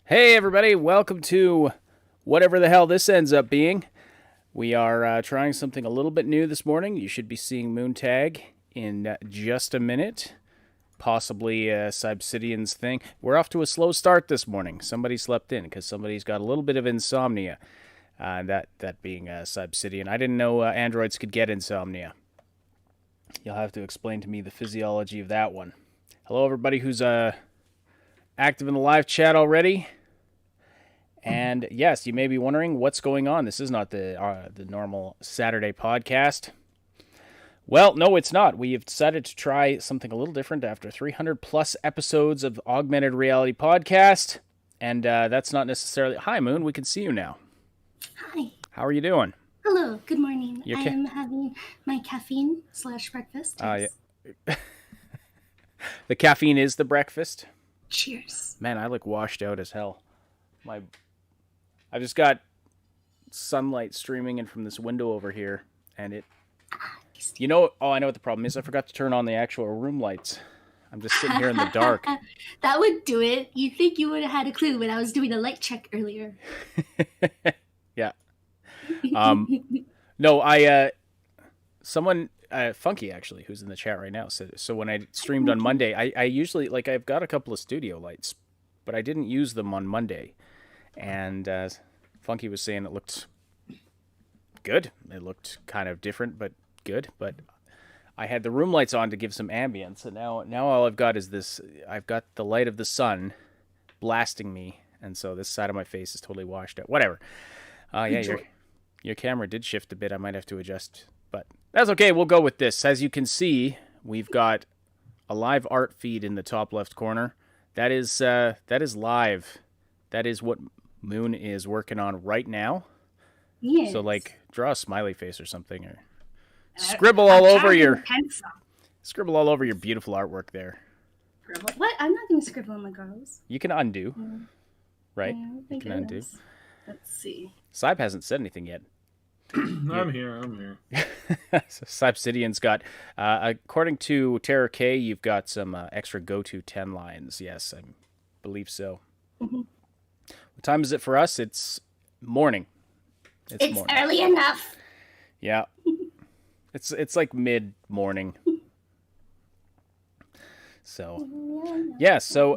Hey everybody, welcome to whatever the hell this ends up being. We are trying something a little bit new this morning. You should be seeing Moontag in just a minute. Possibly Cybsidian's thing. We're off to a slow start this morning. Somebody slept in because somebody's got a little bit of insomnia. That being Cybsidian. I didn't know androids could get insomnia. You'll have to explain to me the physiology of that one. Hello everybody who's active in the live chat already. And yes, you may be wondering what's going on. This is not the normal Saturday podcast. Well, no, it's not. We have decided to try something a little different after 300 plus episodes of Augmented Reality Podcast. And that's not necessarily... Hi, Moon. We can see you now. Hi. How are you doing? Hello. Good morning. I am having my caffeine / breakfast. Yeah. The caffeine is the breakfast? Cheers. Man, I look washed out as hell. I've just got sunlight streaming in from this window over here, and it... I know what the problem is. I forgot to turn on the actual room lights. I'm just sitting here in the dark. That would do it. You'd think you would have had a clue when I was doing a light check earlier. Yeah. No, someone, Funky actually, who's in the chat right now, said, so when I streamed on Monday, I usually, I've got a couple of studio lights, but I didn't use them on Monday. And Funky was saying it looked good. It looked kind of different, but good. But I had the room lights on to give some ambience, and now all I've got is this. I've got the light of the sun blasting me, and so this side of my face is totally washed out. Whatever. Yeah, your camera did shift a bit. I might have to adjust, but that's okay. We'll go with this. As you can see, we've got a live art feed in the top left corner. That is live. That is what Moon is working on right now. Yes. So draw a smiley face or something, or scribble all over your beautiful artwork there. What? I'm not going to scribble on my girls. You can undo, right? Yeah, you can undo. Let's see. Cyb hasn't said anything yet. I'm here. So Cybsidian's got, according to Terror K, you've got some extra go-to 10 lines. Yes, I believe so. Mm-hmm. What time is it for us? It's morning. It's morning. Early enough. Yeah. It's like mid-morning. So, yeah, so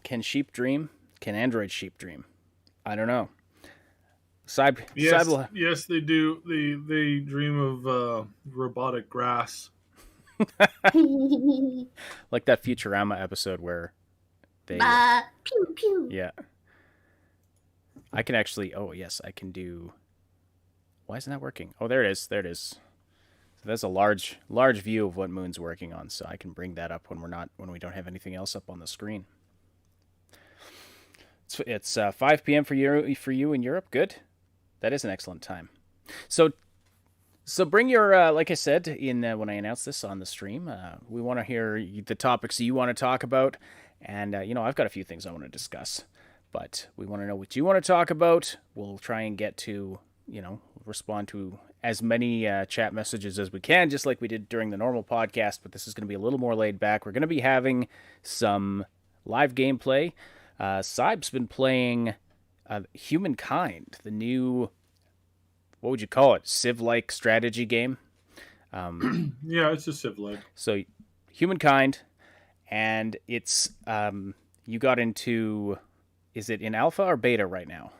can sheep dream? Can android sheep dream? I don't know. Yes, they do. They dream of robotic grass. Like that Futurama episode where they... pew, pew. Yeah. I can actually... Oh, yes, I can do... Why isn't that working? Oh, there it is. So that's a large view of what Moon's working on, so I can bring that up when we don't have anything else up on the screen. It's 5 p.m. for you in Europe. Good. That is an excellent time. So bring your, like I said when I announced this on the stream, we want to hear the topics that you want to talk about, and I've got a few things I want to discuss. But we want to know what you want to talk about. We'll try and get to, respond to as many chat messages as we can, just like we did during the normal podcast. But this is going to be a little more laid back. We're going to be having some live gameplay. Cyb's been playing Humankind, the new, what would you call it, Civ-like strategy game. Yeah, it's a Civ-like. So Humankind, and it's, you got into... Is it in alpha or beta right now?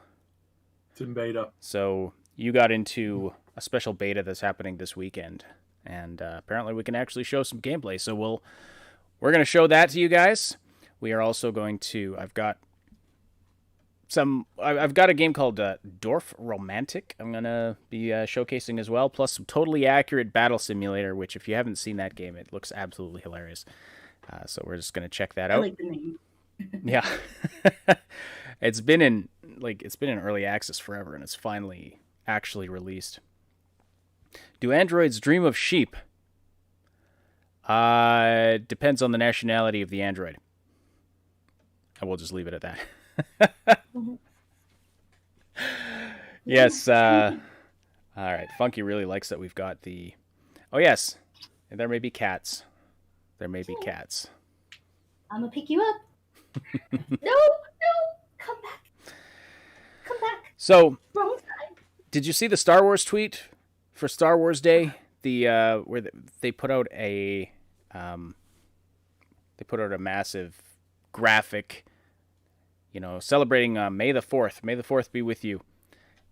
It's in beta. So you got into a special beta that's happening this weekend, and apparently we can actually show some gameplay. So we're going to show that to you guys. We are also going to... I've got a game called Dorf Romantic I'm going to be showcasing as well, plus some Totally Accurate Battle Simulator, which if you haven't seen that game, it looks absolutely hilarious. So we're just going to check that out. I like the name. Yeah. It's been in early access forever, and it's finally actually released. Do androids dream of sheep? Depends on the nationality of the android. I will just leave it at that. Yes. All right. Funky really likes that we've got the... Oh, yes. And there may be cats. There may be cats. I'm gonna pick you up. No, Come back. Come back. So, Wrong side. did you see the Star Wars tweet for Star Wars Day? The where they put out a massive graphic, celebrating May the 4th. May the 4th be with you.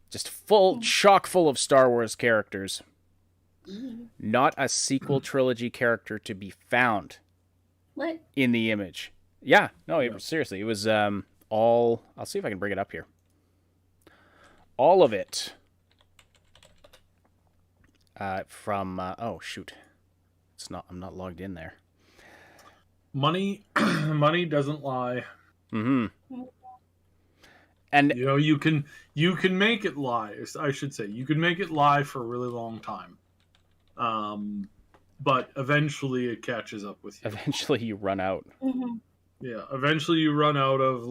Just chock full of Star Wars characters. Not a sequel trilogy character to be found. What? In the image. Yeah, no, seriously. It was all... I'll see if I can bring it up here. All of it. From... oh, shoot. I'm not logged in there. Money doesn't lie. Mm-hmm. And you can make it lie. I should say you can make it lie for a really long time, but eventually it catches up with you. Eventually you run out. Mm-hmm. Yeah, eventually you run out of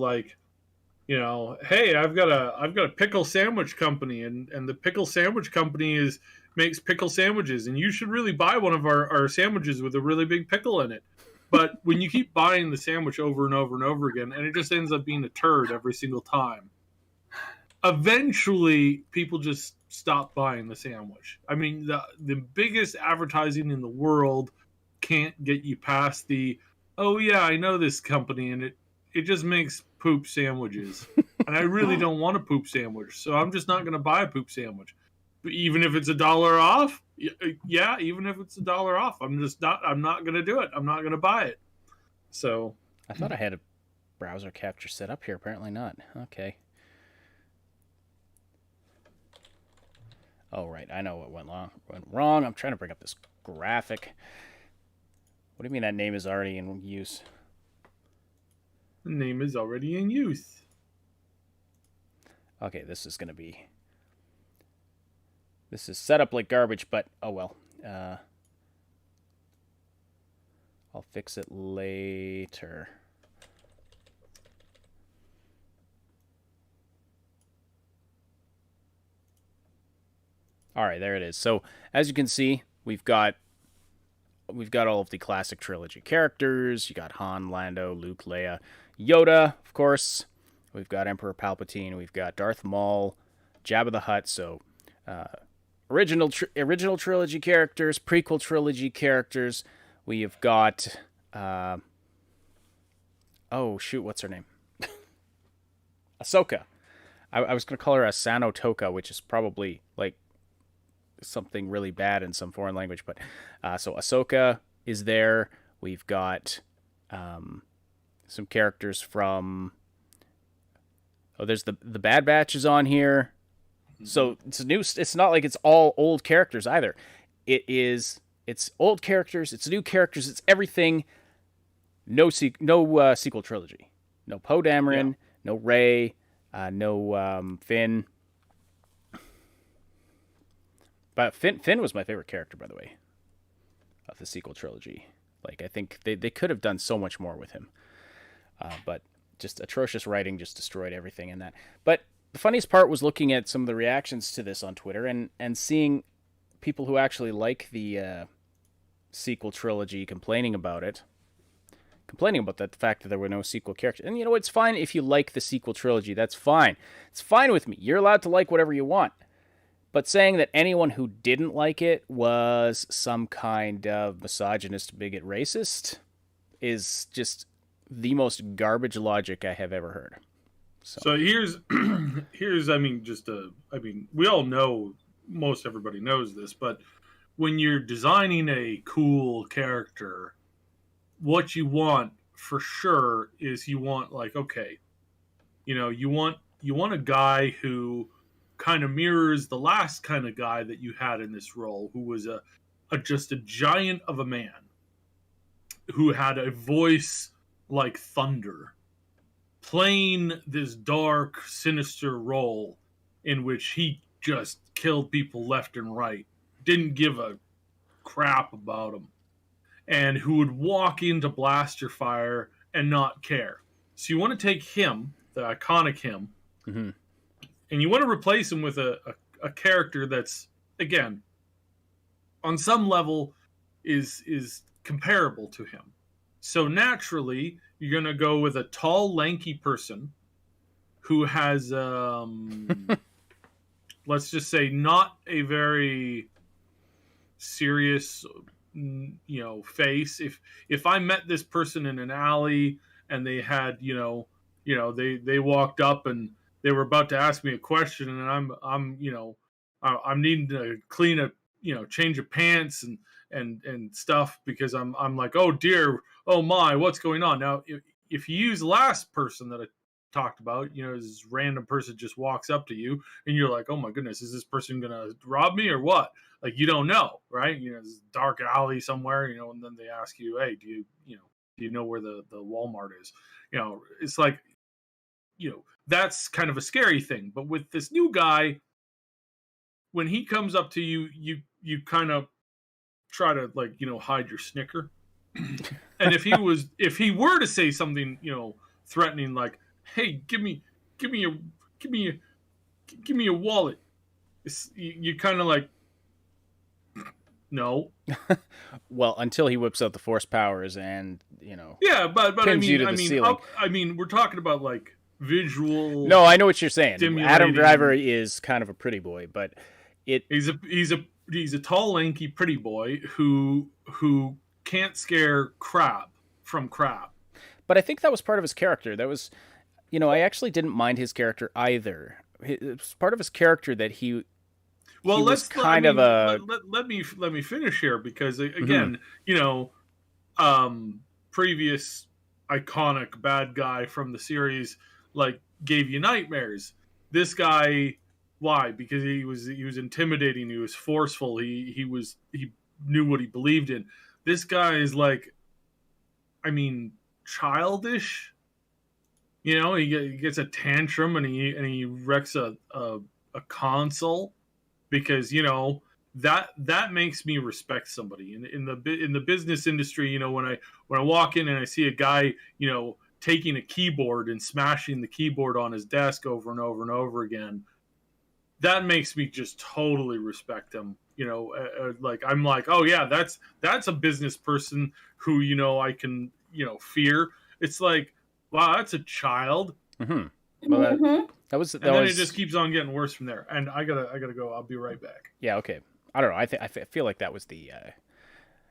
hey, I've got a pickle sandwich company, and the pickle sandwich company makes pickle sandwiches, and you should really buy one of our sandwiches with a really big pickle in it. But when you keep buying the sandwich over and over and over again, and it just ends up being a turd every single time, eventually people just stop buying the sandwich. I mean, the biggest advertising in the world can't get you past oh yeah, I know this company, and it just makes poop sandwiches. And I really don't want a poop sandwich, so I'm just not going to buy a poop sandwich. But even if it's $1 off, yeah, even if it's $1 off, I'm not going to do it. I'm not going to buy it. So I thought I had a browser capture set up here. Apparently not. Okay. Oh, right. I know what went wrong. I'm trying to bring up this graphic. What do you mean that name is already in use? The name is already in use. Okay, this is set up like garbage, but oh well. I'll fix it later. All right, there it is. So, as you can see, we've got all of the classic trilogy characters. You got Han, Lando, Luke, Leia, Yoda, of course. We've got Emperor Palpatine. We've got Darth Maul, Jabba the Hutt. So, original trilogy characters, prequel trilogy characters. We have got, oh shoot, what's her name? Ahsoka. I was going to call her Asano Toka, which is probably like something really bad in some foreign language. But so Ahsoka is there. We've got some characters from. Oh, there's the Bad Batch is on here. So it's new. It's not like it's all old characters either. It's old characters. It's new characters. It's everything. No sequel trilogy. No Poe Dameron. Yeah. No Rey. No Finn. But Finn was my favorite character, by the way, of the sequel trilogy. Like, I think they could have done so much more with him. But just atrocious writing just destroyed everything in that. But the funniest part was looking at some of the reactions to this on Twitter and seeing people who actually like the sequel trilogy complaining about the fact that there were no sequel characters. And it's fine if you like the sequel trilogy. That's fine. It's fine with me. You're allowed to like whatever you want. But saying that anyone who didn't like it was some kind of misogynist, bigot, racist is just the most garbage logic I have ever heard. So here's we all know, most everybody knows this, but when you're designing a cool character, what you want for sure is you want you want a guy who kind of mirrors the last kind of guy that you had in this role, who was just a giant of a man who had a voice like thunder, playing this dark, sinister role in which he just killed people left and right, didn't give a crap about them, and who would walk into blaster fire and not care. So you want to take him, the iconic him, mm-hmm. and you want to replace him with a character that's, again, on some level is comparable to him. So naturally, you're going to go with a tall, lanky person who has, let's just say, not a very serious, face. If I met this person in an alley and they had, they walked up and they were about to ask me a question, and I'm needing to clean a, change of pants and stuff, because I'm like, oh dear, oh my, what's going on now? If you use the last person that I talked about, this random person just walks up to you and you're like, oh my goodness, is this person gonna rob me or what? Like, you don't know, right? This dark alley somewhere, and then they ask you, hey, do you know where the Walmart is? It's like, that's kind of a scary thing. But with this new guy, when he comes up to you, you kind of try to, like, hide your snicker. And if he were to say something, threatening, like, hey, give me a wallet, you kind of like, no. Well, until he whips out the force powers and, yeah, but pins you to the ceiling. We're talking about, like, visual. No, I know what you're saying. Adam Driver stimulating. is kind of a pretty boy, but He's a tall, lanky, pretty boy who can't scare crab from crab. But I think that was part of his character. That was, I actually didn't mind his character either. It was part of his character that he. Well, he was kind of a. Let me finish here, because again, previous iconic bad guy from the series, like, gave you nightmares. This guy, why? Because he was intimidating. He was forceful. He knew what he believed in. This guy is, like, childish. He gets a tantrum and he wrecks a console, because that makes me respect somebody in the business industry. When I walk in and I see a guy taking a keyboard and smashing the keyboard on his desk over and over and over again, that makes me just totally respect him. Like, I'm like, oh yeah, that's a business person who I can fear. It's like, wow, that's a child. Mm-hmm. Well, that was. And then it just keeps on getting worse from there. And I gotta go. I'll be right back. Yeah. Okay. I don't know. I feel like that was the.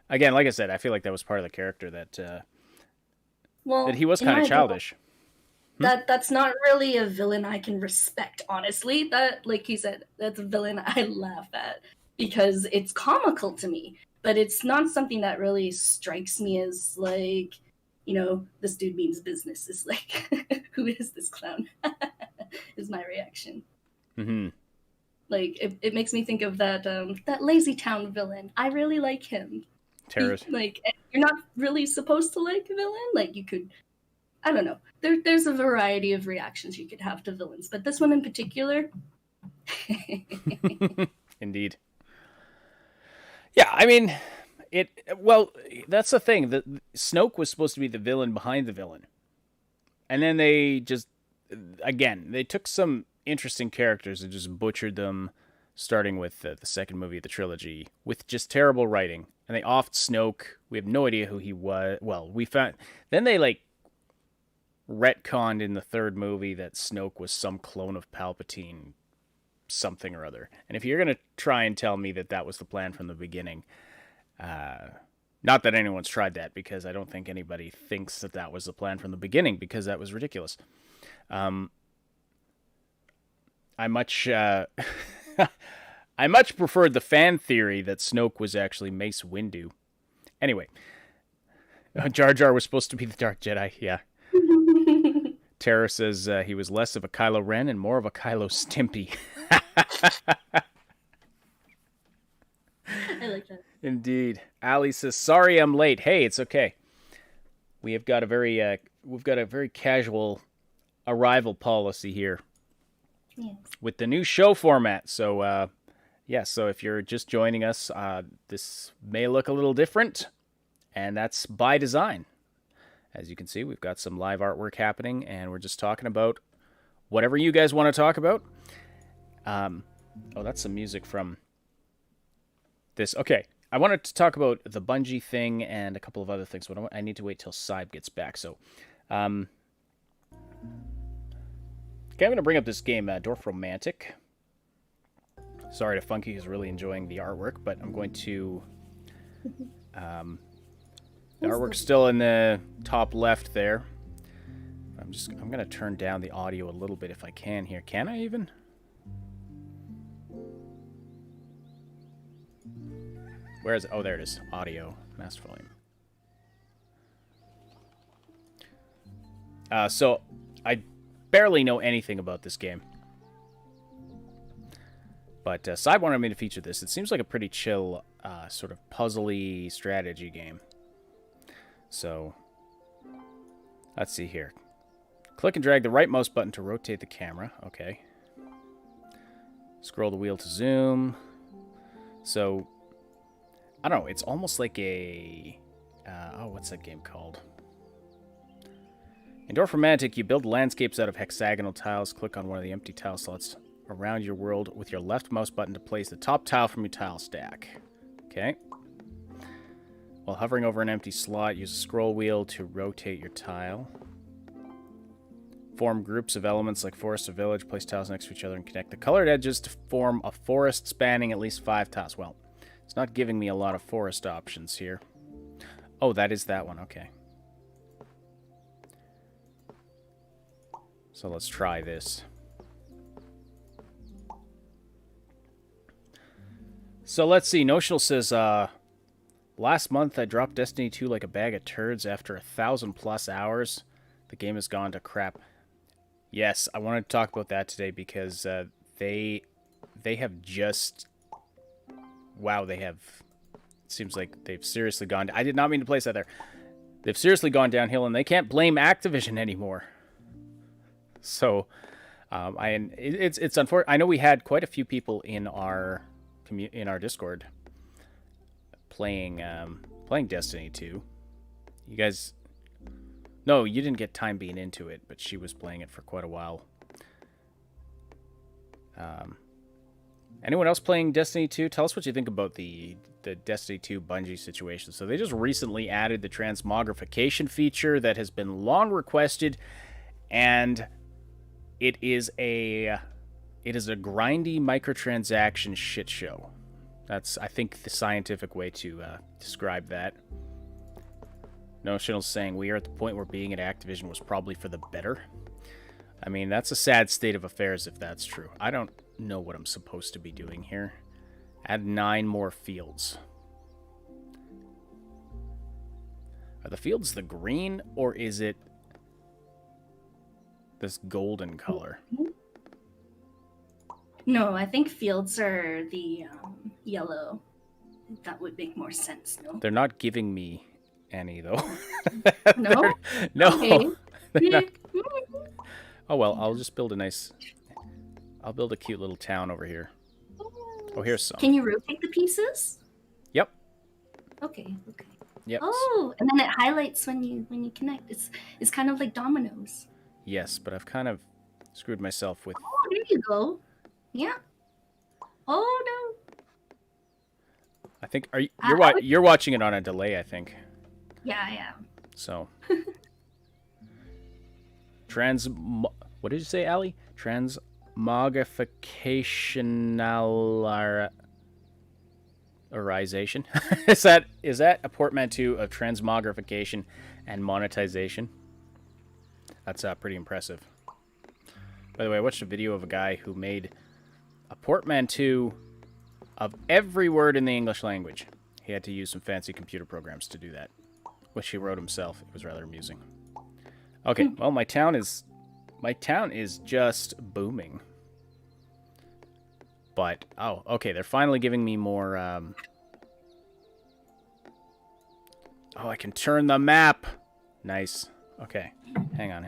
Again, like I said, I feel like that was part of the character that. That he was kind of childish. That's not really a villain I can respect, honestly. That, like you said, that's a villain I laugh at because it's comical to me. But it's not something that really strikes me as, like, this dude means business. Is like, who is this clown? Is my reaction. Mm-hmm. Like, it makes me think of that Lazy Town villain. I really like him. Terrorist. Like, you're not really supposed to like a villain. Like, you could, I don't know. There's a variety of reactions you could have to villains, but this one in particular. Indeed. Yeah, well, that's the thing. Snoke was supposed to be the villain behind the villain. And then they they took some interesting characters and just butchered them, starting with the second movie of the trilogy, with just terrible writing. And they offed Snoke. We have no idea who he was. Well, we found... Then they, retconned in the third movie that Snoke was some clone of Palpatine, something or other. And if you're going to try and tell me that that was the plan from the beginning... not that anyone's tried that, because I don't think anybody thinks that that was the plan from the beginning, because that was ridiculous. I much preferred the fan theory that Snoke was actually Mace Windu. Anyway, Jar Jar was supposed to be the Dark Jedi, yeah. Tara says he was less of a Kylo Ren and more of a Kylo Stimpy. I like that. Indeed. Ali says, "Sorry, I'm late." Hey, it's okay. We've got a very casual arrival policy here. Yes. With the new show format. So, so if you're just joining us, this may look a little different, and that's by design. As you can see, we've got some live artwork happening, and we're just talking about whatever you guys want to talk about. That's some music from this. Okay, I wanted to talk about the Bungie thing and a couple of other things, but I need to wait till Saib gets back. So, Okay, I'm going to bring up this game, Dorf Romantic. Sorry to Funky, who's really enjoying the artwork, but I'm going to... the artwork's still in the top left there. I'm going to turn down the audio a little bit if I can here. Can I even? Where is it? Oh, there it is. Audio. Master volume. So, I barely know anything about this game. But Side wanted me to feature this. It seems like a pretty chill, sort of puzzly strategy game. So, let's see here. Click and drag the right mouse button to rotate the camera. Okay. Scroll the wheel to zoom. So, I don't know. It's almost like a... what's that game called? In Dorf Romantic, you build landscapes out of hexagonal tiles. Click on one of the empty tile slots around your world with your left mouse button to place the top tile from your tile stack. Okay. While hovering over an empty slot, use a scroll wheel to rotate your tile. Form groups of elements like forest or village. Place tiles next to each other and connect the colored edges to form a forest spanning at least 5 tiles. Well, it's not giving me a lot of forest options here. Oh, that is that one. Okay. So let's try this. So let's see. Notional says, last month I dropped Destiny 2 like a bag of turds after 1,000+ hours. The game has gone to crap. Yes, I wanted to talk about that today because they have just... Wow, they have... It seems like they've seriously gone... I did not mean to place that there. They've seriously gone downhill and they can't blame Activision anymore. So, it's unfortunate. I know we had quite a few people in our Discord playing Destiny 2. You guys, no, you didn't get time being into it, but she was playing it for quite a while. Anyone else playing Destiny 2? Tell us what you think about the Destiny 2 Bungie situation. So they just recently added the transmogrification feature that has been long requested, and it is a grindy microtransaction shit show. That's, I think, the scientific way to describe that. Notional's saying, we are at the point where being at Activision was probably for the better. I mean, that's a sad state of affairs if that's true. I don't know what I'm supposed to be doing here. Add 9 more fields. Are the fields the green, or is it this golden color? No, I think fields are the yellow. That would make more sense, no? They're not giving me any, though. No? No. Okay. Not... Oh, well, I'll just build a nice... I'll build a cute little town over here. Oh, here's some. Can you rotate the pieces? Yep. Okay. Yep. Oh, and then it highlights when you connect. It's kind of like dominoes. Yes, but I've kind of screwed myself with... Oh, there you go. Yeah. Oh, no. I think... You're watching it on a delay, I think. Yeah, I am. So... What did you say, Allie? Transmogrificationalization? is that a portmanteau of transmogrification and monetization? That's pretty impressive. By the way, I watched a video of a guy who made a portmanteau of every word in the English language. He had to use some fancy computer programs to do that, which he wrote himself. It was rather amusing. Okay, well, my town is just booming. But, oh, okay, they're finally giving me more, Oh, I can turn the map! Nice. Okay, hang on.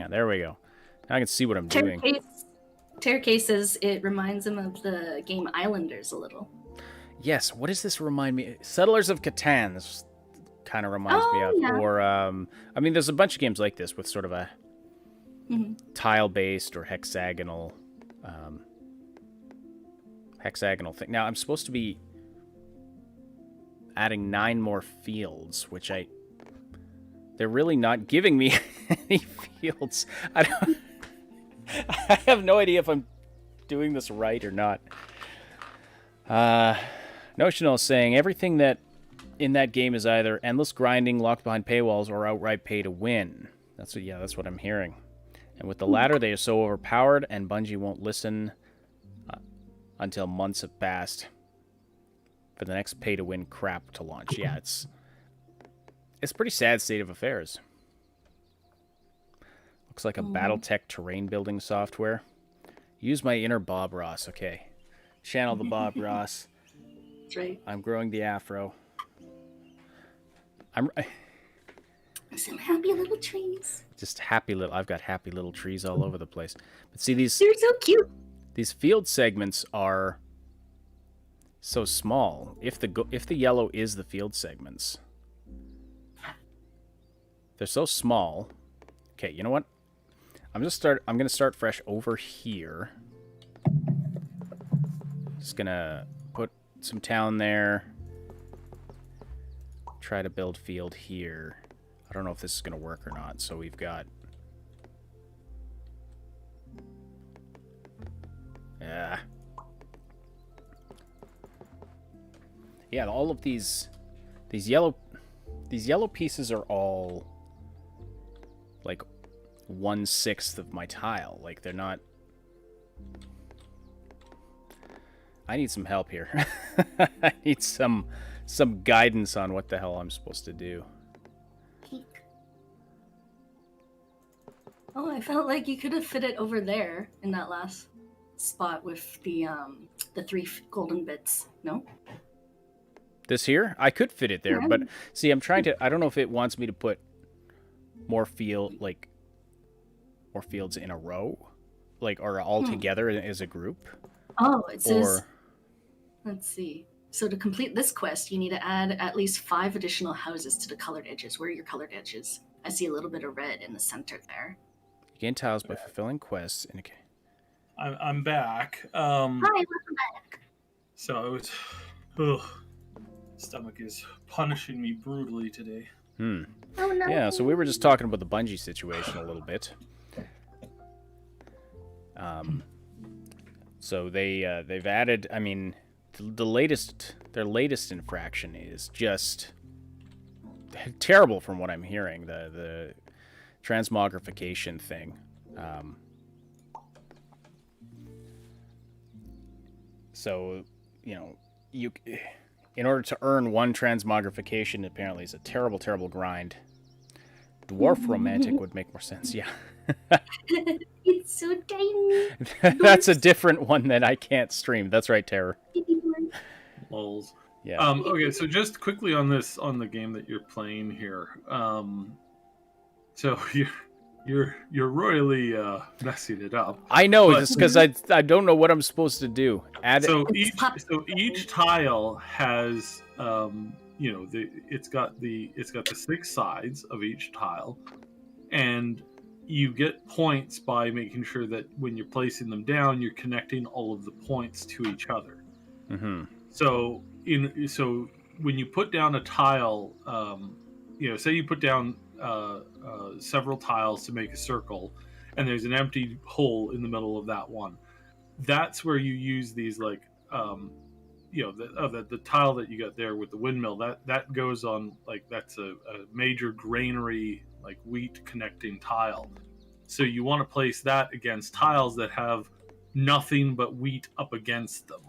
There we go. Now I can see what I'm doing. Staircases, it reminds him of the game Islanders a little. Yes, what does this remind me? Settlers of Catan. This kind of reminds me of. Yeah. Or, I mean, there's a bunch of games like this with sort of a tile-based or hexagonal thing. Now, I'm supposed to be adding 9 more fields, which they're really not giving me any fields. I have no idea if I'm doing this right or not. Notional is saying everything that in that game is either endless grinding, locked behind paywalls, or outright pay to win. That's what I'm hearing. And with the latter, they are so overpowered, and Bungie won't listen until months have passed for the next pay-to-win crap to launch. Yeah, it's a pretty sad state of affairs. Looks like a BattleTech terrain building software. Use my inner Bob Ross. Okay. Channel the Bob Ross. That's right. I'm growing the afro. Some happy little trees. Just happy little... I've got happy little trees all over the place. But see, They're so cute. these field segments are so small. If the yellow is the field segments, they're so small. Okay, you know what? I'm gonna start fresh over here. Just gonna put some town there. Try to build field here. I don't know if this is gonna work or not. So we've got... Yeah, all of these yellow pieces are all like 1/6 of my tile. Like, they're not... I need some help here. I need some guidance on what the hell I'm supposed to do. Cake. Oh, I felt like you could have fit it over there in that last spot with the 3 golden bits. No? This here? I could fit it there, but see, I'm trying to... I don't know if it wants me to put more fields in a row, like, or all together as a group. Oh, it says... Let's see. So to complete this quest, you need to add at least 5 additional houses to the colored edges. Where are your colored edges? I see a little bit of red in the center there. You gain tiles by fulfilling quests. I'm back. Hi, welcome back. So it's... Stomach is punishing me brutally today. Oh no. Yeah, so we were just talking about the Bungie situation a little bit. So they've added... I mean, their latest infraction is just terrible from what I'm hearing. The transmogrification thing. So, you know, in order to earn 1 transmogrification, apparently is a terrible, terrible grind. Dwarf romantic would make more sense, yeah. It's so tiny. That's a different one that I can't stream. That's right, Terror. Lols. Yeah. Okay, so just quickly on the game that you're playing here. So you're royally messing it up. I know, it's because I don't know what I'm supposed to do. Each tile has it's got the 6 sides of each tile, and you get points by making sure that when you're placing them down, you're connecting all of the points to each other. Mm-hmm. So when you put down a tile, say you put down several tiles to make a circle, and there's an empty hole in the middle of that one. That's where you use these the tile that you got there with the windmill. That goes on, like, that's a major granary, like wheat connecting tile. So you want to place that against tiles that have nothing but wheat up against them.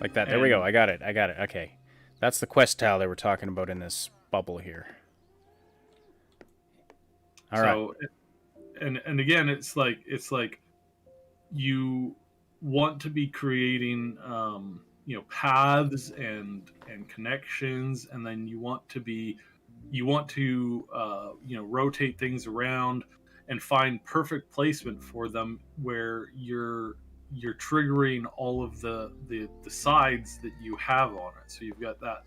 Like that. There we go. I got it. Okay. That's the quest tile they were talking about in this bubble here. All right. And again, it's like you want to be creating paths and connections, and then you want to rotate things around and find perfect placement for them where you're triggering all of the sides that you have on it. So you've got that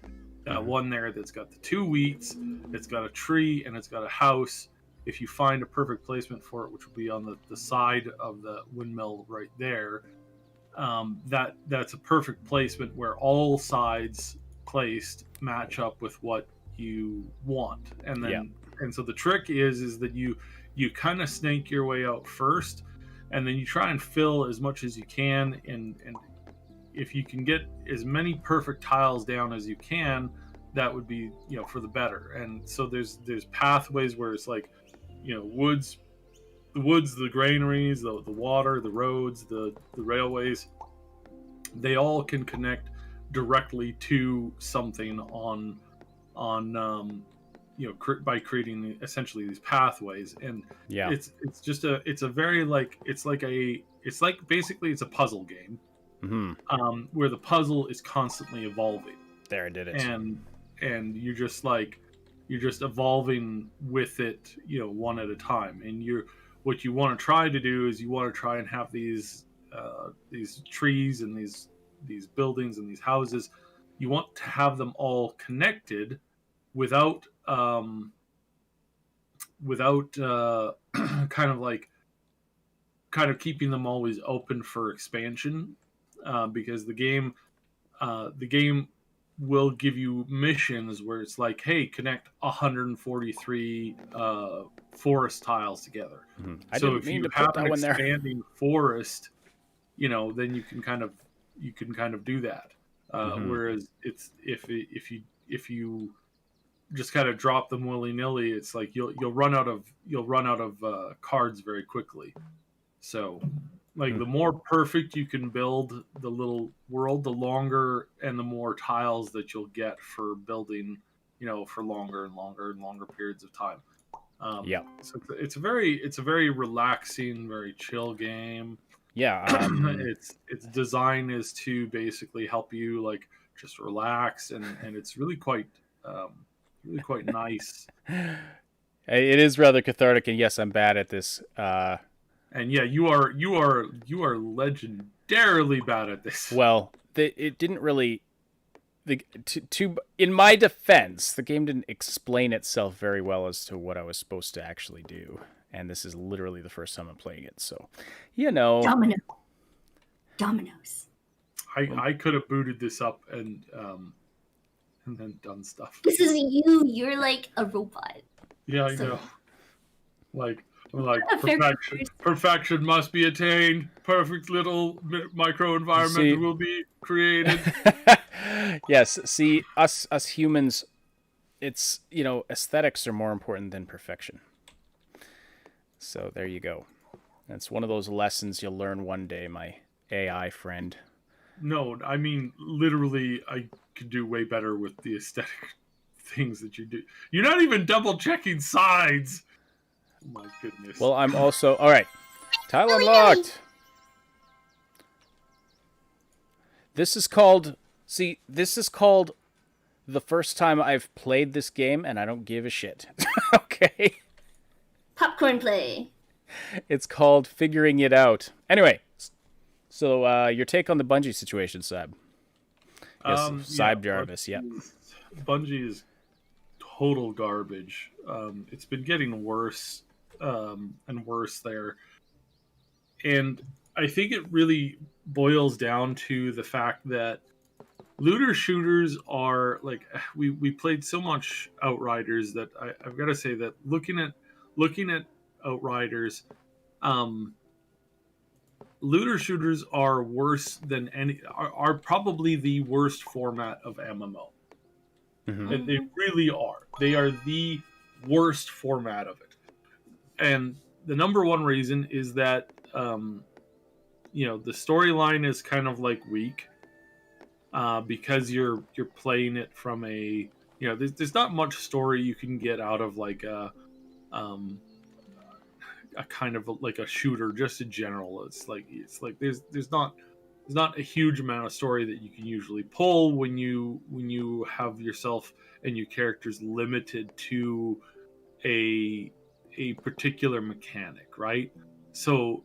one there that's got the 2 wheats, it's got a tree, and it's got a house. If you find a perfect placement for it, which will be on the side of the windmill right there, that's a perfect placement where all sides placed match up with what you want. And then and so the trick is that you kind of snake your way out first, and then you try and fill as much as you can, and if you can get as many perfect tiles down as you can, that would be, you know, for the better. And so there's pathways where it's like, you know, woods, the granaries, the water, the roads, the railways, they all can connect directly to something on you know, by creating essentially these pathways. And Yeah. it's just it's a very like, it's like basically it's a puzzle game, where the puzzle is constantly evolving. There, I did it. And you're just evolving with it, you know, one at a time. And what you want to try to do is you want to try and have these trees and these buildings and these houses, you want to have them all connected without kind of keeping them always open for expansion, because the game will give you missions where it's like, hey, connect 143 forest tiles together. I So didn't if mean you to have put that an one there. expanding forest, you know, then you can kind of do that. Whereas if you just kind of drop them willy nilly, it's like you'll run out of cards very quickly. So, like, the more perfect you can build the little world, the longer and the more tiles that you'll get for building, you know, for longer and longer and longer periods of time. So it's a very relaxing, very chill game. Yeah. Its design is to basically help you like just relax, and it's really quite nice. It is rather cathartic, and yes, I'm bad at this. And yeah, you are legendarily bad at this. Well, it didn't really. In my defense, the game didn't explain itself very well as to what I was supposed to actually do, and this is literally the first time I'm playing it. So, you know, Dominoes. I could have booted this up and then done stuff. This is you. You're like a robot. Yeah, I So- know. I'm like perfection must be attained. Perfect little micro environment will be created. Yes. See, us humans, it's, you know, aesthetics are more important than perfection. So there you go. That's one of those lessons you'll learn one day, my AI friend. No, I mean literally, I could do way better with the aesthetic things that you do. You're not even double checking sides. Oh my goodness. Well, I'm also all right. Tile unlocked. This is called. See, this is called the first time I've played this game, and I don't give a shit. Okay. Popcorn play. It's called figuring it out. Anyway, so your take on the Bungie situation, Sab? Yes, Sab Jarvis. Yeah. Bungie is total garbage. It's been getting worse and worse there, and I think it really boils down to the fact that looter shooters are like, we played so much Outriders that I've got to say that looking at Outriders, looter shooters are worse than are probably the worst format of MMO. Mm-hmm. They really are. They are the worst format of it. And the number one reason is that, you know, the storyline is kind of like weak, because you're playing it from a, you know, there's not much story you can get out of like a kind of like a shooter just in general. It's like there's not a huge amount of story that you can usually pull when you have yourself and your characters limited to a particular mechanic, right? So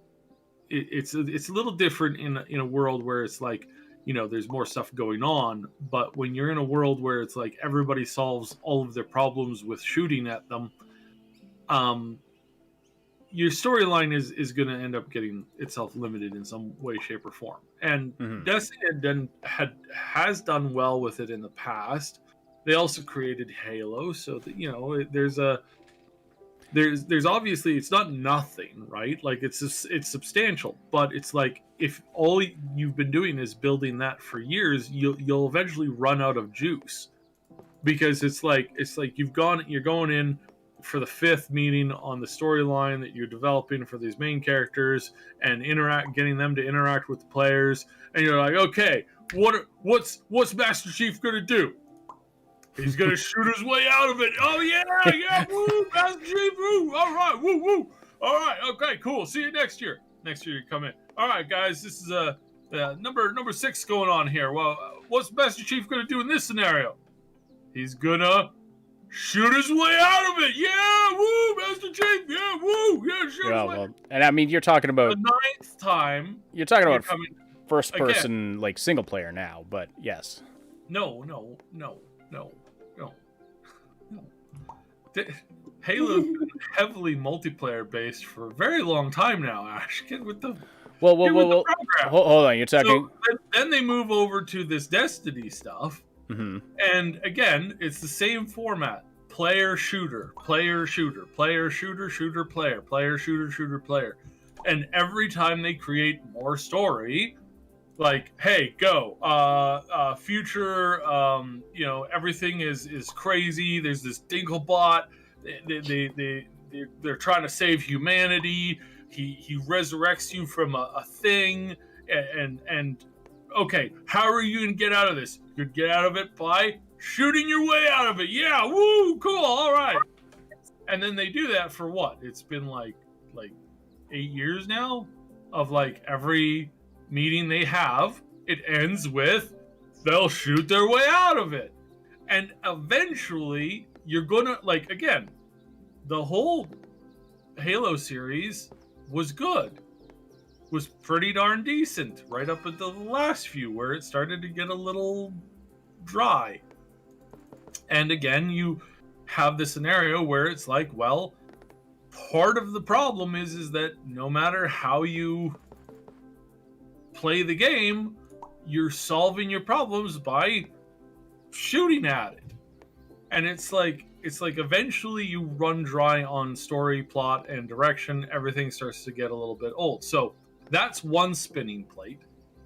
it's a little different in a world where it's like, you know, there's more stuff going on. But when you're in a world where it's like everybody solves all of their problems with shooting at them, your storyline is going to end up getting itself limited in some way, shape, or form. And Destiny has done well with it in the past. They also created Halo, so that, you know, there's a there's obviously, it's not nothing, right? Like it's substantial, but it's like if all you've been doing is building that for years, you'll eventually run out of juice, because it's like you're going in for the 5th meeting on the storyline that you're developing for these main characters and getting them to interact with the players, and you're like, okay, what's Master Chief gonna do? He's gonna shoot his way out of it. Oh yeah, woo, Master Chief, woo, all right, woo, woo, all right, okay, cool. See you next year. Next year you come in. All right, guys, this is number 6 going on here. Well, what's Master Chief gonna do in this scenario? He's gonna shoot his way out of it. Yeah, woo, Master Chief. Yeah, woo, yeah, shoot his way. Well, and I mean, you're talking about the 9th time. You're talking about coming first person, like single player now, but yes. No. Halo's been heavily multiplayer based for a very long time now, Ash. Get with the well. Hold on, you're talking. So then they move over to this Destiny stuff, and again, it's the same format: player shooter, player shooter, player shooter, shooter player, player shooter, shooter player. And every time they create more story, like, hey, go, future, everything is crazy. There's this Dinklebot. They're trying to save humanity. He resurrects you from a thing, and okay, how are you gonna get out of this? You could get out of it by shooting your way out of it. Yeah, woo, cool, all right. And then they do that for what? It's been like 8 years now of like every meeting they have, it ends with they'll shoot their way out of it. And eventually you're gonna, like, again, the whole Halo series was good, was pretty darn decent right up until the last few, where it started to get a little dry. And again, you have the scenario where it's like, well, part of the problem is that no matter how you play the game, you're solving your problems by shooting at it. And it's like eventually you run dry on story, plot, and direction. Everything starts to get a little bit old. So that's one spinning plate.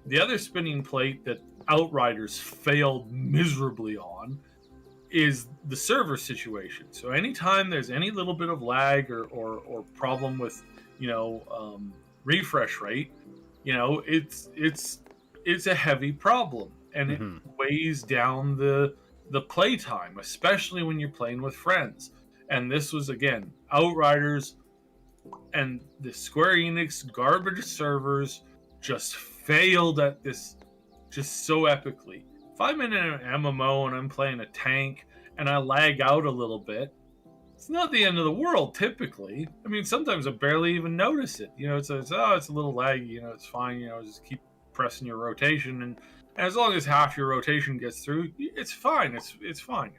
The other spinning plate that Outriders failed miserably on is the server situation. So anytime there's any little bit of lag or problem with, refresh rate, it's a heavy problem, and it weighs down the playtime, especially when you're playing with friends. And this was, again, Outriders and the Square Enix garbage servers just failed at this just so epically. If I'm in an MMO and I'm playing a tank and I lag out a little bit, it's not the end of the world typically. I mean, sometimes I barely even notice it. It's a little laggy, it's fine, just keep pressing your rotation, and as long as half your rotation gets through, it's fine. It's fine.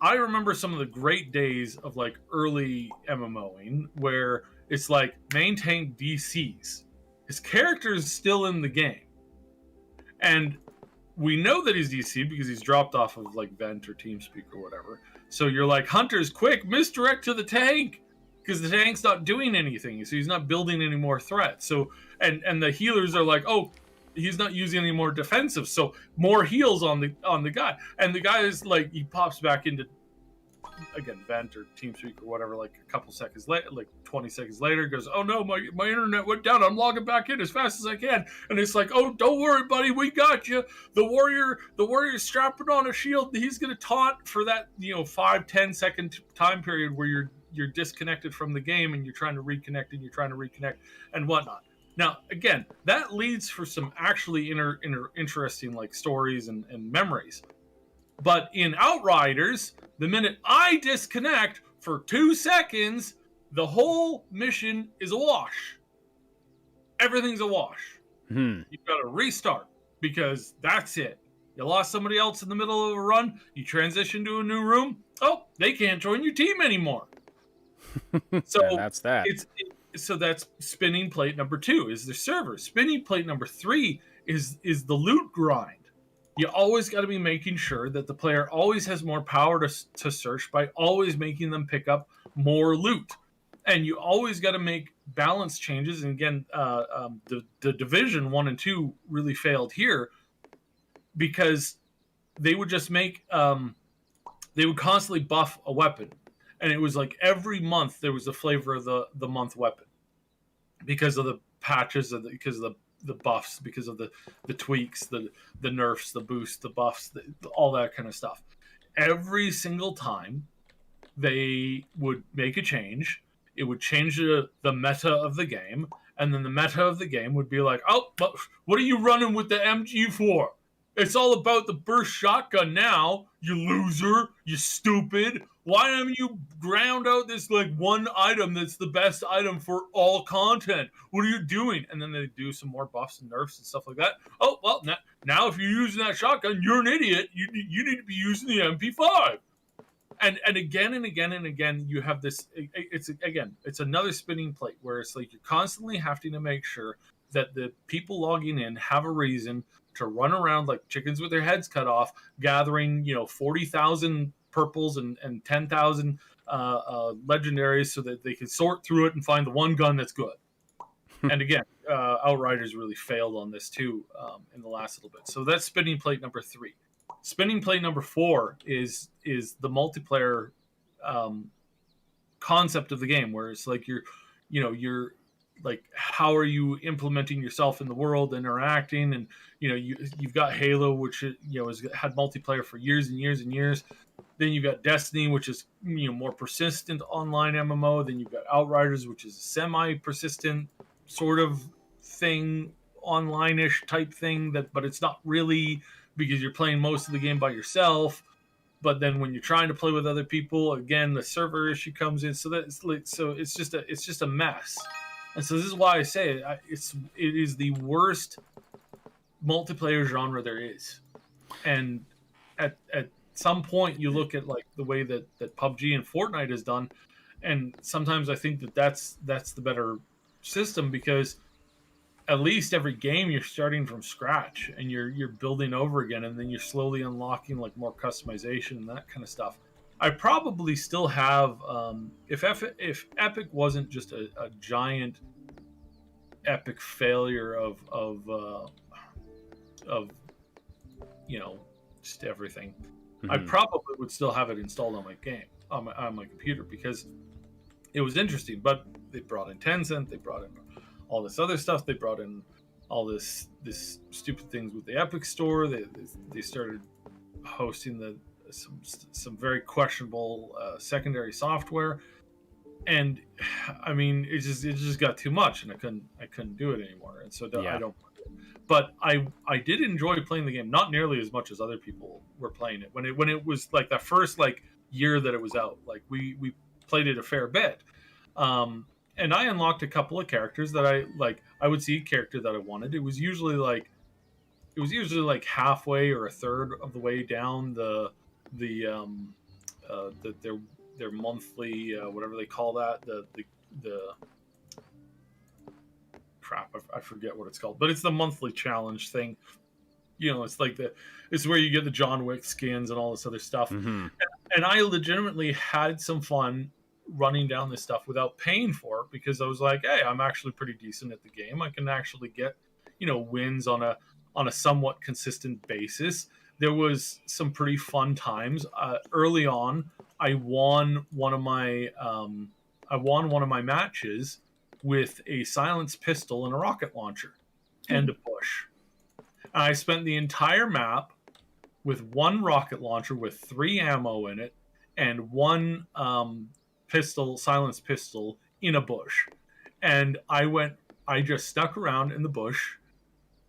I remember some of the great days of like early MMOing where it's like main tank DCs. His character is still in the game, and we know that he's DC because he's dropped off of like Vent or TeamSpeak or whatever. So you're like, hunters, quick, misdirect to the tank, because the tank's not doing anything. So he's not building any more threats. So and the healers are like, oh, he's not using any more defensive. So more heals on the guy. And the guy is like, he pops back into, again, Vent or TeamSpeak or whatever, like a couple seconds later, like 20 seconds later, goes, oh no, my internet went down. I'm logging back in as fast as I can. And it's like, oh, don't worry, buddy, we got you. The warrior's strapping on a shield. He's gonna taunt for that 5-10 second time period where you're disconnected from the game and you're trying to reconnect and whatnot. Now, again, that leads for some actually interesting like stories and memories. But in Outriders, the minute I disconnect for 2 seconds, the whole mission is a wash. Everything's a wash. You've got to restart because that's it. You lost somebody else in the middle of a run. You transition to a new room. Oh, they can't join your team anymore. So yeah, that's that. So that's spinning plate number 2 is the server. Spinning plate number 3 is the loot grind. You always got to be making sure that the player always has more power to search by always making them pick up more loot. And you always got to make balance changes. And again, the Division 1 and 2 really failed here because they would just make, they would constantly buff a weapon. And it was like every month there was a flavor of the month weapon because of the patches, because of the buffs, because of the tweaks, the nerfs, the boosts, the buffs, all that kind of stuff. Every single time they would make a change, it would change the meta of the game, and then the meta of the game would be like, oh, what are you running with the MG for? It's all about the burst shotgun now, you loser, you stupid. Why haven't you ground out this like one item that's the best item for all content? What are you doing? And then they do some more buffs and nerfs and stuff like that. Oh, well, now if you're using that shotgun, you're an idiot. You need to be using the MP5. And again and again and again, you have this. It's another spinning plate where it's like you're constantly having to make sure that the people logging in have a reason to run around like chickens with their heads cut off, gathering 40,000 purples and 10,000 legendaries so that they can sort through it and find the one gun that's good. And again, Outriders really failed on this too in the last little bit. So that's spinning plate number 3. Spinning plate number 4 is the multiplayer concept of the game, where it's like you're like, how are you implementing yourself in the world, interacting, and you've got Halo, which has had multiplayer for years and years and years. Then you've got Destiny, which is more persistent online MMO. Then you've got Outriders, which is a semi-persistent sort of thing, online-ish type thing, but it's not really, because you're playing most of the game by yourself. But then when you're trying to play with other people, again, the server issue comes in. So it's just a mess. And so this is why I say it is the worst multiplayer genre there is. And at some point you look at like the way that PUBG and Fortnite is done, and sometimes I think that's the better system, because at least every game you're starting from scratch and you're building over again, and then you're slowly unlocking like more customization and that kind of stuff. I probably still have if Epic wasn't just a giant epic failure of just everything, I probably would still have it installed on my computer, because it was interesting. But they brought in Tencent, they brought in all this other stuff, they brought in all this stupid things with the Epic Store. They started hosting some very questionable secondary software, and I mean it just got too much, and I couldn't do it anymore. And so I don't. But I did enjoy playing the game, not nearly as much as other people were playing it when it was like the first like year that it was out. Like we played it a fair bit, and I unlocked a couple of characters that I would see a character that I wanted. It was usually like halfway or a third of the way down their monthly whatever they call that, the crap, I forget what it's called, but it's the monthly challenge thing. It's like it's where you get the John Wick skins and all this other stuff. And I legitimately had some fun running down this stuff without paying for it, because I was like, hey, I'm actually pretty decent at the game. I can actually get wins on a somewhat consistent basis. There was some pretty fun times early on. I won one of my matches with a silenced pistol and a rocket launcher and a bush. And I spent the entire map with one rocket launcher with 3 ammo in it and one silenced pistol in a bush. And I just stuck around in the bush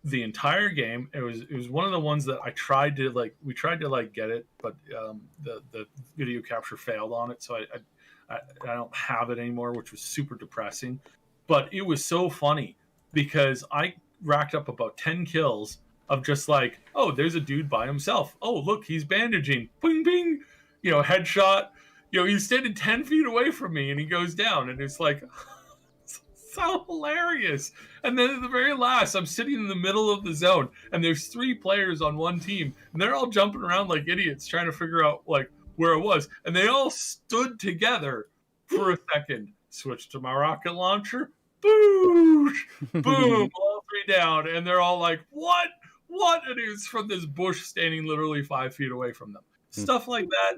the entire game. It was one of the ones that we tried to get it, but the video capture failed on it, so I don't have it anymore, which was super depressing. But it was so funny because I racked up about 10 kills of just like, oh, there's a dude by himself. Oh, look, he's bandaging. Ping, ping. Headshot. He's standing 10 feet away from me and he goes down. And it's like, so hilarious. And then at the very last, I'm sitting in the middle of the zone, and there's 3 players on one team, and they're all jumping around like idiots trying to figure out like where it was. And they all stood together for a second. Switch to my rocket launcher. Boosh! Boom! All 3 down, and they're all like, "What? What?" And it was from this bush standing literally 5 feet away from them. Stuff like that.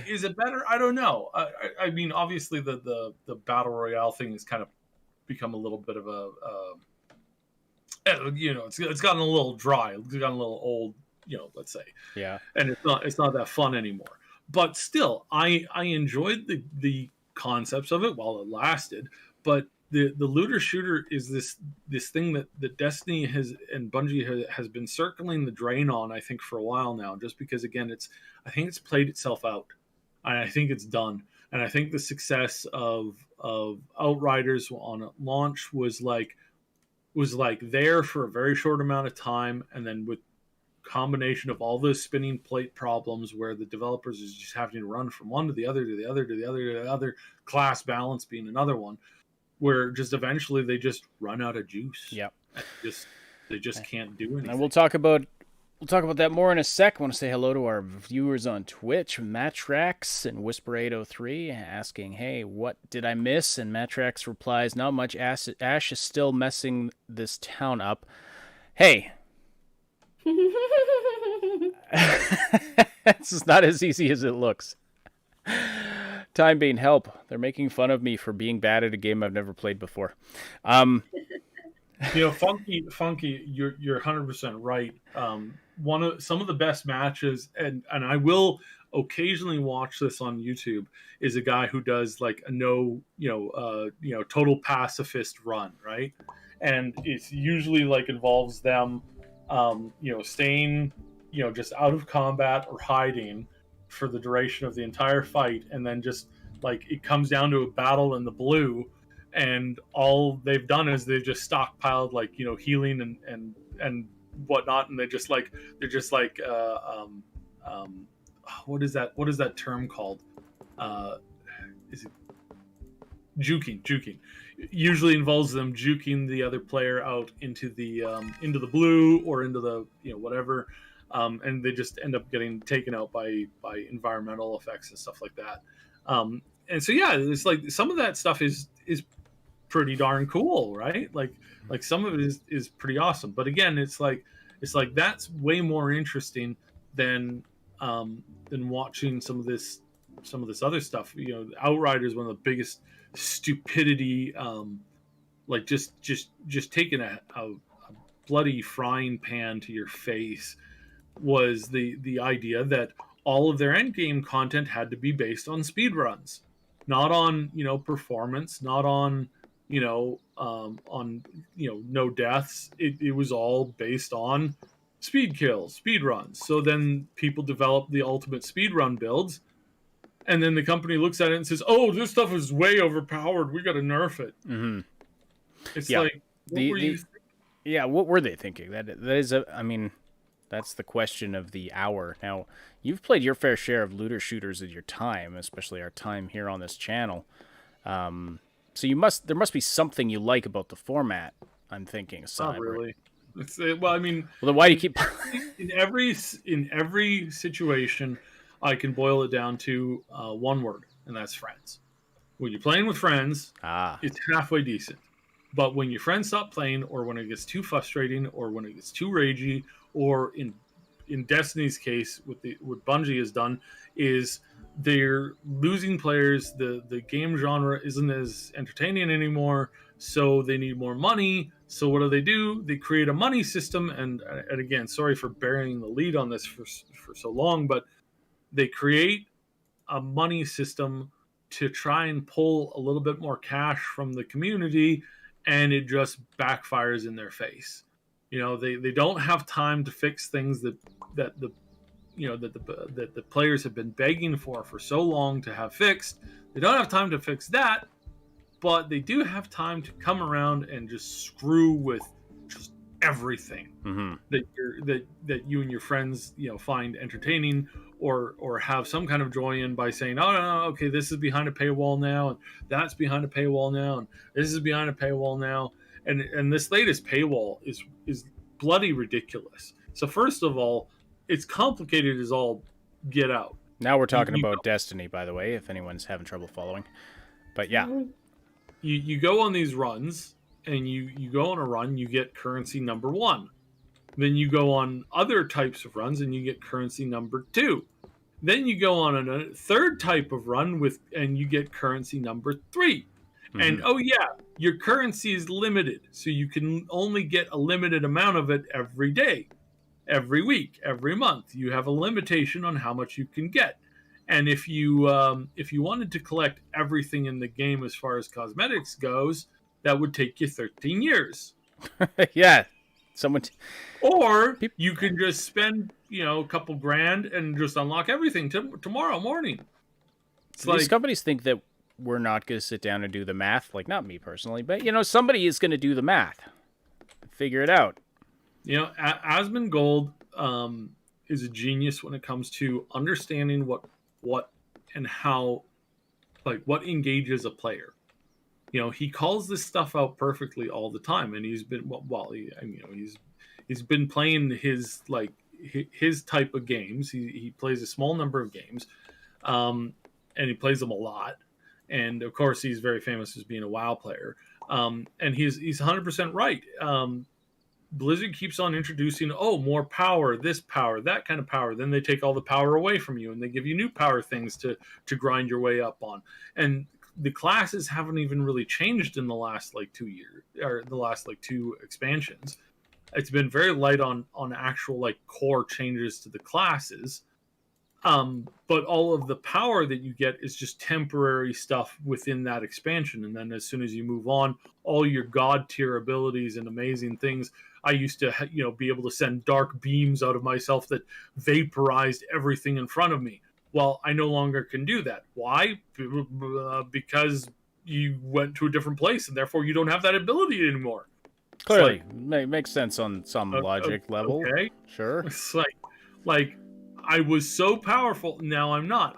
Is it better? I don't know. I mean, obviously the battle royale thing has kind of become a little bit of a, it's gotten a little dry. It's gotten a little old, let's say. Yeah. And it's not that fun anymore. But still, I enjoyed the concepts of it while it lasted. But the looter shooter is this thing that Destiny and Bungie has been circling the drain on, I think, for a while now, just because, again, I think it's played itself out, and I think it's done. And I think the success of Outriders on launch was like there for a very short amount of time, and then with combination of all those spinning plate problems where the developers is just having to run from one to the other to the other to the other to the other, class balance being another one, where just eventually they just run out of juice. Yep. They just can't do anything. And we'll talk about that more in a sec. I want to say hello to our viewers on Twitch, Matrax and Whisper803, asking, "Hey, what did I miss?" And Matrax replies, "Not much. Ash is still messing this town up." Hey. It's not as easy as it looks. Time being help. They're making fun of me for being bad at a game I've never played before. Funky, you're 100% right. Some of the best matches, and I will occasionally watch this on YouTube, is a guy who does like a total pacifist run, right? And it's usually like involves them staying just out of combat or hiding for the duration of the entire fight, and then just like it comes down to a battle in the blue, and all they've done is they've just stockpiled like healing and whatnot, and they're just like what is that term called? Is it juking? Usually involves them juking the other player out into the blue or into the whatever, and they just end up getting taken out by environmental effects and stuff like that. And so yeah, it's like some of that stuff is pretty darn cool, right? Like some of it is pretty awesome. But again, it's like that's way more interesting than watching some of this other stuff. Outriders, one of the biggest stupidity, like just taking a bloody frying pan to your face, was the idea that all of their end game content had to be based on speed runs, not on performance, not on no deaths. It was all based on speed kills, speed runs. So then people develop the ultimate speed run builds, and then the company looks at it and says, "Oh, this stuff is way overpowered. We got to nerf it." Mm-hmm. It's like, what were they thinking? That is that's the question of the hour. Now, you've played your fair share of looter shooters in your time, especially our time here on this channel. So there must be something you like about the format, I'm thinking. Not really. Then why do you keep in every situation? I can boil it down to one word, and that's friends. When you're playing with friends, it's halfway decent. But when your friends stop playing, or when it gets too frustrating, or when it gets too ragey, or in Destiny's case, what Bungie has done is they're losing players. The game genre isn't as entertaining anymore, so they need more money. So what do? They create a money system, and again, sorry for burying the lead on this for so long, but they create a money system to try and pull a little bit more cash from the community, and it just backfires in their face. They don't have time to fix things that the players have been begging for so long to have fixed. They don't have time to fix that, but they do have time to come around and just screw with just everything that you and your friends find entertaining, or have some kind of joy in by saying, oh no, okay, this is behind a paywall now, and that's behind a paywall now, and this is behind a paywall now, and this latest paywall is bloody ridiculous. So first of all, it's complicated as all get out. Now we're talking about Destiny, by the way, if anyone's having trouble following. But yeah, you go on these runs, and you go on a run, you get currency number 1. Then you go on other types of runs and you get currency number 2. Then you go on a third type of run and you get currency number 3. Mm-hmm. And oh yeah, your currency is limited, so you can only get a limited amount of it every day, every week, every month. You have a limitation on how much you can get. And if you wanted to collect everything in the game as far as cosmetics goes, that would take you 13 years. Yeah. Or you can just spend, a couple grand and just unlock everything tomorrow morning. These companies think that we're not going to sit down and do the math. Like, not me personally, but, somebody is going to do the math. Figure it out. Asmongold is a genius when it comes to understanding what and how, like, what engages a player. He calls this stuff out perfectly all the time, and he's been he's been playing his type of games. He plays a small number of games, and he plays them a lot. And of course, he's very famous as being a WoW player. And he's 100% right. Blizzard keeps on introducing, more power, this power, that kind of power. Then they take all the power away from you, and they give you new power things to grind your way up on. And the classes haven't even really changed in the last 2 years, or the last 2 expansions. It's been very light on actual core changes to the classes. But all of the power that you get is just temporary stuff within that expansion. And then as soon as you move on, all your god tier abilities and amazing things. I used to, be able to send dark beams out of myself that vaporized everything in front of me. Well, I no longer can do that. Why? Because you went to a different place, and therefore you don't have that ability anymore. Clearly, makes sense on some logic level. Okay, sure. It's like I was so powerful. Now I'm not.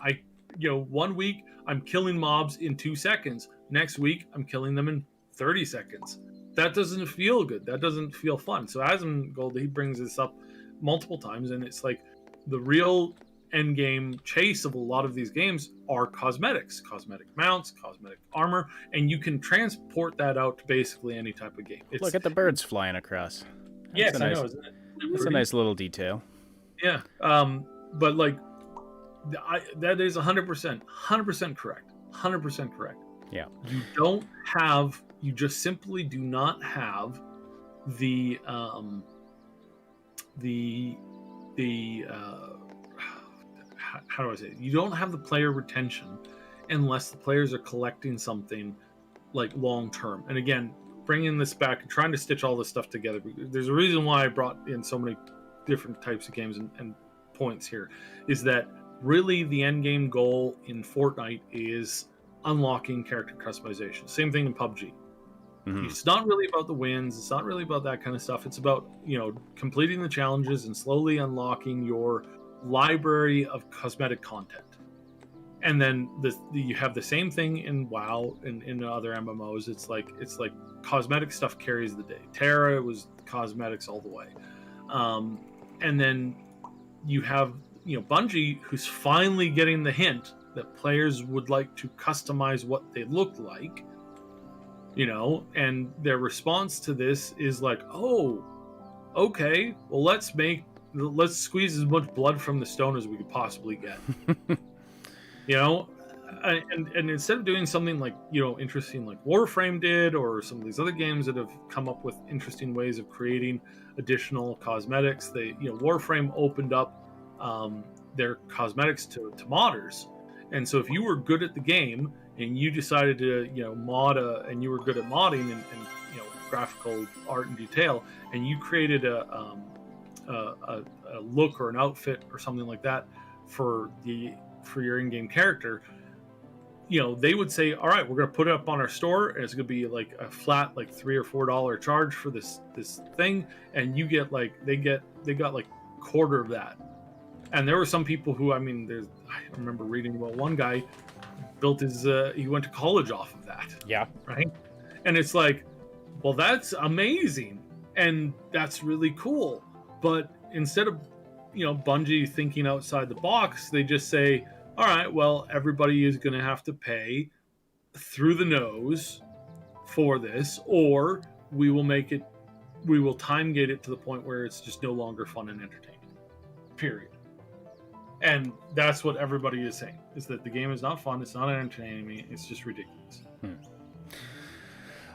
1 week I'm killing mobs in 2 seconds. Next week I'm killing them in 30 seconds. That doesn't feel good. That doesn't feel fun. So Asmongold, he brings this up multiple times, and it's like the real end game chase of a lot of these games are cosmetic mounts, cosmetic armor, and you can transport that out to basically any type of game. Look at the birds flying across. Yes, I know, isn't it? That's a nice little detail. Yeah, but that is 100% correct. 100% correct. Yeah. You just simply do not have the how do I say it? You don't have the player retention unless the players are collecting something long term. And again, bringing this back and trying to stitch all this stuff together, there's a reason why I brought in so many different types of games and points here, is that really the end game goal in Fortnite is unlocking character customization. Same thing in PUBG. Mm-hmm. It's not really about the wins. It's not really about that kind of stuff. It's about, completing the challenges and slowly unlocking your library of cosmetic content. And then you have the same thing in WoW and in other MMOs. It's like cosmetic stuff carries the day. Terra was cosmetics all the way. And then you have, Bungie, who's finally getting the hint that players would like to customize what they look like, and their response to this is oh, okay, well, let's squeeze as much blood from the stone as we could possibly get. And instead of doing something interesting like Warframe did, or some of these other games that have come up with interesting ways of creating additional cosmetics, Warframe opened up their cosmetics to modders. And so if you were good at the game and you decided to mod and you were good at modding and graphical art and detail, and you created a look or an outfit or something like that for your in-game character, they would say, all right, we're going to put it up on our store, and it's going to be a flat $3 or $4 charge for this thing, and you get they got quarter of that. And there were some people who, I remember reading about one guy built his, he went to college off of that. Yeah. Right. And it's like, well, that's amazing. And that's really cool. But instead of, Bungie thinking outside the box, they just say, all right, well, everybody is going to have to pay through the nose for this, or we will time gate it to the point where it's just no longer fun and entertaining. Period. And that's what everybody is saying, is that the game is not fun, it's not entertaining, it's just ridiculous.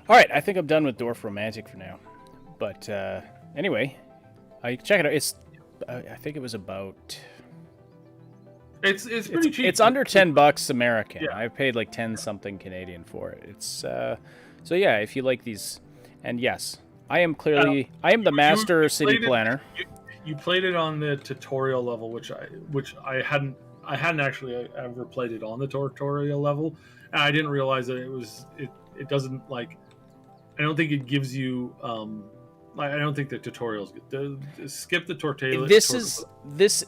All right, I think I'm done with Dwarf Romantic for now. But anyway, check it out. It's I think it was about... It's pretty cheap. It's under $10 American. Yeah. I paid like 10 something Canadian for it. It's so yeah, if you like these, and yes, I am the master city planner. You played it on the tutorial level, which I hadn't actually ever played it on the tutorial level, and I didn't realize that it doesn't, like, I don't think it gives you I don't think the tutorials skip the tutorial. This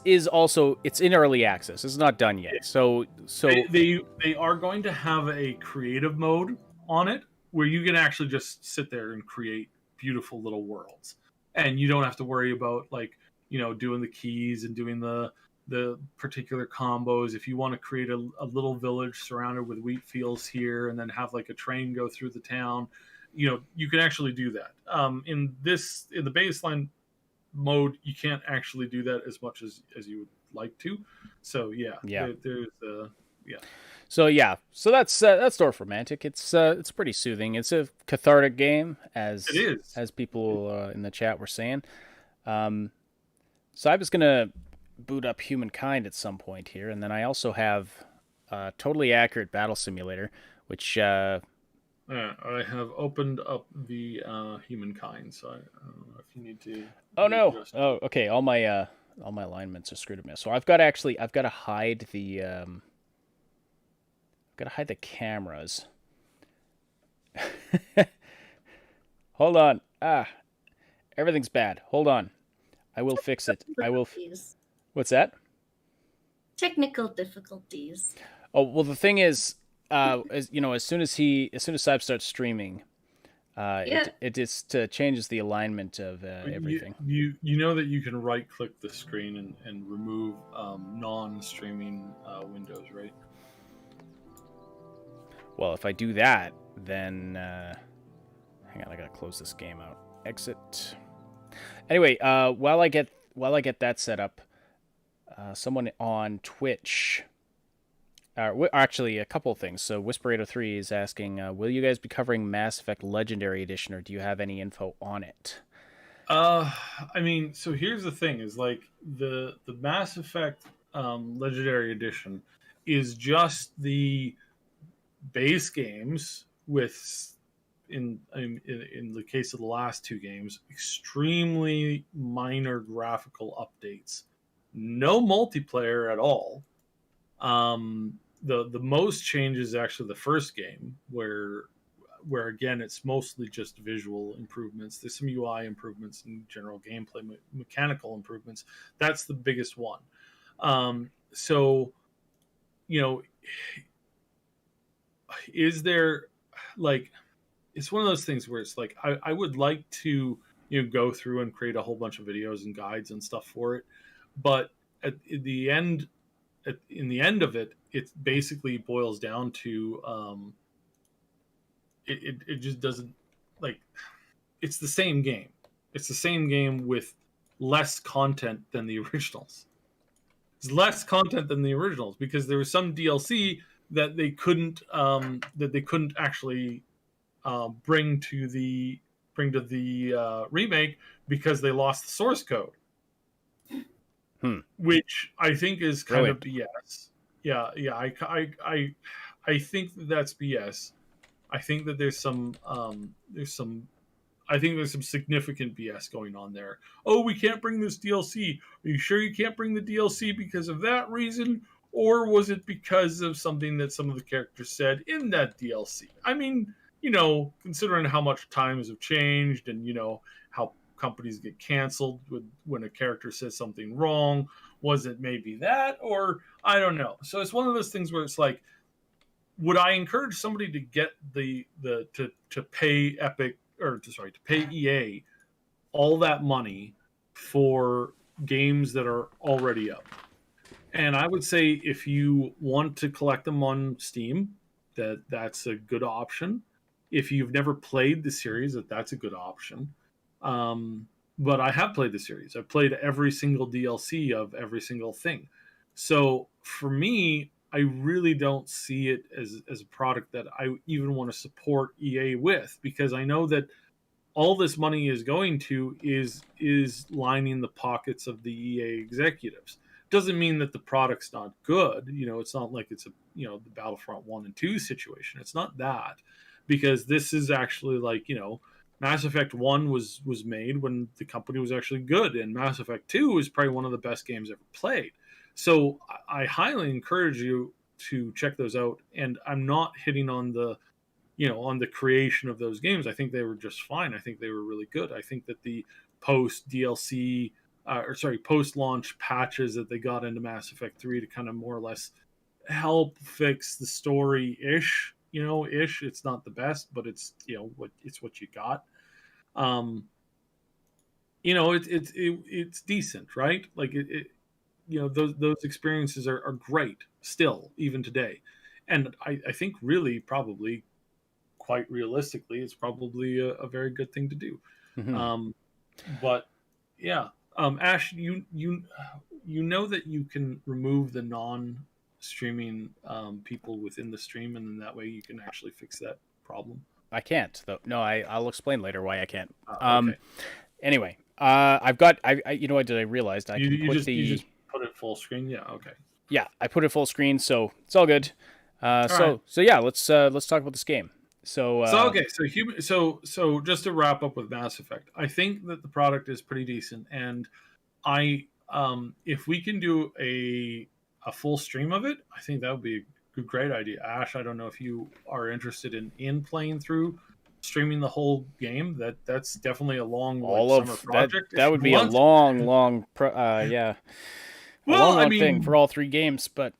is also, it's in early access. It's not done yet. So they are going to have a creative mode on it where you can actually just sit there and create beautiful little worlds, and you don't have to worry about, like, doing the keys and doing the particular combos. If you want to create a little village surrounded with wheat fields here and then have like a train go through the town, you can actually do that. In the baseline mode, you can't actually do that as much as you would like to. So yeah. There's So that's Dwarf Romantic. It's pretty soothing. It's a cathartic game, as people in the chat were saying. So I was gonna boot up Humankind at some point here, and then I also have Totally Accurate Battle Simulator, which I have opened up the Humankind, so I don't know if you need to. Oh no! Oh, okay. All my alignments are screwed up. So I've got to hide the cameras. Hold on. Everything's bad. Hold on. I will fix it. What's that? Technical difficulties. Oh, well, the thing is, as soon as Saib starts streaming, it just changes the alignment of everything. You know that you can right click the screen and remove non-streaming windows, right? Well, if I do that, then hang on, I gotta close this game out. Exit. Anyway, while I get that set up, someone on Twitch, actually a couple of things. So Whisper803 is asking, will you guys be covering Mass Effect Legendary Edition, or do you have any info on it? So here's the thing: is like the Mass Effect Legendary Edition is just the base games with, in the case of the last two games, extremely minor graphical updates. No multiplayer at all. The most change is actually the first game, where again it's mostly just visual improvements. There's some UI improvements and general gameplay mechanical improvements. That's the biggest one. So, is there, like, it's one of those things where it's like I would like to go through and create a whole bunch of videos and guides and stuff for it, but in the end of it, it basically boils down to it just doesn't, like, it's the same game. It's the same game with less content than the originals. It's less content than the originals because there was some DLC that they couldn't actually bring to the remake because they lost the source code. Which I think is kind of BS. Yeah. I think that's BS. I think that there's some significant BS going on there. Oh, we can't bring this DLC. Are you sure you can't bring the DLC because of that reason? Or was it because of something that some of the characters said in that DLC? I mean, considering how much times have changed and, how companies get canceled when a character says something wrong, Was it maybe that, or I don't know. So it's one of those things where it's like, would I encourage somebody to get to pay Epic, or sorry, to pay EA all that money for games that are already up? And I would say if you want to collect them on Steam, that's a good option. If you've never played the series, that's a good option. But I have played the series. I've played every single DLC of every single thing. So for me, I really don't see it as a product that I even want to support EA with, because I know that all this money is going to is lining the pockets of the EA executives. Doesn't mean that the product's not good. It's not like it's the Battlefront 1 and 2 situation. It's not that, because this is actually like, Mass Effect 1 was made when the company was actually good, and Mass Effect 2 is probably one of the best games ever played. So I highly encourage you to check those out. And I'm not hitting on the creation of those games. I think they were just fine. I think they were really good. I think that the post launch patches that they got into Mass Effect 3 to kind of more or less help fix the story ish. It's not the best, but it's what you got. It's decent, right? Like those experiences are great still, even today. And I think really probably quite realistically, it's probably a very good thing to do. Mm-hmm. But yeah, Ash, you know that you can remove the non-streaming people within the stream, and then that way you can actually fix that problem. I can't though. No, I'll explain later why I can't. Okay. Anyway, I've got you know what I realized I can You put just put it full screen. Yeah. Okay. Yeah, I put it full screen, so it's all good. right. So yeah, let's talk about this game. So just to wrap up with Mass Effect, I think that the product is pretty decent, and if we can do a full stream of it, I think that would be a great idea. Ash, I don't know if you are interested in playing through streaming the whole game. That's definitely a long summer project. That would be a long yeah. Well, long thing for all 3 games, but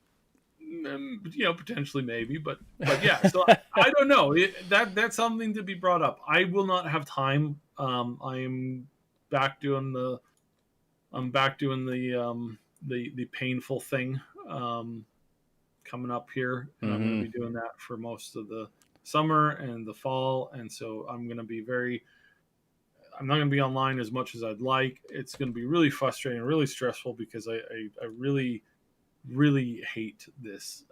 potentially maybe, but yeah. So I don't know. That's something to be brought up. I will not have time. I'm back doing the painful thing coming up here, and I'm going to be doing that for most of the summer and the fall, and so I'm not going to be online as much as I'd like. It's going to be really frustrating, really stressful, because I really, really hate this.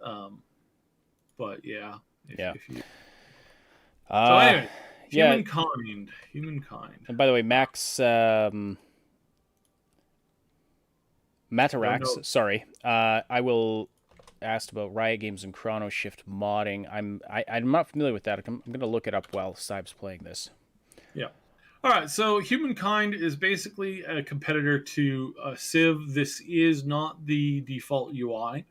But yeah. So anyway, Humankind. And by the way, Max Matarax, sorry. I will asked about Riot Games and Chrono Shift modding. I'm not familiar with that. I'm going to look it up while Sib's playing this. Yeah. All right. So Humankind is basically a competitor to Civ. This is not the default UI.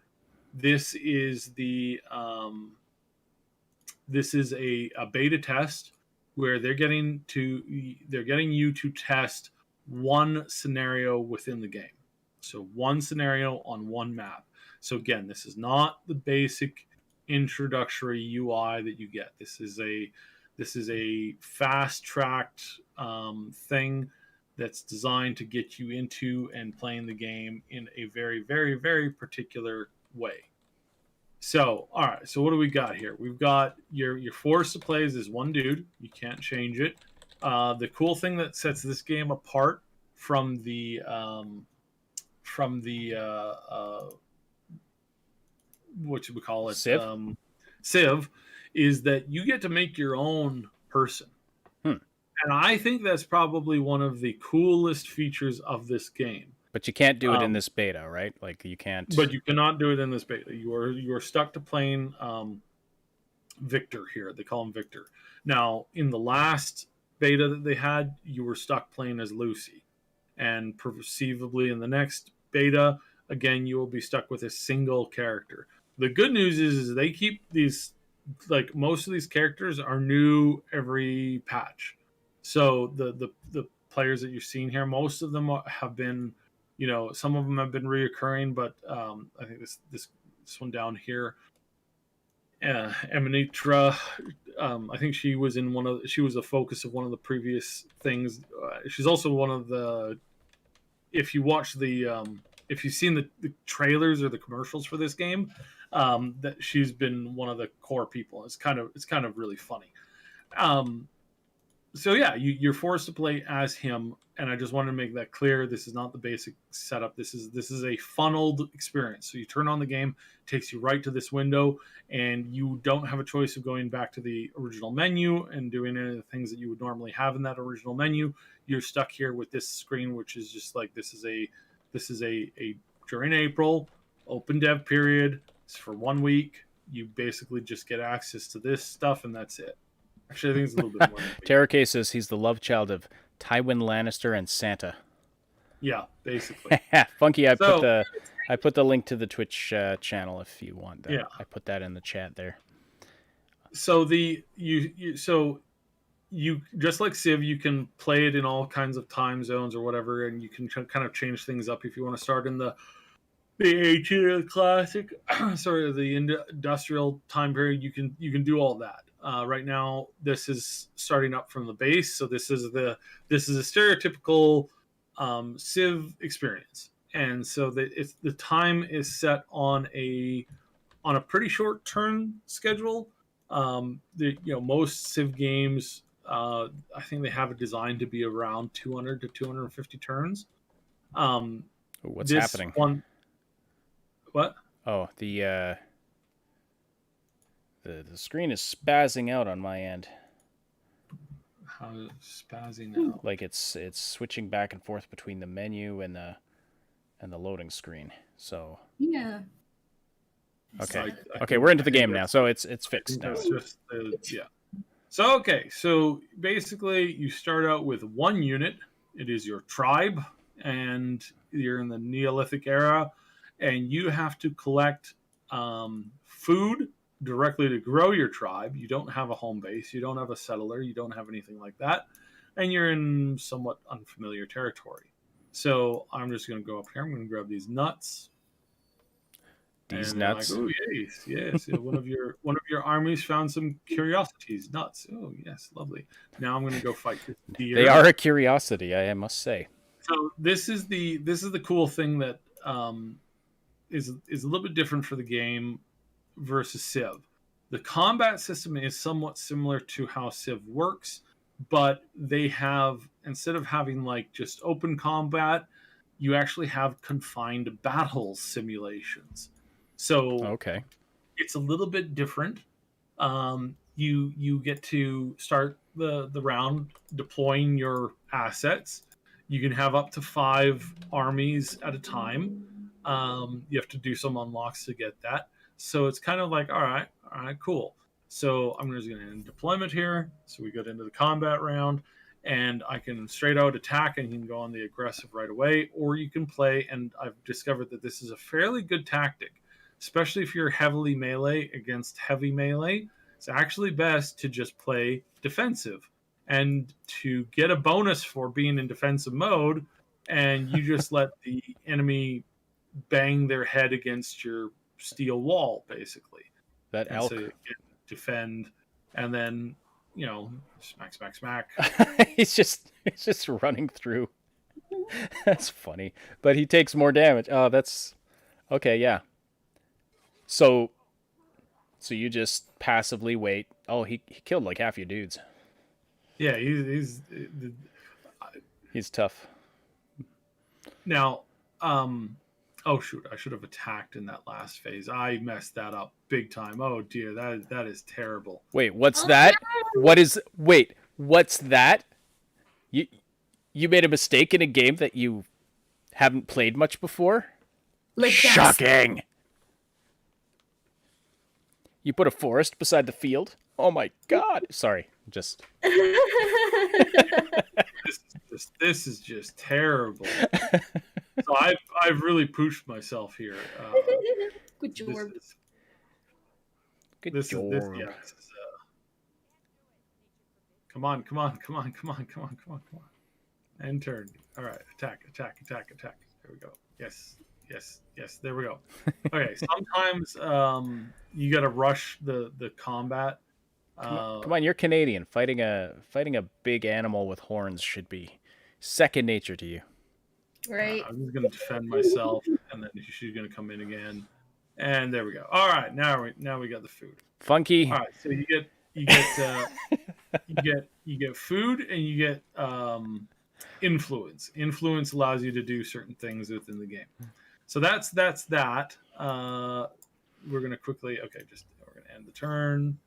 This is a beta test where they're getting you to test one scenario within the game. So one scenario on one map. So again, this is not the basic introductory UI that you get. This is a fast-tracked thing that's designed to get you into and playing the game in a very, very, very particular way. So, all right. So what do we got here? We've got your force to play is this one dude. You can't change it. The cool thing that sets this game apart from the what you would call it, Civ, is that you get to make your own person. And I think that's probably one of the coolest features of this game. But you can't do it in this beta, right? Like you can't. But you cannot do it in this beta. You are stuck to playing Victor here. They call him Victor. Now, in the last beta that they had, you were stuck playing as Lucy. And perceivably in the next beta, again, you will be stuck with a single character. The good news is they keep these, like most of these characters are new every patch. So the players that you're seeing here, most of them have been some of them have been reoccurring, but I think this one down here, Emanitra, I think she was the focus of one of the previous things. She's also one of the, if you watch if you've seen the trailers or the commercials for this game, that she's been one of the core people. It's kind of really funny. So yeah, you're forced to play as him, and I just wanted to make that clear. This is not the basic setup. This is a funneled experience. So you turn on the game, takes you right to this window, and you don't have a choice of going back to the original menu and doing any of the things that you would normally have in that original menu. You're stuck here with this screen, which is just like this is a during April open dev period. It's for 1 week. You basically just get access to this stuff, and that's it. Actually, I think it's a little bit more. Terracase says he's the love child of Tywin Lannister and Santa. Yeah, basically. Funky, I put the link to the Twitch channel if you want that. Yeah. I put that in the chat there. So you just like Civ, you can play it in all kinds of time zones or whatever, and you can kind of change things up if you want to start in the ancient classic, sorry, the industrial time period. You can do all that. Right now, this is starting up from the base, so this is a stereotypical Civ experience, and so the time is set on a pretty short turn schedule. Most Civ games, I think they have it designed to be around 200 to 250 turns. What's happening? What? Oh, the screen is spazzing out on my end. How is it spazzing out? Like it's switching back and forth between the menu and the loading screen. So Yeah. okay, okay, we're into the game now, so it's fixed now. Yeah. So okay, so basically you start out with one unit. It is your tribe, and you're in the Neolithic era, and you have to collect food directly to grow your tribe. You don't have a home base, you don't have a settler, you don't have anything like that, and you're in somewhat unfamiliar territory. So I'm just going to go up here. I'm going to grab these nuts. These nuts. Like, oh yes. One of your armies found some curiosities, nuts. Oh yes, lovely. Now I'm going to go fight this deer. They are a curiosity, I must say. So this is the cool thing that is a little bit different for the game versus Civ. The combat system is somewhat similar to how Civ works, but they have, instead of having like just open combat, you actually have confined battle simulations. So okay, it's a little bit different. You get to start the round deploying your assets. You can have up to 5 armies at a time. You have to do some unlocks to get that. So it's kind of like, all right, cool. So I'm just going to end deployment here. So we get into the combat round, and I can straight out attack, and you can go on the aggressive right away, or you can play, and I've discovered that this is a fairly good tactic, especially if you're heavily melee against heavy melee. It's actually best to just play defensive, and to get a bonus for being in defensive mode, and you just let the enemy bang their head against your steel wall, basically. That and elk. So you defend, and then smack. He's just running through. That's funny, but he takes more damage. Oh, that's okay. Yeah. So you just passively wait. Oh, he killed like half your dudes. Yeah, he's tough. Now, oh shoot, I should have attacked in that last phase. I messed that up big time. Oh dear, that is terrible. Wait, what's that? What's that? You made a mistake in a game that you haven't played much before? Like shocking. You put a forest beside the field? Oh my god. Sorry, just this is just terrible. So I've really pushed myself here. Good job. Good job. Come on. And turn. All right, attack. There we go. Yes. There we go. Okay. Sometimes you got to rush the combat. Come on, you're Canadian. Fighting a big animal with horns should be second nature to you. Right. I'm just gonna defend myself, and then she's gonna come in again, and there we go. All right, now we got the food. Funky. All right, so you get you get food, and you get influence. Influence allows you to do certain things within the game. So that's that. We're gonna quickly we're gonna end the turn.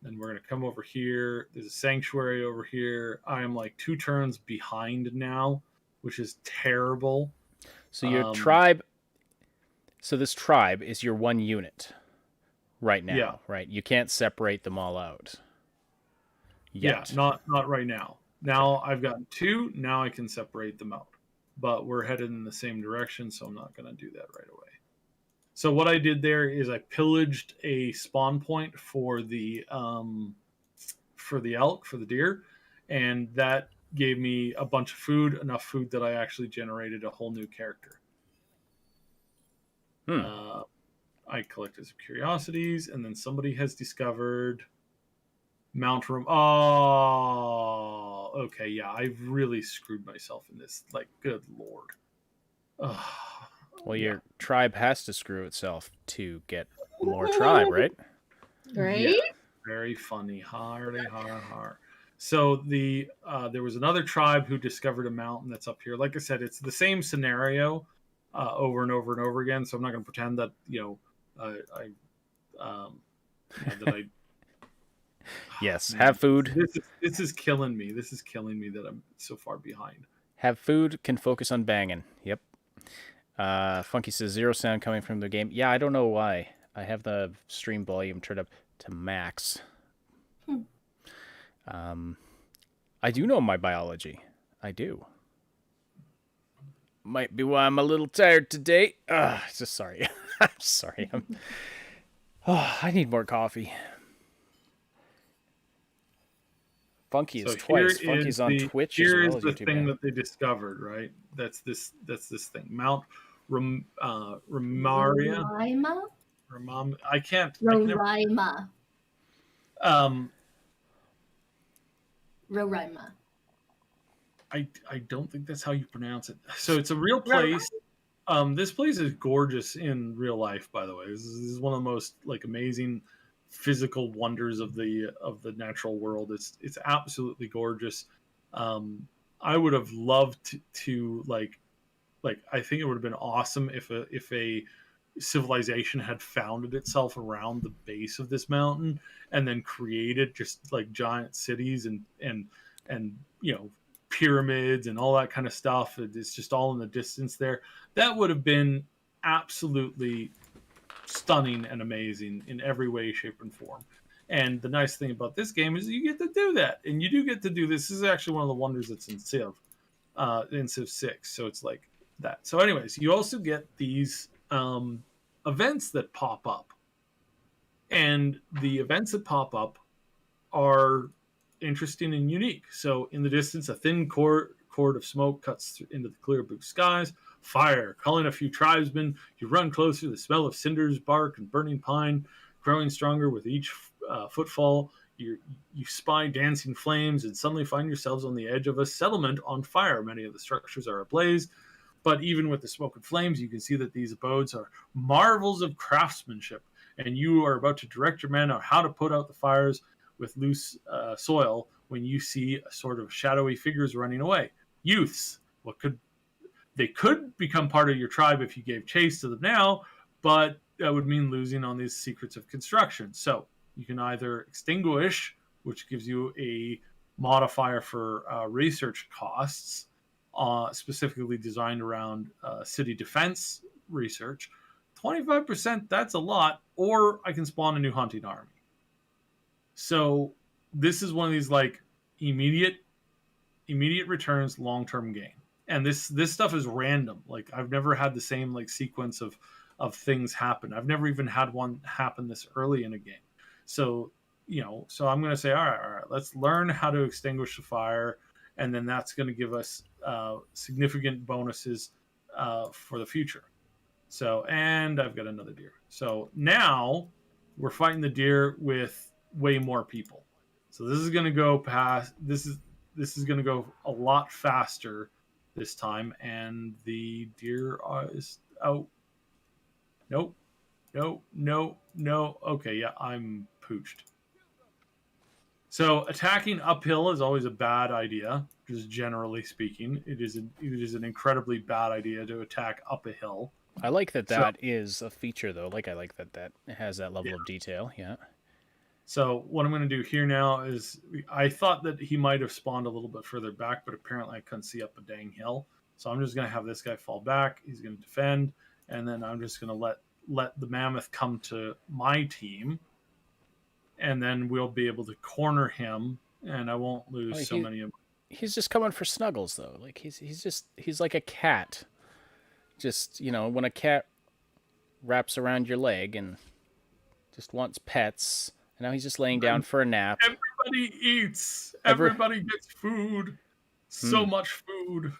Then we're gonna come over here. There's a sanctuary over here. I am like 2 turns behind now, which is terrible. So your tribe. So this tribe is your one unit right now, right? You can't separate them all out. Yet. Yeah, not right now. Now I've gotten 2. Now I can separate them out. But we're headed in the same direction, so I'm not going to do that right away. So what I did there is I pillaged a spawn point for the elk, for the deer, and that gave me a bunch of food, enough food that I actually generated a whole new character. I collected some curiosities, and then somebody has discovered Mount Room. Oh, okay, yeah, I've really screwed myself in this. Like, good lord. Well, your tribe has to screw itself to get more tribe, right? Right? Yeah, very funny. Hardy, har. So there was another tribe who discovered a mountain that's up here. Like I said, it's the same scenario over and over and over again. So I'm not going to pretend that Yes, have food. This is killing me. This is killing me that I'm so far behind. Have food, can focus on banging. Yep. Funky says 0 sound coming from the game. Yeah, I don't know why. I have the stream volume turned up to max. I do know my biology. I do. Might be why I'm a little tired today. Just sorry. I'm sorry. I need more coffee. Funky is twice. Funky's on Twitch as well as YouTube. Here's the thing that they discovered, right? That's this thing. Mount Romaria. I can't. Roraima. Roraima. I don't think that's how you pronounce it. So it's a real place. This place is gorgeous in real life, by the way. This is one of the most like amazing physical wonders of the natural world. It's absolutely gorgeous. I would have loved to like I think it would have been awesome if a civilization had founded itself around the base of this mountain and then created just like giant cities and pyramids and all that kind of stuff. It's just all in the distance there. That would have been absolutely stunning and amazing in every way, shape, and form. And the nice thing about this game is you get to do that, and you do get to do this. This is actually one of the wonders that's in Civ 6. So it's like that. So, anyways, you also get these events that pop up, and the events that pop up are interesting and unique. So, in the distance, a thin cord of smoke cuts into the clear blue skies. Fire, calling a few tribesmen. You run closer. The smell of cinders, bark, and burning pine growing stronger with each footfall. You spy dancing flames and suddenly find yourselves on the edge of a settlement on fire. Many of the structures are ablaze, but even with the smoke and flames, you can see that these abodes are marvels of craftsmanship, and you are about to direct your men on how to put out the fires with loose soil when you see a sort of shadowy figures running away. Youths, they could become part of your tribe if you gave chase to them now, but that would mean losing on these secrets of construction. So you can either extinguish, which gives you a modifier for research costs, specifically designed around city defense research. 25%, that's a lot. Or I can spawn a new hunting army. So this is one of these like immediate returns, long-term gain. And this stuff is random. Like I've never had the same like sequence of things happen. I've never even had one happen this early in a game. So, so I'm going to say, all right, let's learn how to extinguish the fire. And then that's going to give us significant bonuses for the future. So, and I've got another deer. So now we're fighting the deer with way more people. So this is going to go past. This is going to go a lot faster this time, and the deer is out. Nope. No. Okay, yeah, I'm pooched. So attacking uphill is always a bad idea, just generally speaking. It is an incredibly bad idea to attack up a hill. I like that is a feature, though. Like, I like that has that level of detail, yeah. So what I'm going to do here now is, I thought that he might have spawned a little bit further back, but apparently I couldn't see up a dang hill. So I'm just going to have this guy fall back. He's going to defend, and then I'm just going to let the mammoth come to my team, and then we'll be able to corner him, and I won't lose so many of. He's just coming for snuggles, though. Like he's like a cat. Just, when a cat wraps around your leg and just wants pets, and now he's just laying down for a nap. Everybody eats. Everybody gets food. So much food.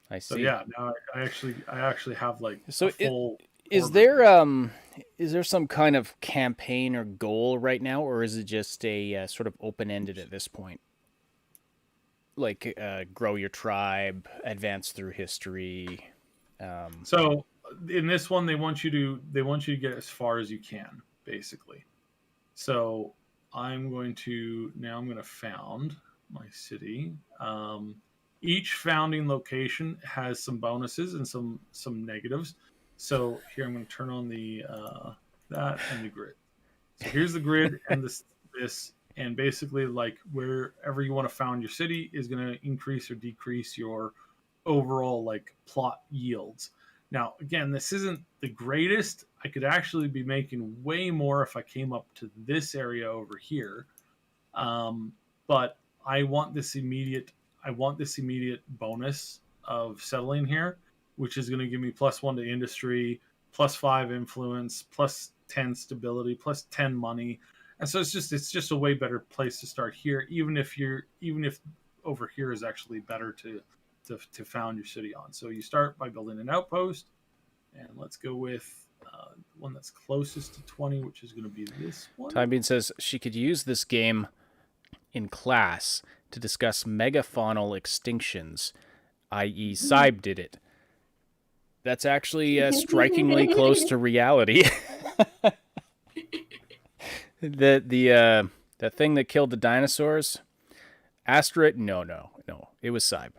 I see. So yeah, now I actually have like a full. Is there some kind of campaign or goal right now, or is it just a sort of open-ended at this point? Like grow your tribe, advance through history. So in this one, they want you to get as far as you can, basically. So I'm going to found my city. Each founding location has some bonuses and some negatives. So here I'm going to turn on the that and the grid. So here's the grid and this, and basically like wherever you want to found your city is going to increase or decrease your overall like plot yields. Now, again, this isn't the greatest. I could actually be making way more if I came up to this area over here. But I want this immediate bonus of settling here, which is going to give me +1 to industry, +5 influence, +10 stability, +10 money. And so it's just a way better place to start here, even if over here is actually better to found your city on. So you start by building an outpost, and let's go with one that's closest to 20, which is going to be this one. Tybean says she could use this game in class to discuss megafaunal extinctions, i.e. Cybe did it. That's actually strikingly close to reality. The thing that killed the dinosaurs, asteroid? No, it was Cybe.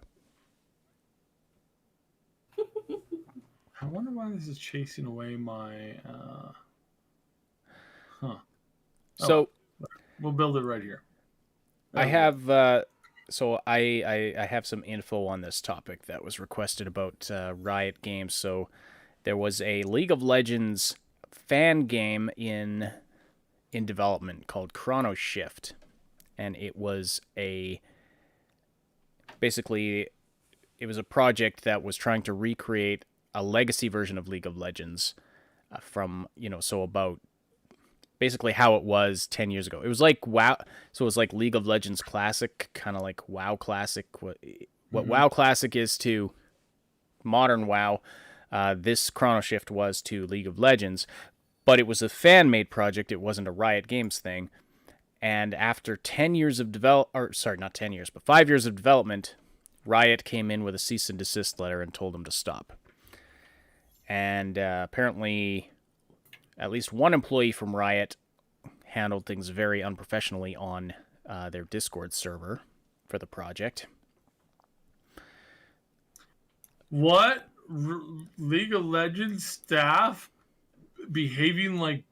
I wonder why this is chasing away my. So we'll build it right here. I have I have some info on this topic that was requested about Riot Games. So there was a League of Legends fan game in development called Chrono Shift, and it was a project that was trying to recreate a legacy version of League of Legends from so about basically how it was 10 years ago. It was like WoW, so it was like League of Legends Classic, kind of like WoW Classic. What WoW Classic is to modern WoW, this Chrono Shift was to League of Legends, but it was a fan-made project. It wasn't a Riot Games thing. And after 10 years of not 10 years, but 5 years of development, Riot came in with a cease and desist letter and told them to stop. And apparently, at least one employee from Riot handled things very unprofessionally on their Discord server for the project. What? League of Legends staff behaving like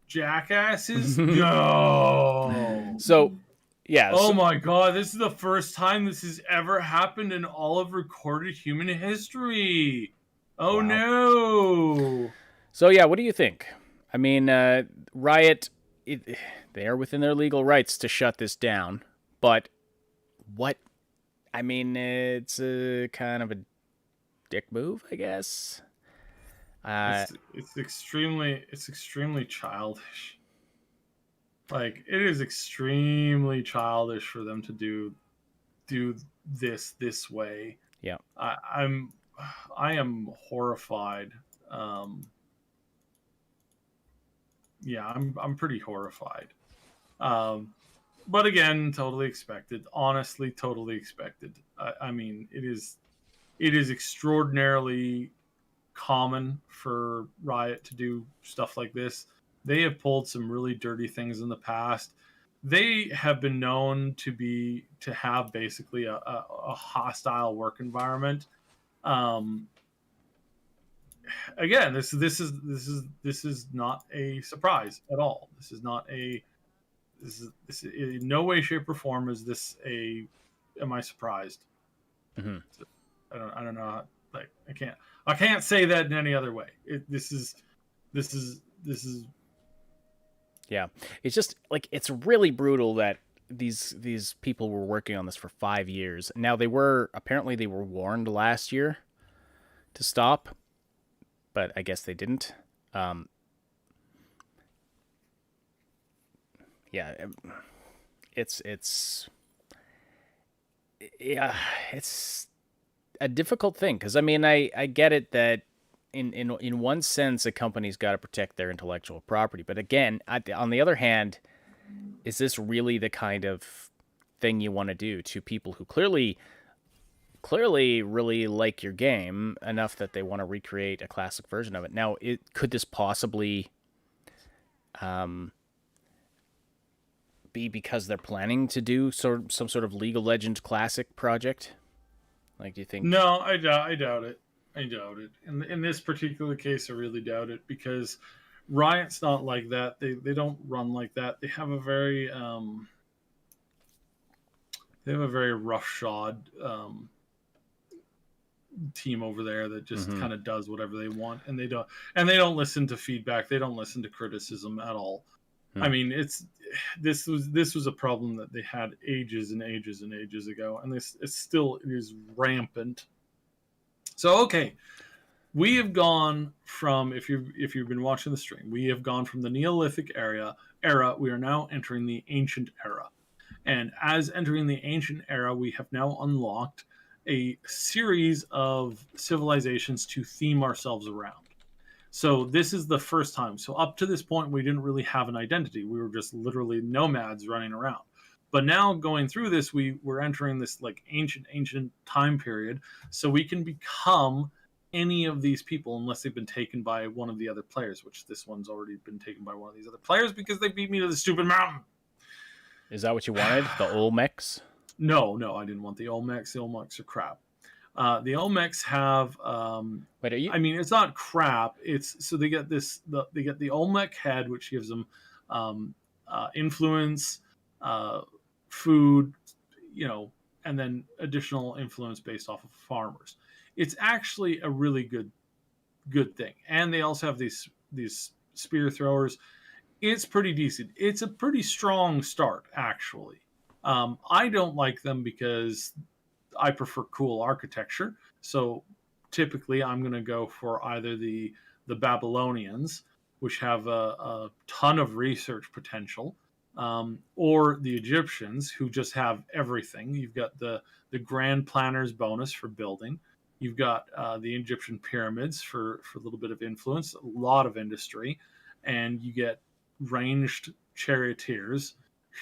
jackasses? No. So, yeah. Oh my god, this is the first time this has ever happened in all of recorded human history. Oh wow. No. So yeah, what do you think? I mean, Riot, they are within their legal rights to shut this down, but what? I mean, it's a kind of a dick move, I guess. It's extremely childish. Like, it is extremely childish for them to do this way. Yeah. am horrified. Yeah, I'm pretty horrified. But again, totally expected. Honestly, totally expected. I mean, it is extraordinarily common for Riot to do stuff like this. They have pulled some really dirty things in the past. They have been known to have basically a hostile work environment. Um, Again, this is not a surprise at all. This is in no way, shape, or form is this a. Am I surprised? Mm-hmm. I don't know. Like I can't say that in any other way. This is. Yeah, it's just like it's really brutal that these people were working on this for 5 years. Now they were warned last year to stop, but I guess they didn't. Yeah, it's yeah, it's a difficult thing because I mean I get it that in one sense a company's got to protect their intellectual property, but again, on the other hand, is this really the kind of thing you want to do to people who clearly really like your game enough that they want to recreate a classic version of it? Now, could this possibly be because they're planning to do some sort of League of Legends classic project? Like, do you think? No, I doubt it. I doubt it. In this particular case, I really doubt it because Riot's not like that. They don't run like that. They have a very roughshod team over there that just kind of does whatever they want, and they don't listen to feedback. They don't listen to criticism at all. I mean, this was a problem that they had ages and ages and ages ago, and it is rampant. So okay, we have gone from if you've been watching the stream, we have gone from the Neolithic era. We are now entering the Ancient era, and as entering the Ancient era, we have now unlocked a series of civilizations to theme ourselves around. So this is the first time. So up to this point, we didn't really have an identity. We were just literally nomads running around. But now going through this, we're entering this like ancient time period. So we can become any of these people unless they've been taken by one of the other players, which this one's already been taken by one of these other players because they beat me to the stupid mountain. Is that what you wanted? The Olmecs? No, I didn't want the Olmecs. The Olmecs are crap. The Olmecs have. Wait, are you? I mean, it's not crap. It's so they get they get the Olmec head, which gives them influence, food, and then additional influence based off of farmers. It's actually a really good thing, and they also have these spear throwers. It's pretty decent. It's a pretty strong start, actually. I don't like them because I prefer cool architecture. So typically I'm going to go for either the Babylonians, which have a ton of research potential, or the Egyptians, who just have everything. You've got the Grand Planner's bonus for building. You've got the Egyptian pyramids for a little bit of influence, a lot of industry, and you get ranged charioteers,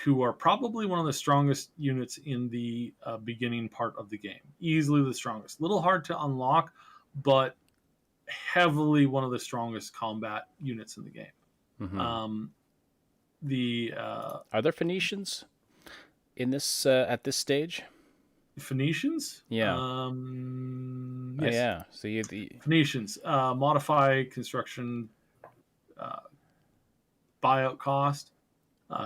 who are probably one of the strongest units in the beginning part of the game. Easily the strongest. Little hard to unlock, but heavily one of the strongest combat units in the game. Mm-hmm. Are there Phoenicians in this at this stage? Phoenicians? Yeah. Yes. Oh, yeah. So you the Phoenicians modify construction, buyout cost,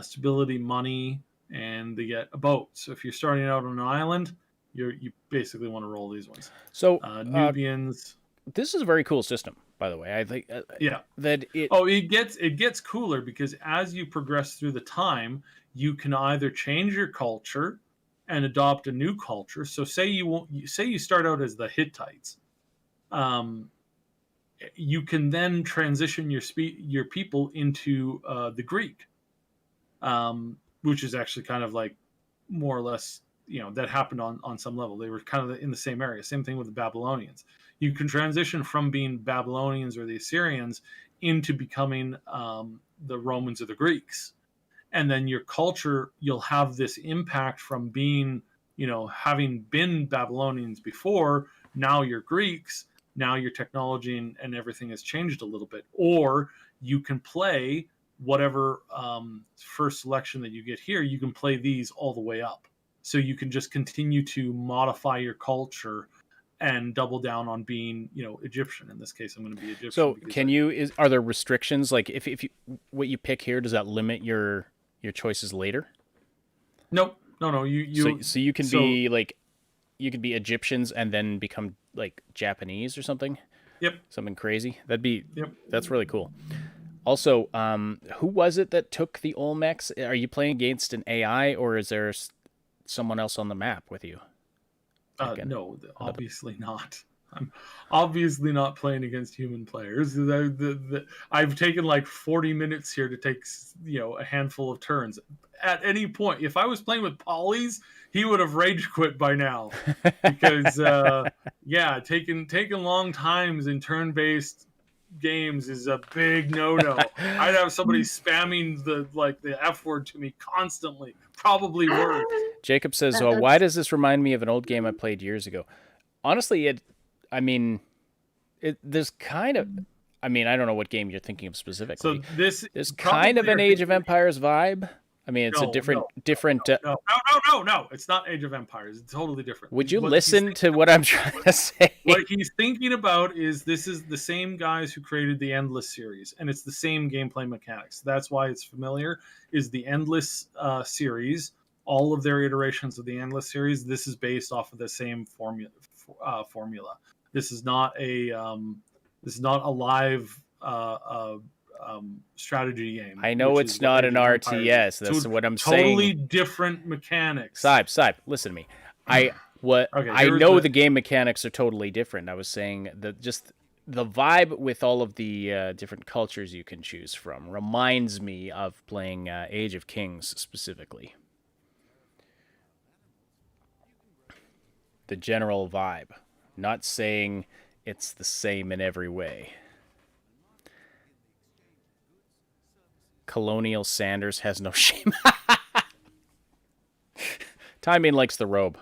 stability, money, and they get a boat. So if you're starting out on an island, you basically want to roll these ones. So Nubians. This is a very cool system, by the way. I think that it gets cooler because as you progress through the time, you can either change your culture and adopt a new culture. So say you start out as the Hittites. You can then transition your people into the Greek. Which is actually kind of like more or less that happened on some level. They were kind of in the same area. Same thing with the Babylonians. You can transition from being Babylonians or the Assyrians into becoming the Romans or the Greeks. And then your culture, you'll have this impact from being, having been Babylonians before, now you're Greeks, now your technology and everything has changed a little bit. Or you can play whatever first selection that you get here, you can play these all the way up. So you can just continue to modify your culture and double down on being, Egyptian. In this case, I'm going to be Egyptian. So are there restrictions? Like if you, what you pick here, does that limit your choices later? Nope. No. So you can be like, you could be Egyptians and then become like Japanese or something. Yep. Something crazy. Yep. That's really cool. Also, who was it that took the Olmecs? Are you playing against an AI or is there someone else on the map with you? No, obviously not. I'm obviously not playing against human players. I've taken like 40 minutes here to take, a handful of turns. At any point, if I was playing with Polly's, he would have rage quit by now. Because, taking long times in turn-based games is a big no-no. I'd have somebody spamming the F word to me constantly. Probably worse. Jacob says, why does this remind me of an old game I played years ago? Honestly, there's kind of, I don't know what game you're thinking of specifically. So there's kind of an Age of Empires vibe. It's a different. No, it's not Age of Empires. It's totally different. Would you listen to what I'm trying to say? What he's thinking about is this is the same guys who created the Endless series, and it's the same gameplay mechanics. That's why it's familiar. Is the Endless series, all of their iterations of the Endless series? This is based off of the same formula. This is not a live strategy game. I know it's not an RTS. That's what I'm saying. Totally different mechanics. Saib, listen to me. I know the game mechanics are totally different. I was saying that just the vibe with all of the different cultures you can choose from reminds me of playing Age of Kings specifically. The general vibe. Not saying it's the same in every way. Colonial Sanders has no shame. Timing likes the robe.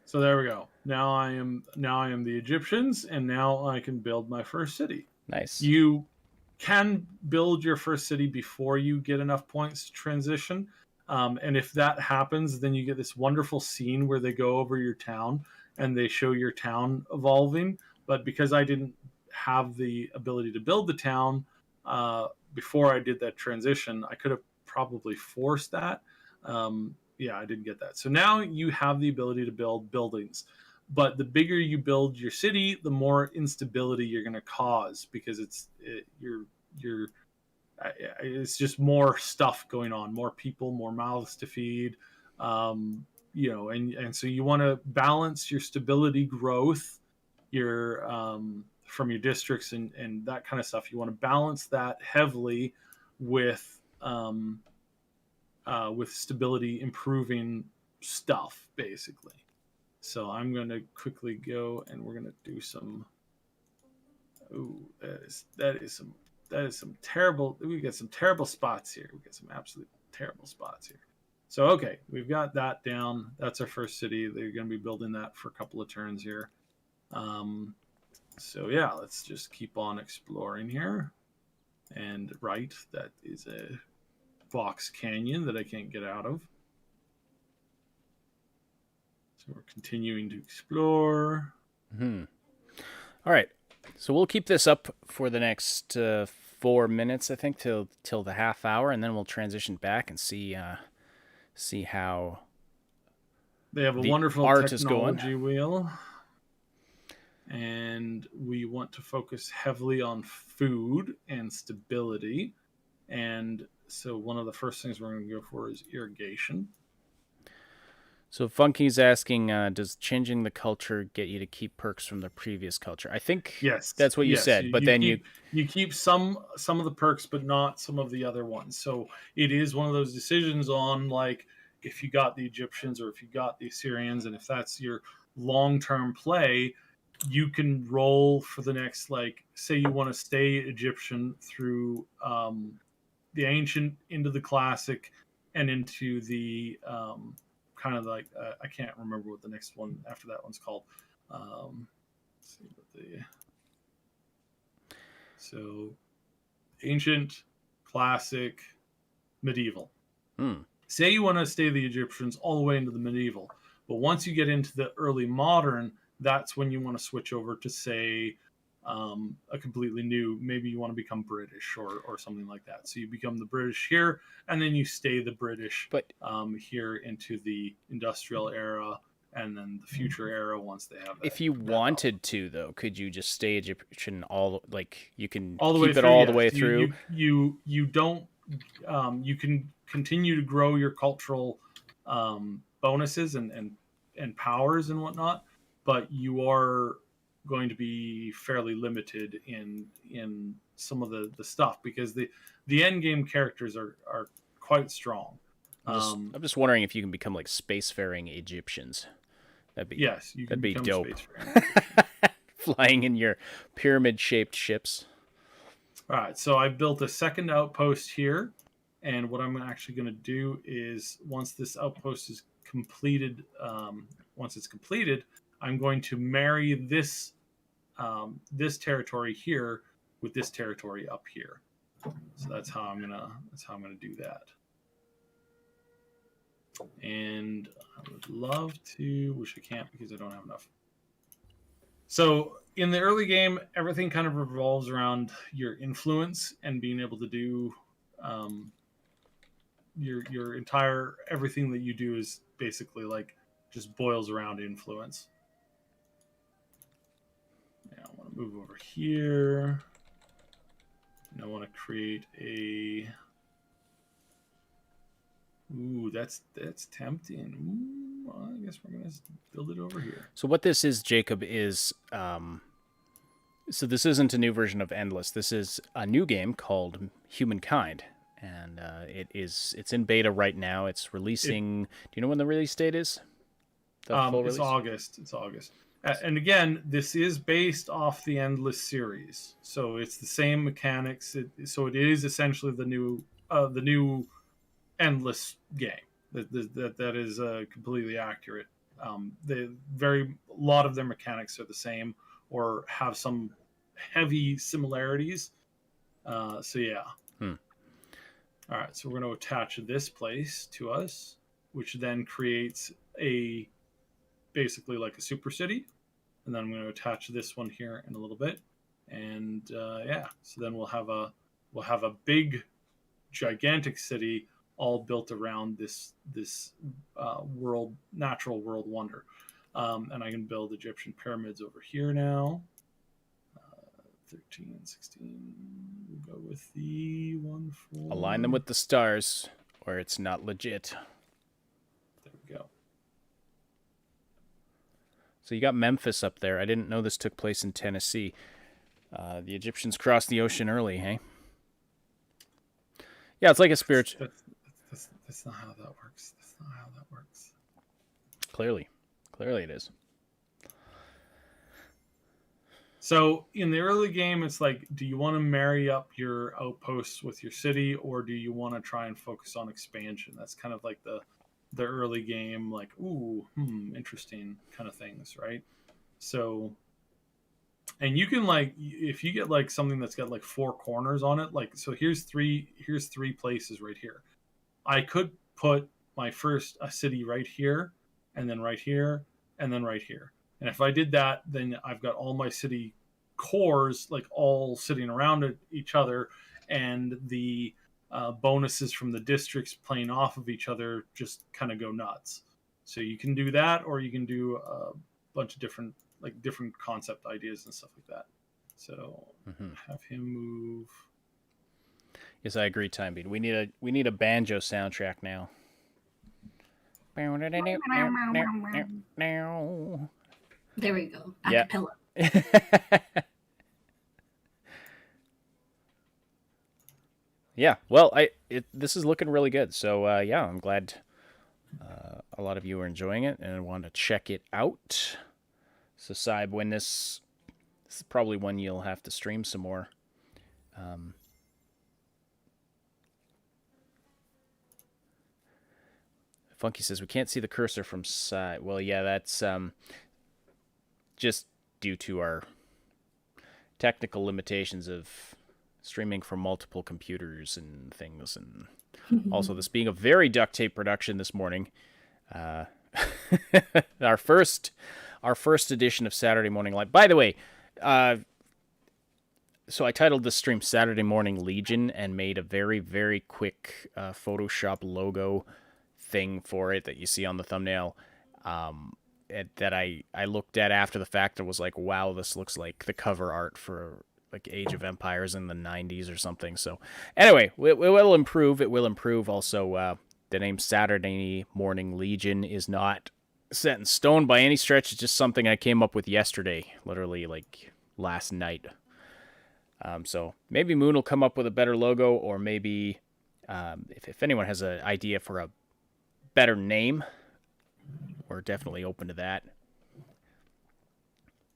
So there we go. Now I am the Egyptians, and now I can build my first city. Nice. You can build your first city before you get enough points to transition. And if that happens, then you get this wonderful scene where they go over your town and they show your town evolving. But because I didn't have the ability to build the town before I did that transition, I could have probably forced that. I didn't get that. So now you have the ability to build buildings. But the bigger you build your city, the more instability you're going to cause, because it's just more stuff going on, more people, more mouths to feed, and so you want to balance your stability growth, your from your districts and that kind of stuff. You want to balance that heavily with stability improving stuff, basically. So I'm going to quickly go and we're going to do some. That is some terrible. We got some terrible spots here. We got some absolute terrible spots here. So okay, we've got that down. That's our first city. They're going to be building that for a couple of turns here. So yeah, let's just keep on exploring here. And right, that is a box canyon that I can't get out of. So we're continuing to explore. All right. So we'll keep this up for the next 4 minutes, I think, till the half hour, and then we'll transition back and see how they have a wonderful art technology wheel. And we want to focus heavily on food and stability. And so one of the first things we're going to go for is irrigation. So Funky's asking, does changing the culture get you to keep perks from the previous culture? I think Yes, that's what you yes. said, but then you keep some of the perks, but not some of the other ones. So it is one of those decisions on like if you got the Egyptians or if you got the Assyrians, and if that's your long term play, you can roll for the next like say you want to stay Egyptian through the ancient into the classic and into the kind of like I can't remember what the next one after that one's called. Let's see what the so ancient, classic, medieval. Say you want to stay the Egyptians all the way into the medieval, but once you get into the early modern, that's when you want to switch over to say a completely new. Maybe you want to become British or something like that. So you become the British here, and then you stay the British but here into the industrial era, and then the future era once they have that. If you wanted to, though, could you just stay Egyptian all like you can all the keep way it through, all yes. the way through? You don't. You can continue to grow your cultural bonuses and powers and whatnot, but you are going to be fairly limited in some of the stuff because the end game characters are quite strong. I'm just wondering if you can become like spacefaring Egyptians. That'd be yes, you can that'd be dope. Flying in your pyramid-shaped ships. All right, so I built a second outpost here, and what I'm actually going to do is once this outpost is completed, once it's completed, I'm going to marry this this territory here with this territory up here. So that's how I'm gonna do that. And I would love to, wish I can't because I don't have enough. So in the early game, everything kind of revolves around your influence and being able to do your entire everything that you do is basically like just boils around influence. Now I want to move over here. And I want to create a. Ooh, that's tempting. Ooh, well, I guess we're gonna build it over here. So what this is, Jacob, is so this isn't a new version of Endless. This is a new game called Humankind, and it's in beta right now. It's releasing. Do you know when the release date is? It's August. It's August. And again, this is based off the Endless series, so it's the same mechanics. So it is essentially the new Endless game. That is completely accurate. A lot of their mechanics are the same or have some heavy similarities. So yeah. All right, so we're going to attach this place to us, which then creates basically like a super city, and then I'm going to attach this one here in a little bit, and yeah, so then we'll have a big, gigantic city all built around this natural world wonder, and I can build Egyptian pyramids over here now. 13, 16. We'll go with the one for. Align them with the stars, or it's not legit. There we go. So you got Memphis up there. I didn't know this took place in Tennessee. The Egyptians crossed the ocean early, hey? Yeah, it's like a spiritual. That's not how that works. That's not how that works. Clearly it is. So in the early game, it's like, do you want to marry up your outposts with your city, or do you want to try and focus on expansion? That's kind of like the early game, like, ooh, interesting kind of things, right? So, and you can like, if you get like something that's got like 4 corners on it, like, so here's three places right here. I could put my first city right here, and then right here, and then right here. And if I did that, then I've got all my city cores like all sitting around each other, and the bonuses from the districts playing off of each other just kind of go nuts. So you can do that, or you can do a bunch of different concept ideas and stuff like that. So have him move. Yes, I agree, Time Beat. We need a banjo soundtrack now. There we go. Yeah. Acapella. Yeah, well, this is looking really good. So yeah, I'm glad a lot of you are enjoying it and want to check it out. So Saib, when this is probably when you'll have to stream some more. Funky says we can't see the cursor from side. Well, yeah, that's just due to our technical limitations of streaming from multiple computers and things, and also this being a very duct tape production this morning. Our first edition of Saturday Morning Live. By the way, so I titled this stream Saturday Morning Legion and made a very, very quick Photoshop logo thing for it that you see on the thumbnail, that I looked at after the fact and was like, wow, this looks like the cover art for like Age of Empires in the 90s or something. So anyway, it will improve. It will improve. Also, the name Saturday Morning Legion is not set in stone by any stretch. It's just something I came up with yesterday, literally like last night. So maybe Moon will come up with a better logo, or maybe if anyone has an idea for a better name, we're definitely open to that.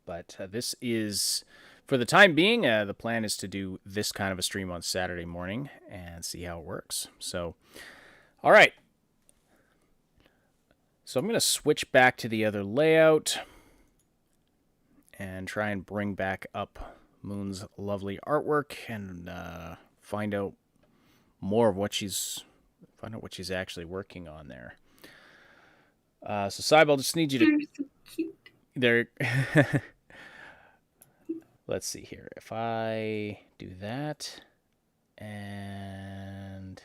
But this is, for the time being, the plan is to do this kind of a stream on Saturday morning and see how it works. So, all right. So I'm going to switch back to the other layout and try and bring back up Moon's lovely artwork and find out more of what she's actually working on there. So Saib, I'll just need you to. You're so cute. There. Let's see here. If I do that, and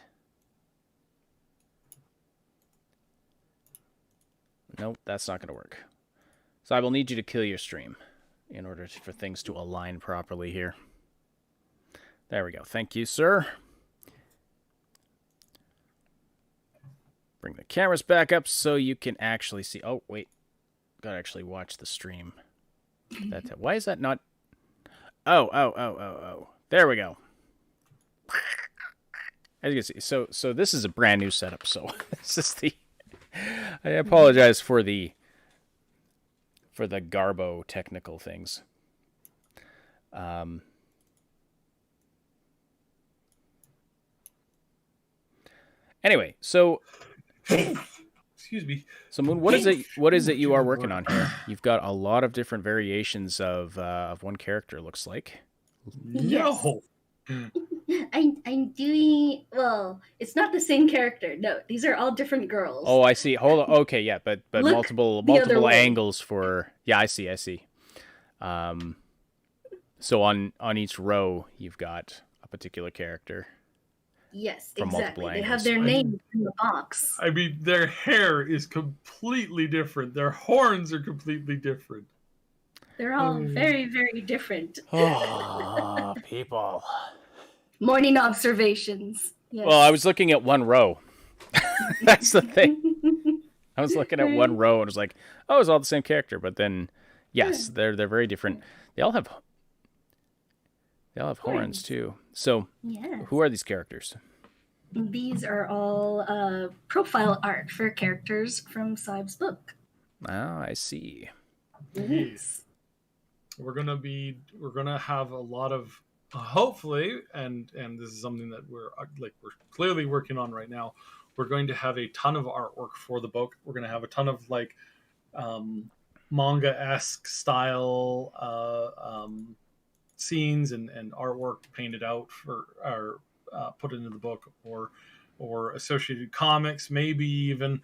nope, that's not going to work. Saib, I'll need you to kill your stream in order for things to align properly here. There we go. Thank you, sir. Bring the cameras back up so you can actually see. Oh, wait. Gotta actually watch the stream. Why is that not? Oh. There we go. As you can see, so this is a brand new setup. So this is the. I apologize for the garbo technical things. Anyway, so. Excuse me. So Moon, what is it you are working on here? You've got a lot of different variations of one character, looks like. No. I'm doing, well, it's not the same character. No, these are all different girls. Oh, I see. Hold on. Okay, yeah, but Look multiple the other way. angles for. Yeah, I see. So on each row, you've got a particular character. Yes, From exactly. multiple They have angles. their name in the box. I mean, their hair is completely different. Their horns are completely different. They're all very, very different. Oh, people. Morning observations. Yes. Well, I was looking at one row. That's the thing. I was looking at one row and was like, oh, it's all the same character. But then, yes, they're very different. They all have horns too. So, Yes. who are these characters? These are all profile art for characters from Saib's book. Oh, I see. Yes. We're gonna have a lot of hopefully, and this is something that we're clearly working on right now. We're going to have a ton of artwork for the book. We're gonna have a ton of manga-esque style scenes and artwork painted out for or put into the book, or associated comics, maybe even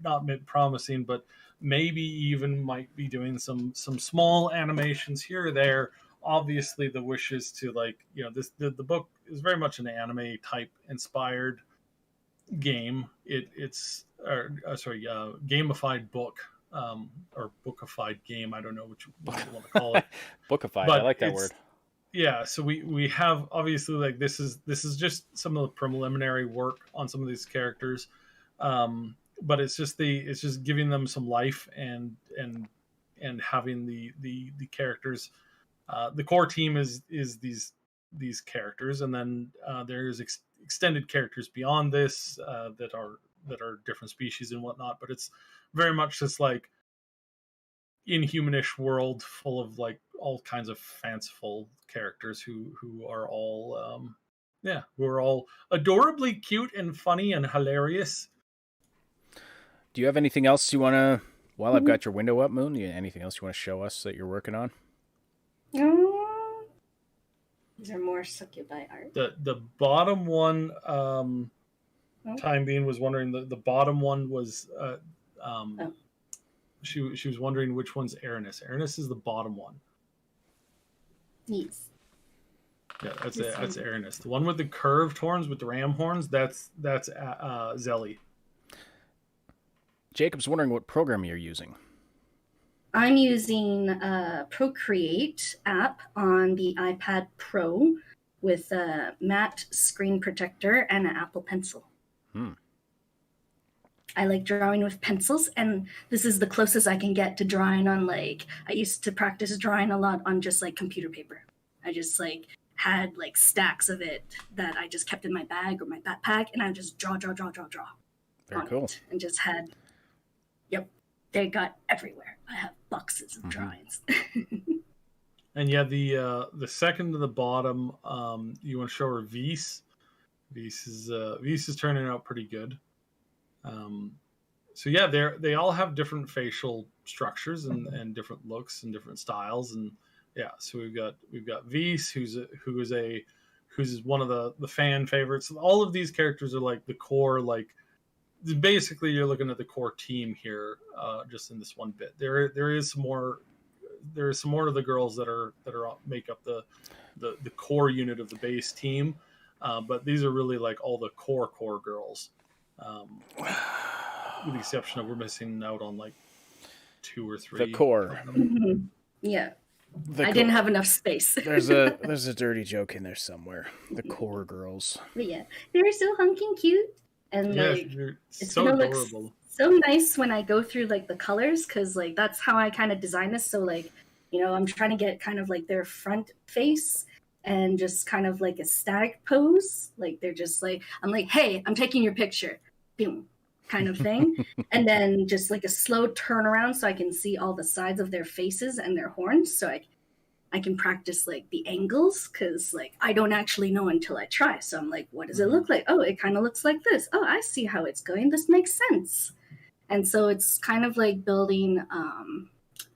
not promising, but maybe even might be doing some small animations here or there. Obviously, the wish is to the book is very much an anime type inspired game. It's gamified book. Or bookified game. I don't know what you want to call it. Bookified. But I like that word. Yeah, so we have obviously this is just some of the preliminary work on some of these characters. But it's just giving them some life and having the characters. The core team is these characters, and then there's extended characters beyond this that are different species and whatnot. But it's very much just like inhumanish world full of like all kinds of fanciful characters who are all who are all adorably cute and funny and hilarious. Do you have anything else you want to, while I've got your window up, Moon, anything else you want to show us that you're working on? These are more succubi art. The bottom one, Time Bean was wondering, the bottom one was she was wondering which one's Aranis. Aranis is the bottom one. Yes. Yeah, that's Aranis. The one with the curved horns with the ram horns, that's Zelly. Jacob's wondering what program you're using. I'm using a Procreate app on the iPad Pro with a matte screen protector and an Apple Pencil. I like drawing with pencils, and this is the closest I can get to drawing on, like, I used to practice drawing a lot on just like computer paper. I just like had like stacks of it that I just kept in my bag or my backpack, and I just draw. Very cool. And just had, they got everywhere. I have boxes of drawings. And yeah, the second to the bottom, you want to show her Vise. Vise is turning out pretty good. So yeah, they all have different facial structures and different looks and different styles, and yeah. So we've got Vise, who's one of the fan favorites. All of these characters are like the core, like basically you're looking at the core team here, just in this one bit. There is some more of the girls that make up the core unit of the base team, but these are really like all the core girls. With the exception of we're missing out on like 2 or 3. The core. Yeah. I didn't have enough space. There's a dirty joke in there somewhere. The core girls. But yeah, they're so hunky and cute, and Yeah, like it's it's so gonna look adorable. so nice when I go through like the colors, because like that's how I kind of design this. So like, I'm trying to get kind of like their front face and just kind of like a static pose. Like they're just like, I'm like, hey, I'm taking your picture. Boom. Kind of thing. And then just like a slow turnaround so I can see all the sides of their faces and their horns. So I can practice like the angles, because like I don't actually know until I try. So I'm like, what does it look like? Oh, it kind of looks like this. Oh, I see how it's going. This makes sense. And so it's kind of like building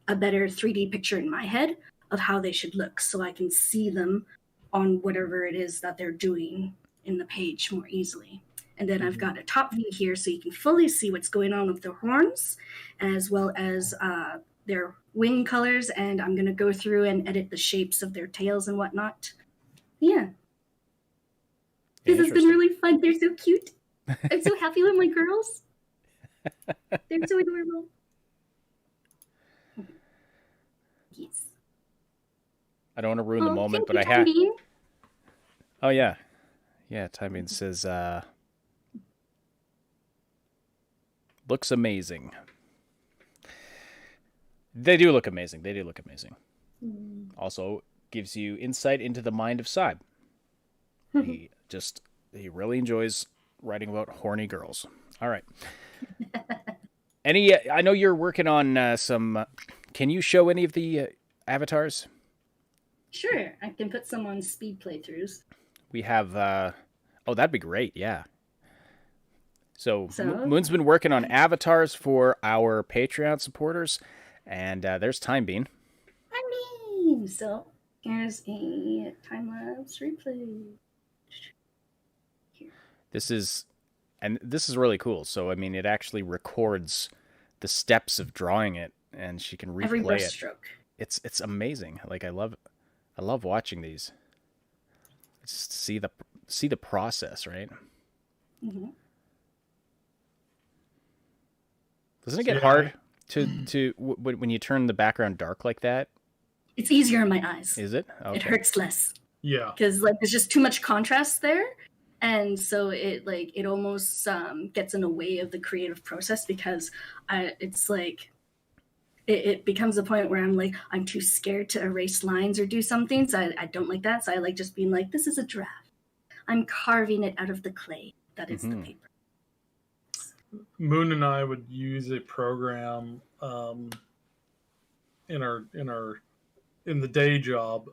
a better 3D picture in my head of how they should look, so I can see them on whatever it is that they're doing in the page more easily. And then I've got a top view here so you can fully see what's going on with the horns, as well as their wing colors. And I'm going to go through and edit the shapes of their tails and whatnot. Yeah. This has been really fun. They're so cute. I'm so happy with my girls. They're so adorable. Yes. I don't want to ruin the moment, but I have. Oh yeah, Time Bean says, looks amazing. They do look amazing. Also gives you insight into the mind of Saib. He really enjoys writing about horny girls. All right. I know you're working on some. Can you show any of the avatars? Sure, I can put some on speed playthroughs. We have. That'd be great. Yeah. So Moon's been working on avatars for our Patreon supporters, and there's Time Bean. So here's a time-lapse replay. Here. This is really cool. So I mean, it actually records the steps of drawing it, and she can replay every brush it. stroke. It's amazing. Like I love watching these. Just see the process, right? Mm-hmm. Doesn't it get hard to when you turn the background dark like that? It's easier in my eyes. Is it? Okay. It hurts less. Yeah. Because like there's just too much contrast there, and so it almost gets in the way of the creative process because it's like it becomes a point where I'm like, I'm too scared to erase lines or do something, so I don't like that. So I like just being like, this is a draft. I'm carving it out of the clay that is the paper. Moon and I would use a program in the day job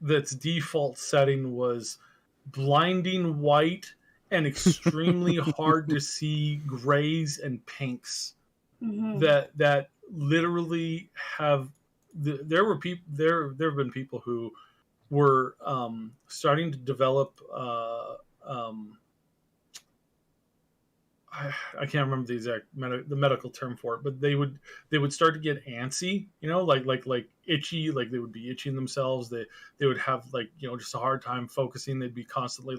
that's default setting was blinding white and extremely hard to see grays and pinks. That literally have there have been people who were starting to develop I can't remember the exact the medical term for it, but they would start to get antsy, like itchy, like they would be itching themselves. They would have just a hard time focusing. They'd be constantly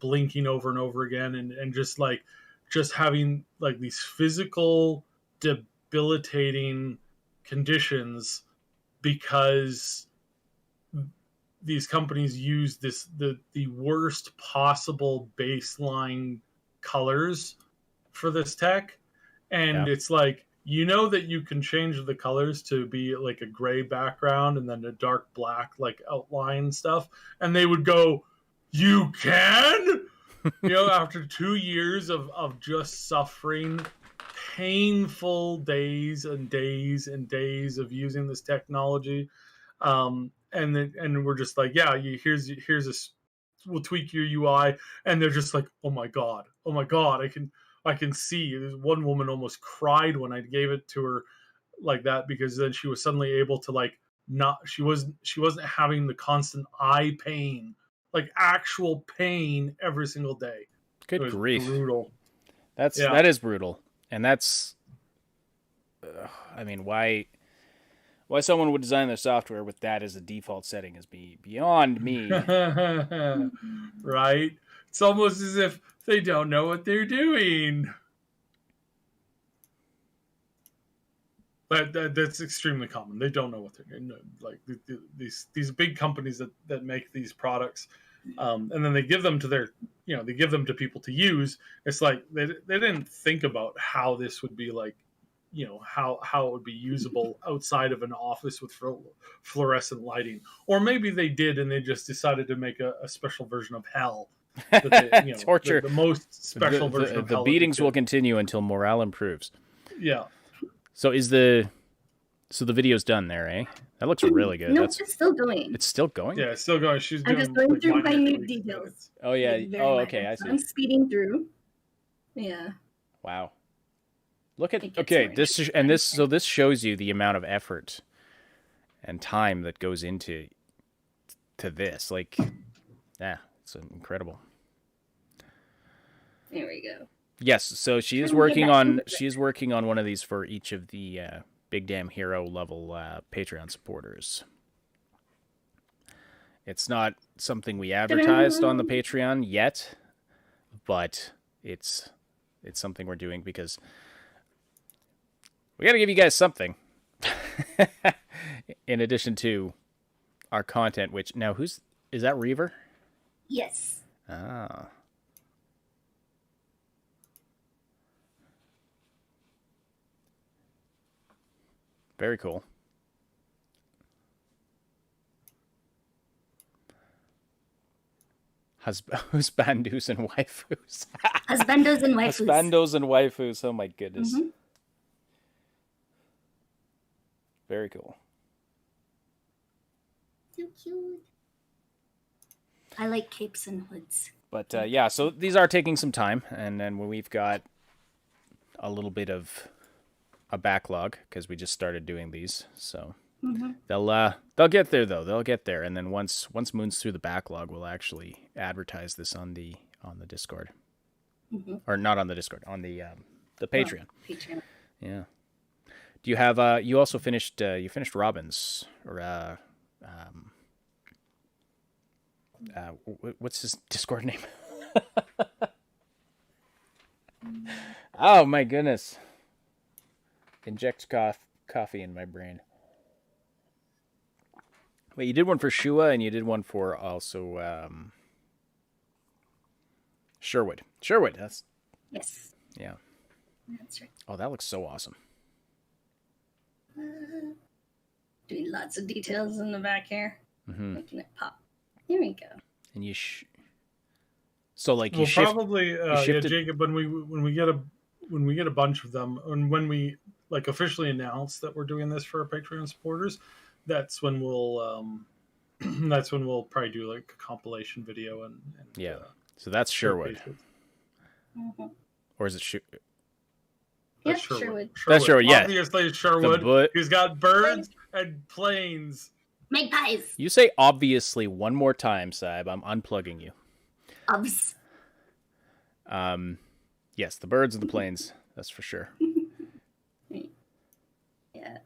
blinking over and over again, and just having like these physical debilitating conditions because these companies use the worst possible baseline colors for this tech, and it's like, that you can change the colors to be like a gray background and then a dark black like outline stuff, and they would go, you can after 2 years of just suffering painful days and days and days of using this technology, and we're just like, here's a we'll tweak your UI, and they're just like, oh my god, I can see. One woman almost cried when I gave it to her like that, because then she was suddenly able to she wasn't having the constant eye pain, like actual pain every single day. Good grief. Brutal. That is brutal. And that's I mean, why someone would design their software with that as a default setting is beyond me. Right? It's almost as if they don't know what they're doing. But that's extremely common. They don't know what they're doing. Like these big companies that make these products, and then they give them to they give them to people to use. It's like they didn't think about how this would be like, how it would be usable outside of an office with fluorescent lighting, or maybe they did and they just decided to make a special version of hell. Torture. The most special version of hell. The beatings will continue until morale improves. Yeah. So the video's done there, eh? That looks really good. No, it's still going. It's still going? Yeah, it's still going. I'm just going through minute details. Oh yeah. Okay, I see. I'm speeding through. Yeah. Wow. Look at this shows you the amount of effort and time that goes into this. Like, it's incredible. There we go. Yes, so she is working on one of these for each of the Big Damn Hero level Patreon supporters. It's not something we advertised on the Patreon yet, but it's something we're doing because we got to give you guys something in addition to our content. Which now, is that Reaver? Yes. Ah. Very cool. Husbandos and waifus. Husbandos and waifus. Husbandos and waifus. Oh my goodness. Mm-hmm. Very cool. So cute. I like capes and hoods. But so these are taking some time, and then we've got a little bit of a backlog because we just started doing these, so they'll get there though. They'll get there, and then once Moon's through the backlog, we'll actually advertise this on the Discord, or not on the Discord, on the Patreon. Patreon. Yeah. Do you have you also finished Robin's, or what's his Discord name? Oh my goodness. Inject coffee in my brain. Wait, you did one for Shua, and you did one for also Sherwood. Sherwood. That's Yes, yeah. that's right. Oh, that looks so awesome. Doing lots of details in the back here, Mm-hmm. making it pop. There we go. And so like you Well, shift. probably, shifted- Jacob. When we get a bunch of them, and when we like officially announce that we're doing this for our Patreon supporters, that's when we'll probably do like a compilation video and Yeah. So that's Sherwood, showcase it. Mm-hmm. or is it Yeah, That's Sherwood. That's Sherwood, yeah. Obviously, it's Sherwood. The He's got birds and planes. Magpies. You say obviously one more time, Saib. I'm unplugging you. Obs. Yes, the birds and the planes. That's for sure. Yeah.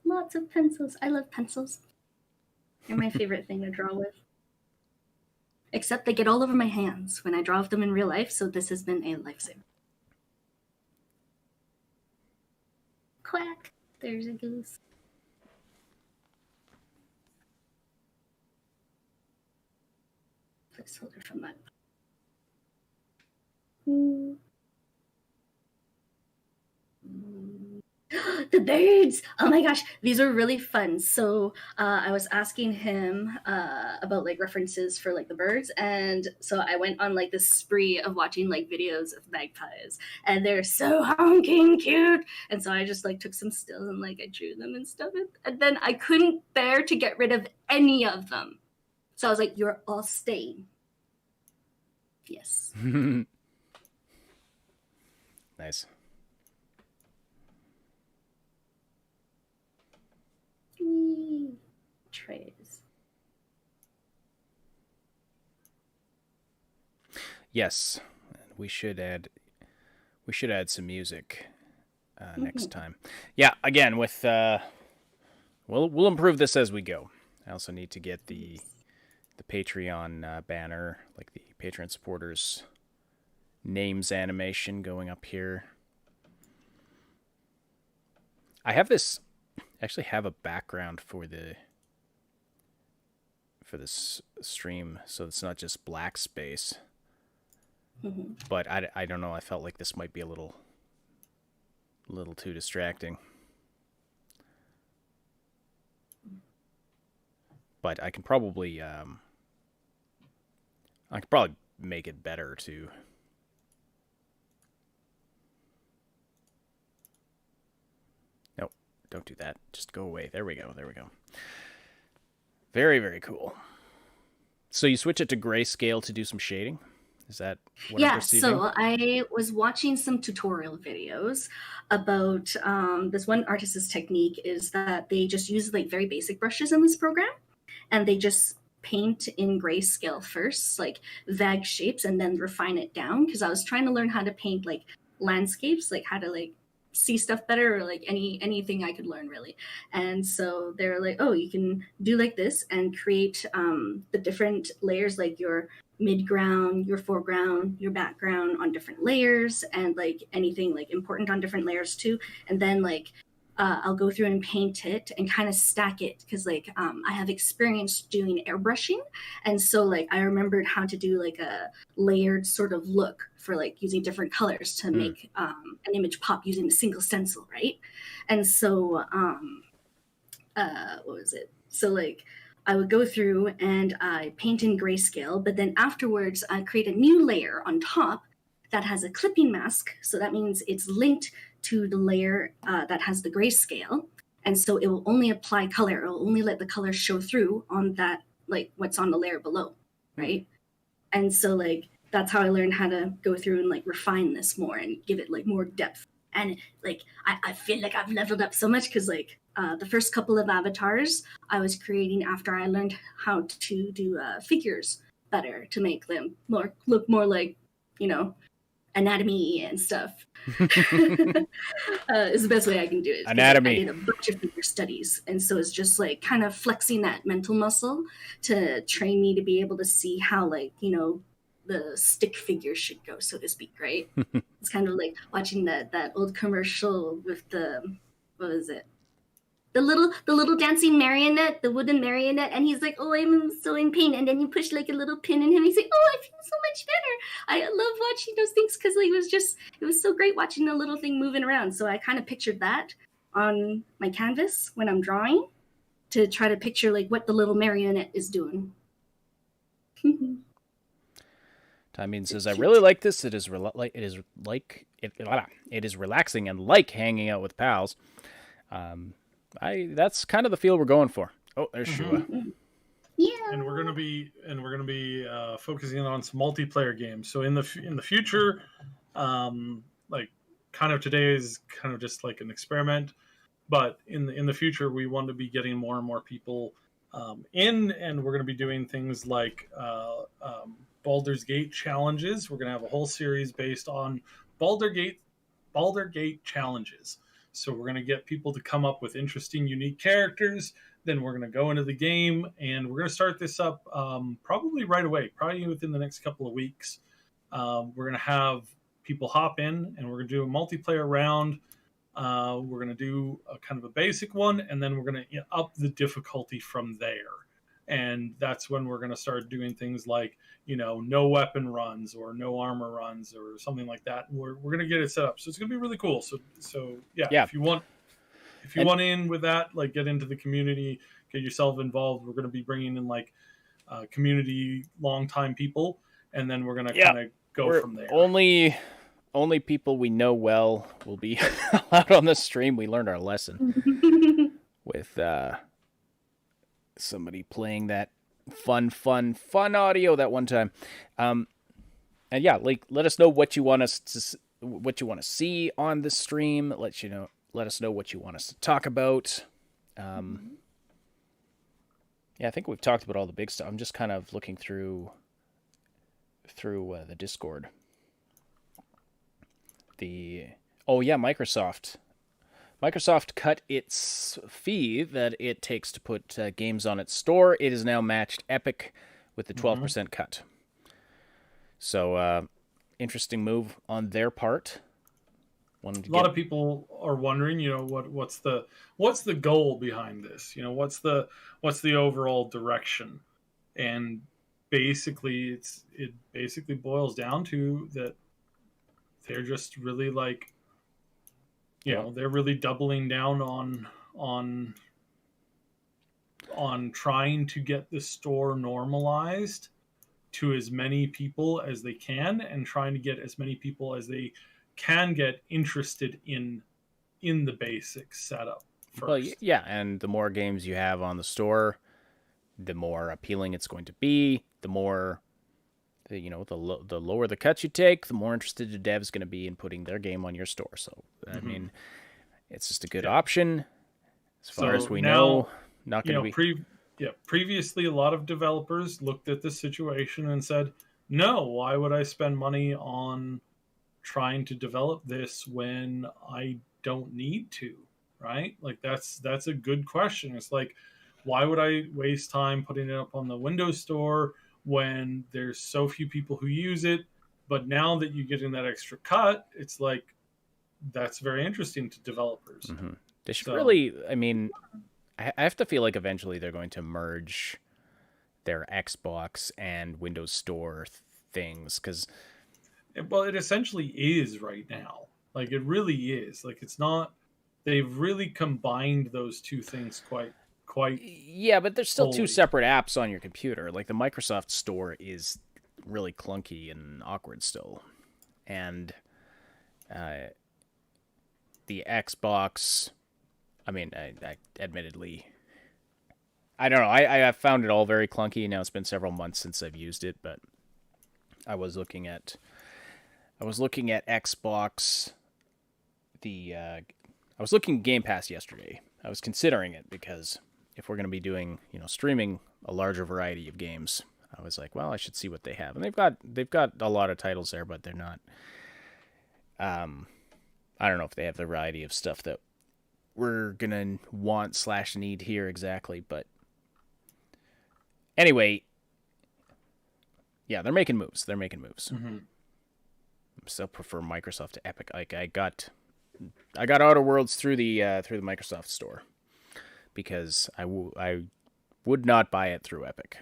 Lots of pencils. I love pencils. They're my favorite thing to draw with. Except they get all over my hands when I draw with them in real life, so this has been a lifesaver. Quack! There's a goose. Placeholder from that. The birds! Oh my gosh, these are really fun. So I was asking him about like references for like the birds, and so I went on like this spree of watching like videos of magpies, and they're so honking cute. And so I just like took some stills and like I drew them and stuff, and then I couldn't bear to get rid of any of them. So I was like, "You're all staying." Yes. Nice. Trays. Yes, we should add some music next time. Yeah, again with we'll improve this as we go. I also need to get the Patreon banner, like the Patreon supporters names animation going up here. I actually have a background for this stream, so it's not just black space. But I don't know. I felt like this might be a little too distracting. But I can probably make it better too. Nope, don't do that. Just go away. There we go. Very, very cool. So you switch it to grayscale to do some shading? Is that what I'm perceiving? So I was watching some tutorial videos about this one artist's technique is that they just use like very basic brushes in this program, and they just paint in grayscale first, like vague shapes, and then refine it down. Because I was trying to learn how to paint like landscapes, like how to like see stuff better, or like anything I could learn really. And so they're like, oh, you can do like this and create the different layers, like your midground, your foreground, your background on different layers, and like anything like important on different layers too. And then like I'll go through and paint it and kind of stack it, because like I have experience doing airbrushing, and so like I remembered how to do like a layered sort of look for like using different colors to make an image pop using a single stencil, right? And so what was it? So like I would go through and I paint in grayscale, but then afterwards I create a new layer on top that has a clipping mask. So that means it's linked to the layer that has the grayscale. And so it will only apply color. It will only let the color show through on that, like what's on the layer below, right? And so like, that's how I learned how to go through and like refine this more and give it like more depth. And like, I feel like I've leveled up so much, because like the first couple of avatars I was creating after I learned how to do figures better, to make them look more like, you know, anatomy and stuff. Is the best way I can do it. Anatomy. I did a bunch of figure studies, and so it's just like kind of flexing that mental muscle to train me to be able to see how, like, you know, the stick figure should go, so to speak, right? It's kind of like watching that old commercial with the, what was it? the little dancing marionette, the wooden marionette, and he's like, "Oh, I'm so in pain," and then you push like a little pin in him. He's like, "Oh, I feel so much better." I love watching those things because like, it was so great watching the little thing moving around. So I kind of pictured that on my canvas when I'm drawing to try to picture like what the little marionette is doing. Timing says, "I really like this. It is relaxing and like hanging out with pals." That's kind of the feel we're going for. Oh, there's Shua. Yeah. And we're gonna be focusing on some multiplayer games. So in the future, like kind of today is kind of just like an experiment, but in the future we want to be getting more and more people in, and we're going to be doing things like Baldur's Gate challenges. We're going to have a whole series based on Baldur's Gate challenges. So we're going to get people to come up with interesting, unique characters. Then we're going to go into the game, and we're going to start this up probably right away, probably within the next couple of weeks. We're going to have people hop in, and we're going to do a multiplayer round. We're going to do a kind of a basic one, and then we're going to up the difficulty from there. And that's when we're going to start doing things like, no weapon runs or no armor runs or something like that. We're going to get it set up. So it's going to be really cool. So yeah. If you want in with that, like get into the community, get yourself involved. We're going to be bringing in like community longtime people, and then we're going to kind of go from there. Only people we know well will be allowed on the stream. We learned our lesson with somebody playing that fun audio that one time. And yeah, like let us know what you want to see on the stream. Let us know what you want us to talk about. Yeah, I think we've talked about all the big stuff. I'm just kind of looking through the Discord. Microsoft cut its fee that it takes to put games on its store. It has now matched Epic with the 12% cut. So, interesting move on their part. A lot of people are wondering, what's the goal behind this? What's the overall direction? And basically, it basically boils down to that they're just really like, they're really doubling down on trying to get the store normalized to as many people as they can, and trying to get as many people as they can get interested in the basic setup first. Well, yeah, and the more games you have on the store, the more appealing it's going to be. The more, the lower the cuts you take, the more interested the dev is going to be in putting their game on your store. So, I mean, it's just a good option. As far as we know, not going to be... Previously, a lot of developers looked at this situation and said, no, why would I spend money on trying to develop this when I don't need to, right? Like that's a good question. It's like, why would I waste time putting it up on the Windows Store when there's so few people who use it? But now that you're getting that extra cut, it's like, that's very interesting to developers. Mm-hmm. They should really, I mean, I have to feel like eventually they're going to merge their Xbox and Windows Store things, because well, it essentially is right now. Like, it really is. Like, it's not... They've really combined those two things quite... Yeah, but there's still two separate apps on your computer. Like, the Microsoft Store is really clunky and awkward still. And the Xbox... I mean, I admittedly... I don't know. I found it all very clunky. Now, it's been several months since I've used it, but I was looking at Xbox. I was looking at Game Pass yesterday. I was considering it because if we're going to be doing, streaming a larger variety of games, I was like, well, I should see what they have. And they've got a lot of titles there, but they're not. I don't know if they have the variety of stuff that we're gonna want/need here exactly, but anyway, yeah, they're making moves. Mm-hmm. Still prefer Microsoft to Epic. Like I got Outer Worlds through the Microsoft Store. because I would not buy it through Epic.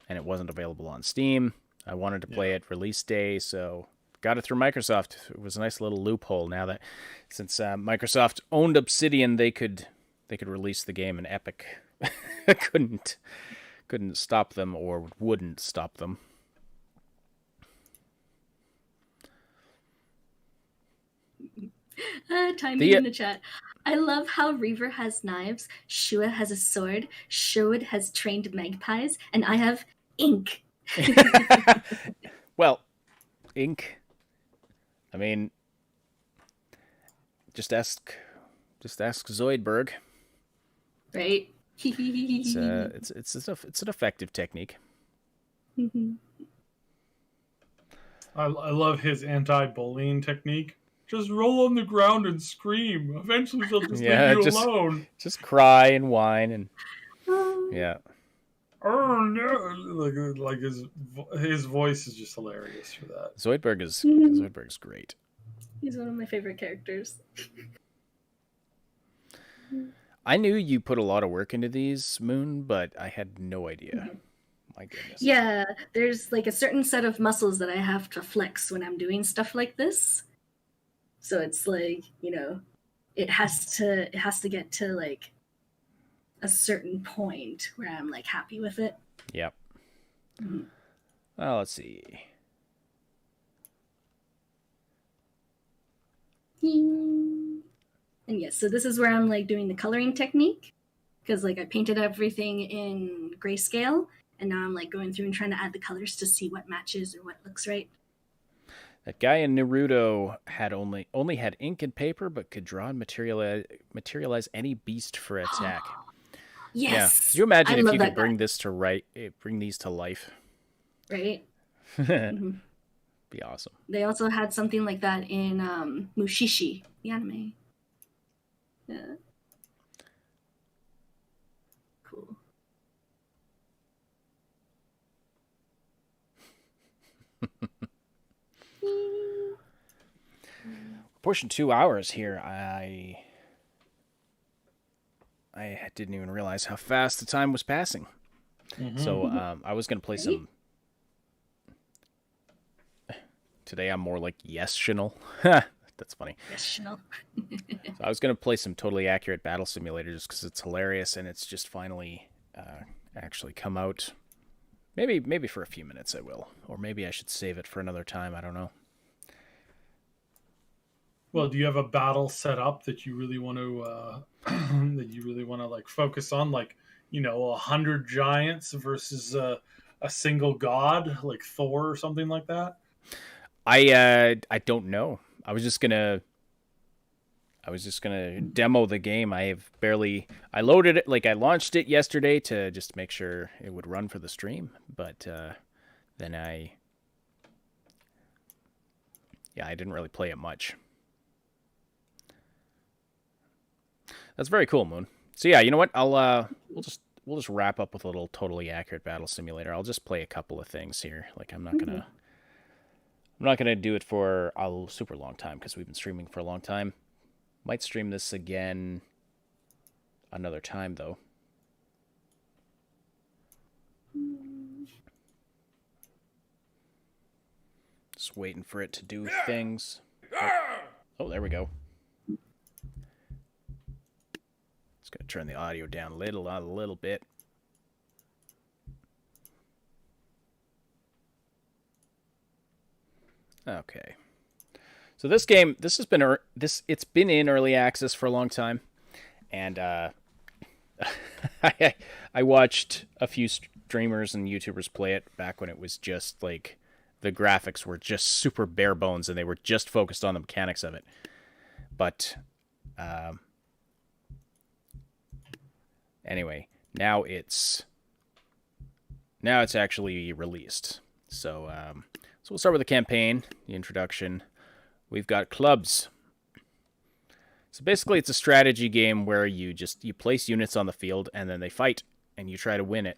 And it wasn't available on Steam. I wanted to play it release day, so got it through Microsoft. It was a nice little loophole now that since Microsoft owned Obsidian, they could release the game, and Epic couldn't stop them or wouldn't stop them. Timing in the chat. I love how Reaver has knives, Shua has a sword, Sherwood has trained magpies, and I have ink. Well, ink. I mean, just ask Zoidberg. Right? It's an effective technique. I love his anti-bullying technique. Just roll on the ground and scream. Eventually they'll just leave you alone. Just cry and whine and yeah. Oh no! Like his voice is just hilarious for that. Zoidberg's great. He's one of my favorite characters. I knew you put a lot of work into these, Moon, but I had no idea. My goodness. Yeah, there's like a certain set of muscles that I have to flex when I'm doing stuff like this. So it's like, it has to get to like a certain point where I'm like happy with it. Yep. Well, let's see. And yes, so this is where I'm like doing the coloring technique, because like I painted everything in grayscale, and now I'm like going through and trying to add the colors to see what matches or what looks right. That guy in Naruto had only had ink and paper, but could draw and materialize any beast for attack. Yes. Yeah. Could you imagine if you could bring these to life? Right. Be awesome. They also had something like that in Mushishi, the anime. Yeah. Cool. Pushing 2 hours here. I didn't even realize how fast the time was passing. So I was going to play some... Today I'm more like yes-tional. That's funny. Yes-tional. So I was going to play some Totally Accurate Battle Simulator just because it's hilarious and it's just finally actually come out. Maybe for a few minutes I will. Or maybe I should save it for another time. I don't know. Well, do you have a battle set up that you really want to like focus on, like 100 giants versus a single god like Thor or something like that? I don't know. I was just gonna demo the game. I loaded it, like I launched it yesterday to just make sure it would run for the stream, but then I didn't really play it much. That's very cool, Moon. So yeah, you know what? We'll just wrap up with a little Totally Accurate Battle Simulator. I'll just play a couple of things here. Like I'm not gonna do it for a super long time because we've been streaming for a long time. Might stream this again another time though. Just waiting for it to do things. Oh, there we go. Gonna turn the audio down a little bit. Okay. So this game, it's been in early access for a long time, and I watched a few streamers and YouTubers play it back when it was just like the graphics were just super bare bones and they were just focused on the mechanics of it. But anyway, now it's actually released. So we'll start with the campaign, the introduction. We've got clubs. So basically it's a strategy game where you place units on the field and then they fight and you try to win it.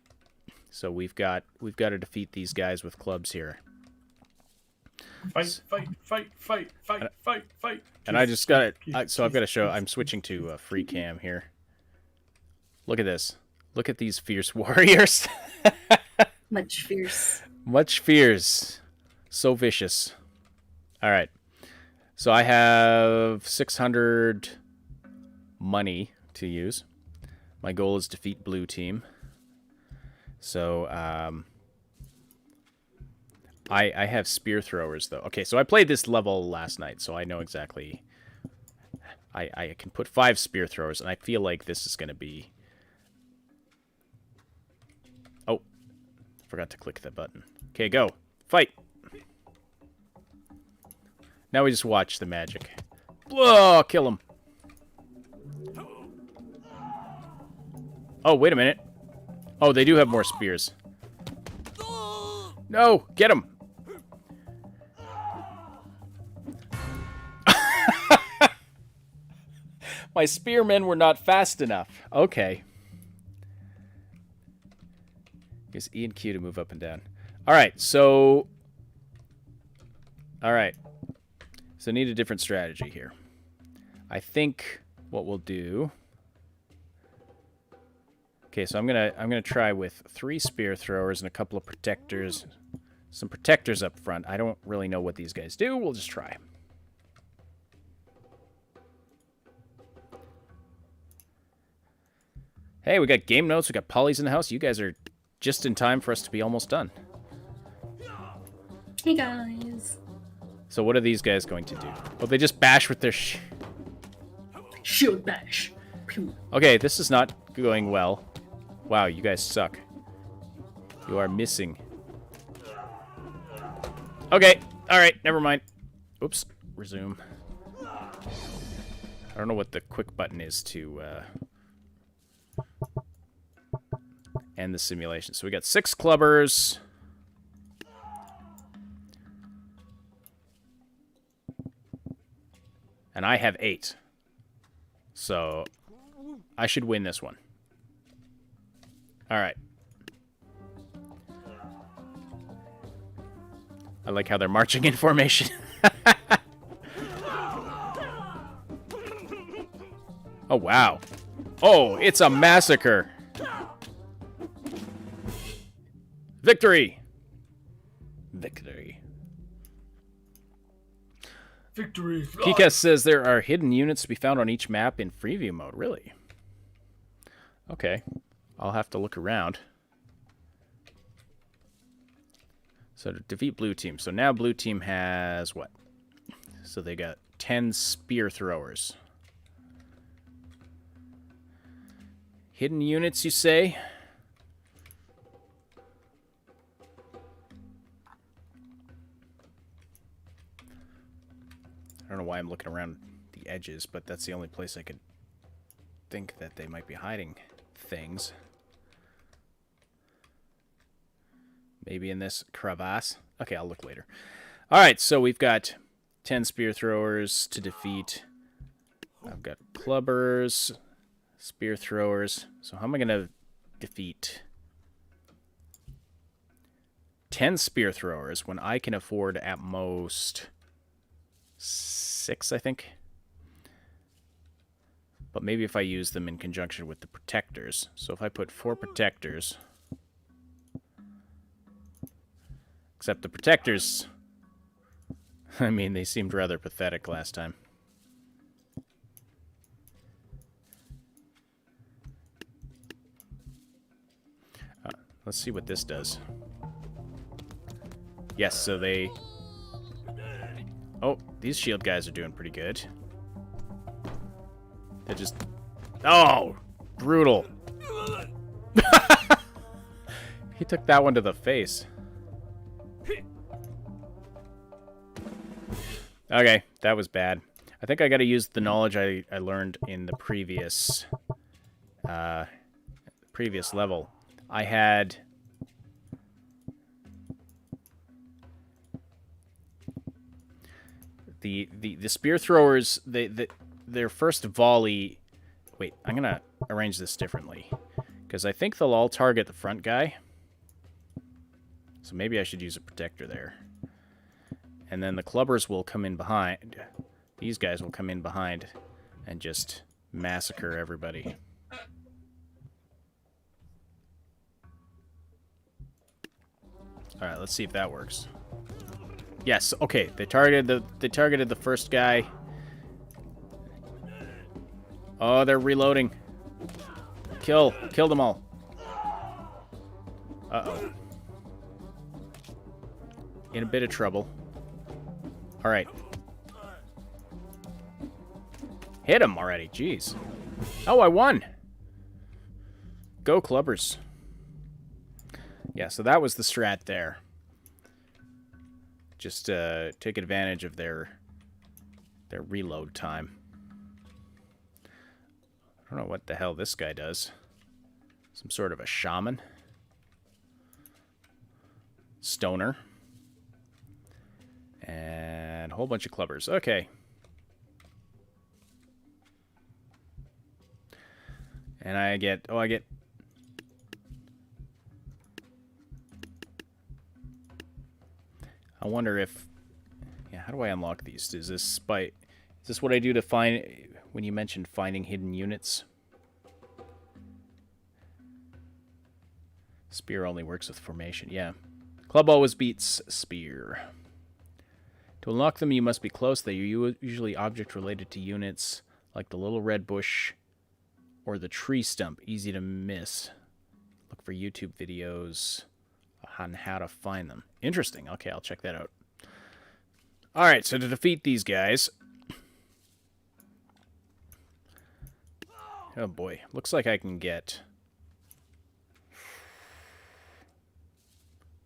So we've got to defeat these guys with clubs here. Fight. And I just got it. So I've got to show. I'm switching to free cam here. Look at this. Look at these fierce warriors. Much fierce. Much fierce. So vicious. All right. So I have 600 money to use. My goal is defeat blue team. So I have spear throwers, though. Okay, so I played this level last night, so I know exactly. I can put 5 spear throwers, and I feel like this is going to be... Oh, forgot to click that button. Okay, go. Fight. Now we just watch the magic. Whoa, kill him. Oh, wait a minute. Oh, they do have more spears. No, get him. My spearmen were not fast enough. Okay. Use E and Q to move up and down. All right, so... All right. So need a different strategy here. I think what we'll do... Okay, so I'm gonna try with 3 spear throwers and a couple of protectors. Some protectors up front. I don't really know what these guys do. We'll just try. Hey, we got game notes. We got Polly's in the house. You guys are just in time for us to be almost done. Hey guys. So what are these guys going to do? Oh, they just bash with their Shield bash. Pew. Okay, this is not going well. Wow, you guys suck. You are missing. Okay, alright, never mind. Oops, resume. I don't know what the quick button is to end the simulation. So we got 6 clubbers. And I have 8. So I should win this one. Alright. I like how they're marching in formation. Oh, wow. Oh, it's a massacre. Victory! Victory. Victory. Kika says there are hidden units to be found on each map in Freeview mode. Really? Okay. I'll have to look around. So to defeat blue team. So now blue team has what? So they got 10 spear throwers. Hidden units, you say? I don't know why I'm looking around the edges, but that's the only place I could think that they might be hiding things. Maybe in this crevasse. Okay, I'll look later. Alright, so we've got 10 spear throwers to defeat. I've got clubbers, spear throwers. So how am I going to defeat 10 spear throwers when I can afford at most 6, I think? But maybe if I use them in conjunction with the protectors. So if I put 4 protectors... Except the protectors... I mean, they seemed rather pathetic last time. Let's see what this does. Yes, so they... Oh, these shield guys are doing pretty good. They're just... Oh! Brutal. He took that one to the face. Okay, that was bad. I think I gotta use the knowledge I learned in the previous level. I had... The spear throwers, their first volley... Wait, I'm gonna arrange this differently. Because I think they'll all target the front guy. So maybe I should use a protector there. And then the clubbers will come in behind. These guys will come in behind and just massacre everybody. All right, let's see if that works. Yes. Okay. They targeted the first guy. Oh, they're reloading. Kill them all. Uh-oh. In a bit of trouble. All right. Hit him already. Jeez. Oh, I won. Go Clubbers. Yeah, so that was the strat there. Just take advantage of their reload time. I don't know what the hell this guy does. Some sort of a shaman. Stoner. And a whole bunch of clubbers. Okay. And I get... Oh, I get... I wonder if... Yeah, how do I unlock these? Is this what I do to find... When you mentioned finding hidden units? Spear only works with formation. Yeah. Club always beats spear. To unlock them, you must be close. They are usually object related to units, like the little red bush or the tree stump. Easy to miss. Look for YouTube videos on how to find them. Interesting. Okay, I'll check that out. Alright, so to defeat these guys... Oh boy. Looks like I can get...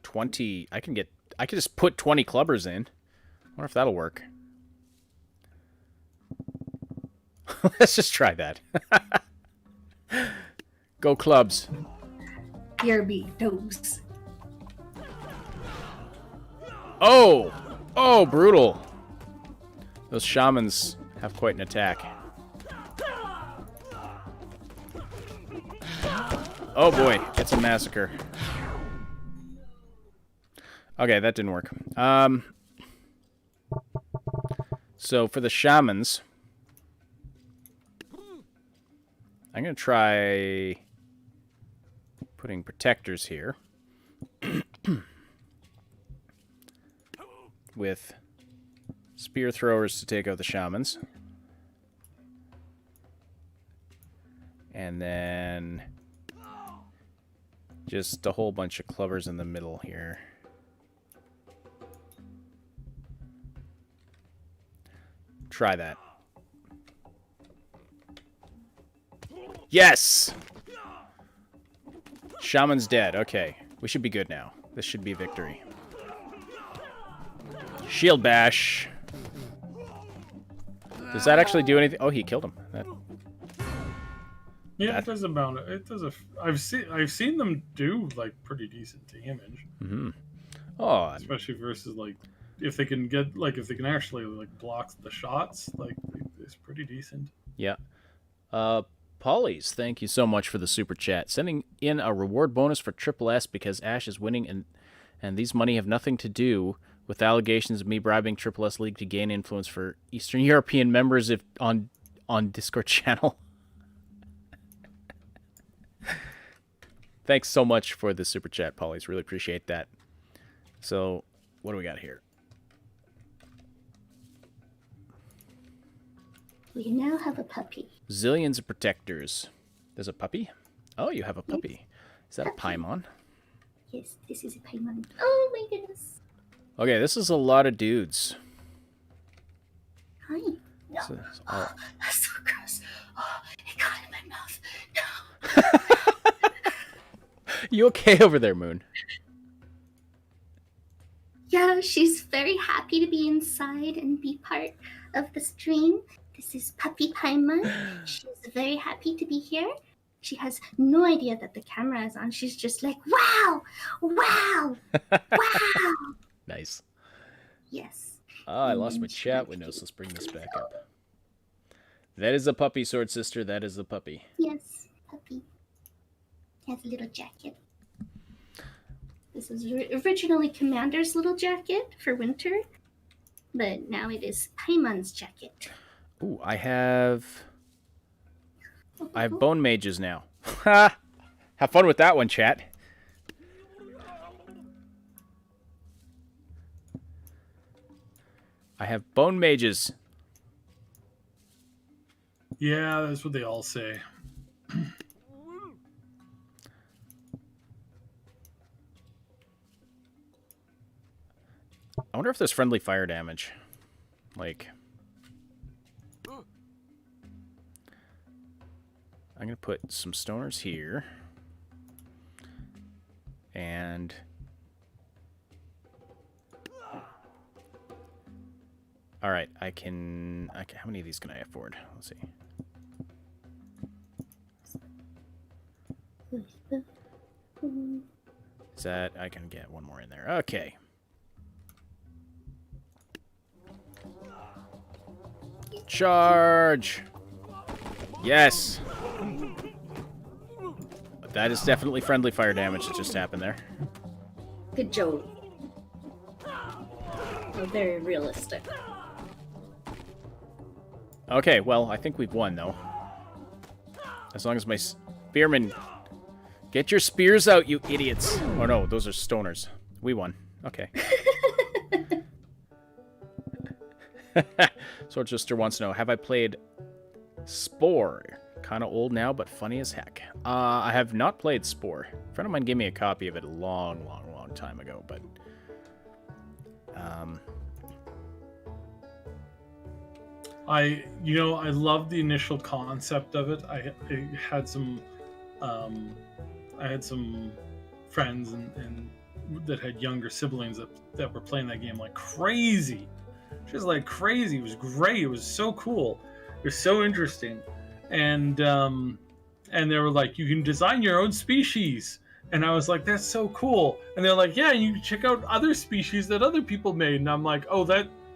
20... I could just put 20 clubbers in. I wonder if that'll work. Let's just try that. Go clubs. BRB, dogs. Oh! Oh, brutal. Those shamans have quite an attack. Oh boy, it's a massacre. Okay, that didn't work. So for the shamans, I'm going to try putting protectors here with spear throwers to take out the shamans. And then just a whole bunch of clubbers in the middle here. Try that. Yes! Shaman's dead. Okay. We should be good now. This should be victory. Shield bash. Does that actually do anything? Oh, he killed him. Yeah, it does about it. It does. I've seen them do like pretty decent damage. Mm-hmm. Oh, especially versus like if they can actually like block the shots, like it's pretty decent. Yeah. Polly's, thank you so much for the super chat. Sending in a reward bonus for Triple S because Ash is winning and these money have nothing to do with allegations of me bribing Triple S League to gain influence for Eastern European members if on Discord channel. Thanks so much for the super chat, Polly's. Really appreciate that. So, what do we got here? We now have a puppy. Zillions of protectors. There's a puppy? Oh, you have a puppy. Is that a Paimon? Yes, this is a Paimon. Oh my goodness. Okay, this is a lot of dudes. Hi. No. Oh, that's so gross. Oh, it got in my mouth. No. You okay over there, Moon? Yeah, she's very happy to be inside and be part of the stream. This is Puppy Paimon. She's very happy to be here. She has no idea that the camera is on. She's just like, wow, wow, wow. Nice. Yes. Oh, I lost my chat windows. Let's bring this back up. That is a puppy, Sword Sister. That is the puppy. Yes, puppy. Has a little jacket. This was originally Commander's little jacket for winter, but now it is Paimon's jacket. Ooh, I have bone mages now. Ha! Have fun with that one, chat. I have bone mages. Yeah, that's what they all say. I wonder if there's friendly fire damage. Like... I'm going to put some stoners here. And... Alright, I can... How many of these can I afford? Let's see. Is that... I can get one more in there. Okay. Charge! Yes! That is definitely friendly fire damage that just happened there. Good job. Oh, very realistic. Okay, well, I think we've won, though. As long as my spearmen... Get your spears out, you idiots! Oh no, those are stoners. We won. Okay. Swordchester wants to know, have I played Spore? Kind of old now, but funny as heck. I have not played Spore. A friend of mine gave me a copy of it a long, long, long time ago, but... I love the initial concept of it. I had some friends and that had younger siblings that were playing that game like crazy. Just like crazy. It was great. It was so cool. It was so interesting. And they were like, you can design your own species. And I was like, that's so cool. And they're like, yeah, you can check out other species that other people made. And I'm like, oh,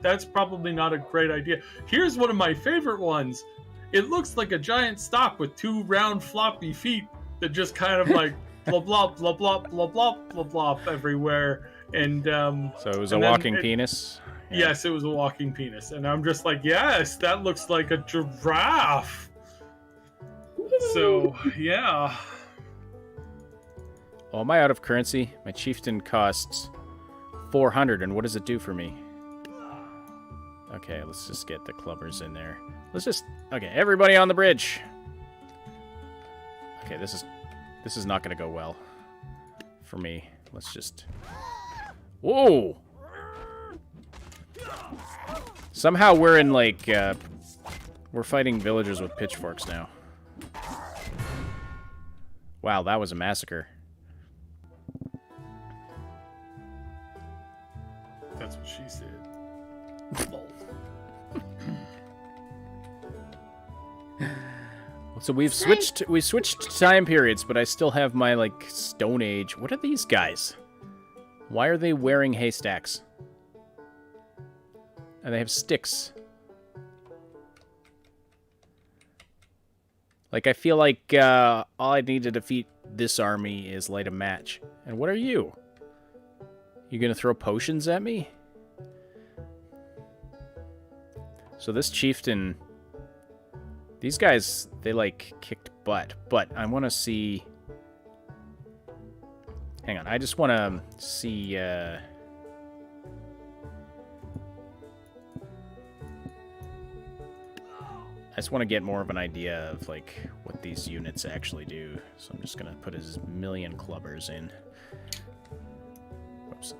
that's probably not a great idea. Here's one of my favorite ones. It looks like a giant stock with two round floppy feet that just kind of like blah blah blah blah blah blah blah blah everywhere. And so it was a walking penis. Yeah. Yes, it was a walking penis. And I'm just like, yes, that looks like a giraffe. So yeah. Oh, am I out of currency? My chieftain costs 400, and what does it do for me? Okay, let's just get the clubbers in there. Okay, everybody on the bridge. Okay, this is not going to go well for me. Let's just... Whoa! Somehow we're in, like, we're fighting villagers with pitchforks now. Wow, that was a massacre. That's what she said. So we switched time periods, but I still have my, like, Stone Age. What are these guys? Why are they wearing haystacks? And they have sticks. Like, I feel like all I need to defeat this army is light a match. And what are you? You gonna throw potions at me? So this chieftain... These guys, they, like, kicked butt. But I want to see... Hang on, I just want to see... I just want to get more of an idea of, like, what these units actually do. So I'm just going to put as million clubbers in. Whoops.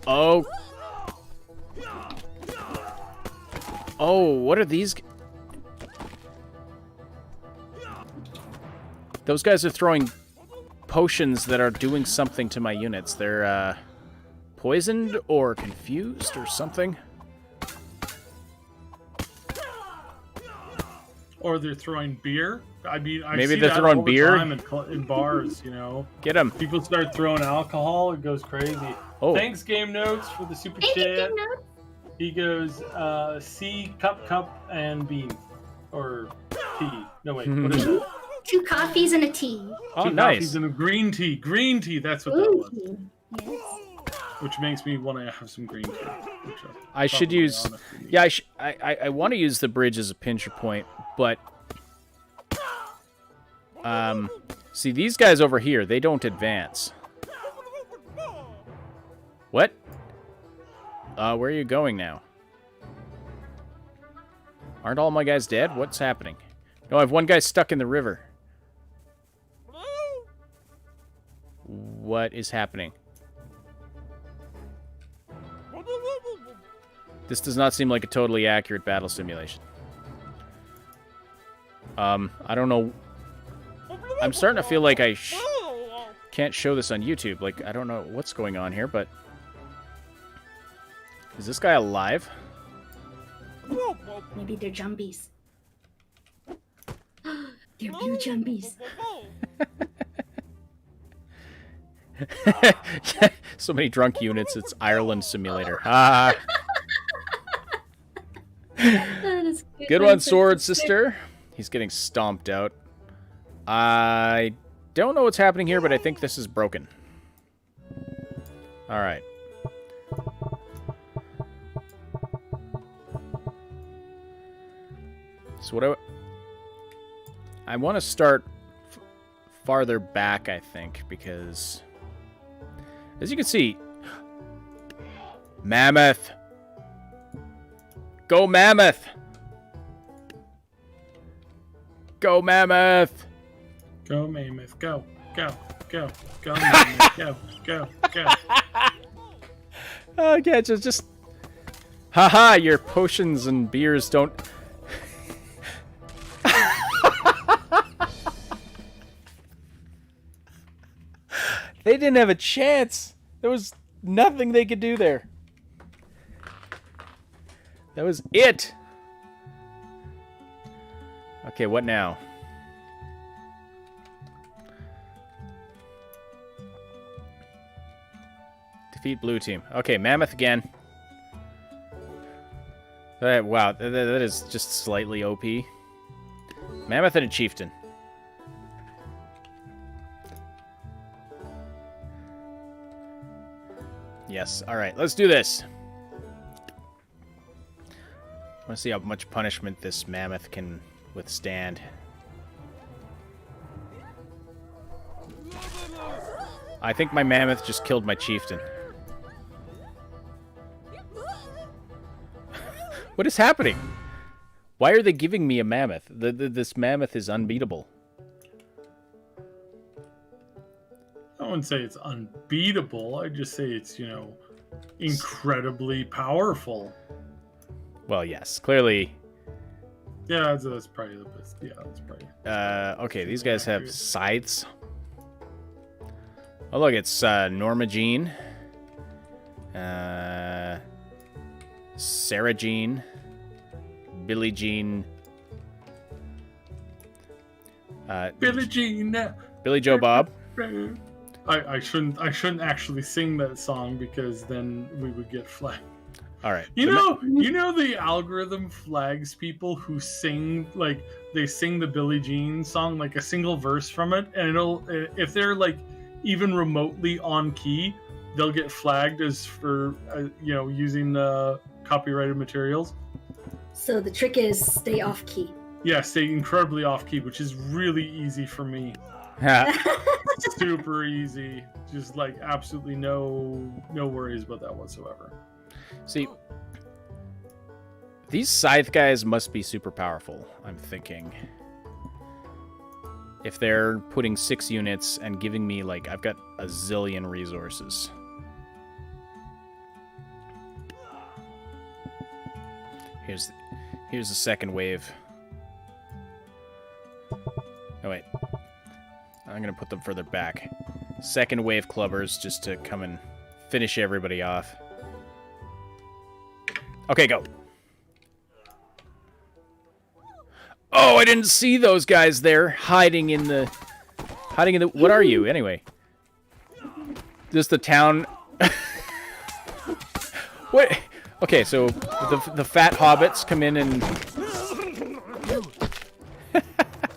Oh. Oh, what are these? Those guys are throwing potions that are doing something to my units. They're, poisoned or confused or something. Or they're throwing beer. I mean, I maybe see they're that throwing all the beer time in bars, you know. Get them. People start throwing alcohol. It goes crazy. Oh. Thanks, Game Notes, for the super chat. He goes, C, cup, and bean. Or tea. No, wait, what is it? 2 coffees and a tea. Oh, 2 nice. coffees and a green tea. Green tea, that's what that was. Yes. Which makes me want to have some green tea. I should use... Yeah, I want to use the bridge as a pincher point, but See, these guys over here, they don't advance. What? Where are you going now? Aren't all my guys dead? What's happening? No, I have one guy stuck in the river. What is happening? This does not seem like a totally accurate battle simulation. I don't know. I'm starting to feel like I can't show this on YouTube. Like, I don't know what's going on here, but... Is this guy alive? Maybe they're jumbies. They're blue jumbies. So many drunk units, it's Ireland Simulator. Ah. Good one, Sword Sister. He's getting stomped out. I don't know what's happening here, but I think this is broken. Alright. So what I want to start farther back, I think, because as you can see, Mammoth! Go Mammoth! Go Mammoth! Go, Mammoth. Go. Go. Go. Go, Mammoth. Go. Go. Go. Okay, just... Haha, your potions and beers don't... They didn't have a chance. There was nothing they could do there. That was it. Okay, what now? Defeat blue team. Okay, Mammoth again. Wow, that is just slightly OP. Mammoth and a Chieftain. Yes, alright, let's do this. I want to see how much punishment this Mammoth can withstand. I think my Mammoth just killed my Chieftain. What is happening? Why are they giving me a Mammoth? This Mammoth is unbeatable. I wouldn't say it's unbeatable. I'd just say it's, you know, incredibly powerful. Well, yes, clearly. Yeah, that's probably the best. Yeah, that's probably. Okay, these guys have scythes. Oh, look, it's Norma Jean. Sarah Jean. Billie Jean. Billie Jean. Billy Joe Bob. I shouldn't actually sing that song because then we would get flagged. All right. You know the algorithm flags people who sing, like, they sing the Billie Jean song, like a single verse from it, and it'll, if they're like even remotely on key, they'll get flagged as for you know, using copyrighted materials. So the trick is stay off key. Yeah, stay incredibly off key, which is really easy for me. Super easy. Just like absolutely no worries about that whatsoever. See, these scythe guys must be super powerful, I'm thinking. If they're putting 6 units and giving me, like, I've got a zillion resources. Here's the second wave. Oh, wait. I'm going to put them further back. Second wave clubbers just to come and finish everybody off. Okay, go. Oh, I didn't see those guys there hiding in the... What are you, anyway? Just the town... What? Okay, so the fat hobbits come in and...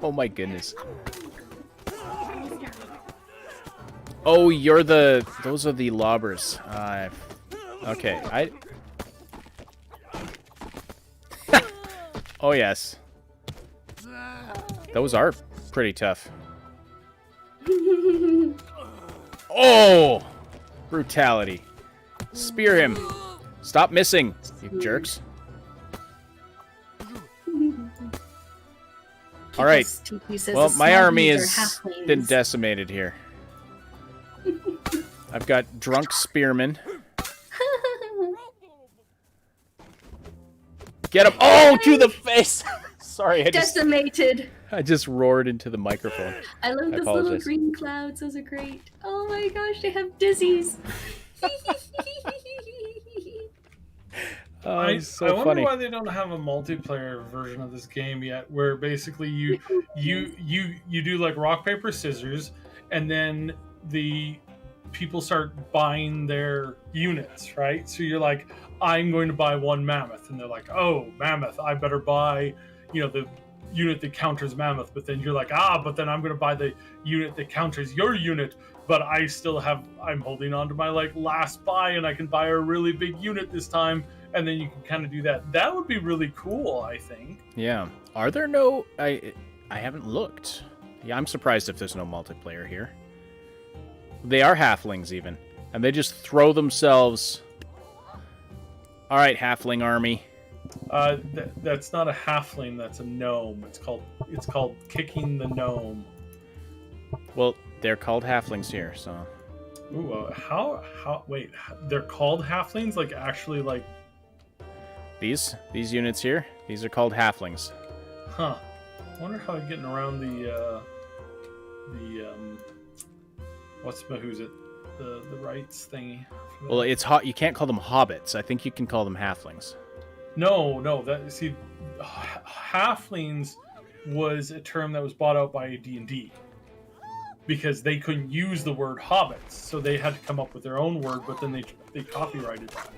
Oh my goodness. Oh, you're the... Those are the lobbers. Okay, Oh, yes. Those are pretty tough. Oh! Brutality. Spear him. Stop missing, you jerks. All right. Well, my army has been decimated here. I've got drunk spearmen. Get him! Oh, to the face! Sorry, Decimated. I just roared into the microphone. I love those little green clouds. Those are great. Oh my gosh, they have dizzies. Oh, it's so I wonder funny. why they don't have a multiplayer version of this game yet, where basically you do like rock paper scissors, and then the people start buying their units, right? So you're like, I'm going to buy one mammoth, and they're like, oh, mammoth, I better buy, the unit that counters mammoth. But then you're like, but then I'm going to buy the unit that counters your unit. But I'm holding on to my last buy, and I can buy a really big unit this time. And then you can kind of do that. That would be really cool, I think. Yeah. Are there no... I haven't looked. Yeah, I'm surprised if there's no multiplayer here. They are halflings, even. And they just throw themselves... All right, halfling army. That's not a halfling. That's a gnome. It's called kicking the gnome. Well, they're called halflings here, so... Ooh, wait, they're called halflings? Actually, These units here, these are called halflings. Huh. I wonder how they're getting around the who's it? The rights thingy. Well, it's you can't call them hobbits. I think you can call them halflings. No, halflings was a term that was bought out by D&D. Because they couldn't use the word hobbits, so they had to come up with their own word, but then they copyrighted that.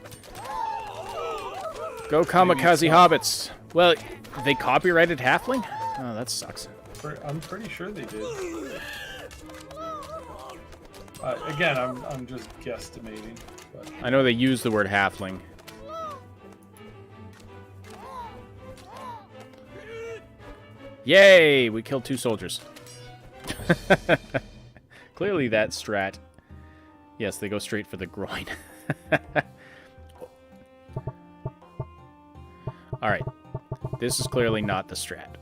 Go kamikaze hobbits. Well, they copyrighted halfling? Oh, that sucks. I'm pretty sure they did. Again, I'm just guesstimating. But... I know they use the word halfling. Yay! We killed 2 soldiers. Clearly that strat. Yes, they go straight for the groin. Alright. This is clearly not the strat.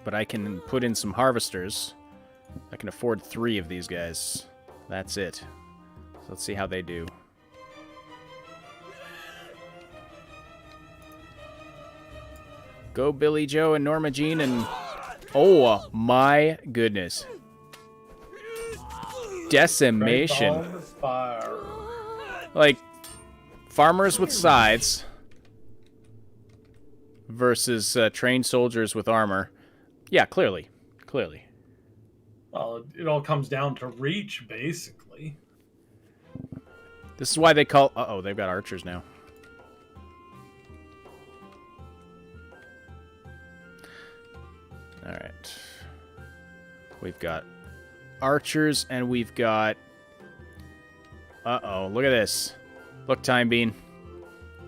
But I can put in some harvesters. I can afford 3 of these guys. That's it. So let's see how they do. Go Billy Joe and Norma Jean and... Oh my goodness. Decimation. Like, farmers with scythes versus trained soldiers with armor. Yeah, clearly. Clearly. Well, it all comes down to reach, basically. This is why they call... Uh-oh, they've got archers now. Alright. We've got archers, and we've got... Uh-oh, look at this. Look, Time Bean.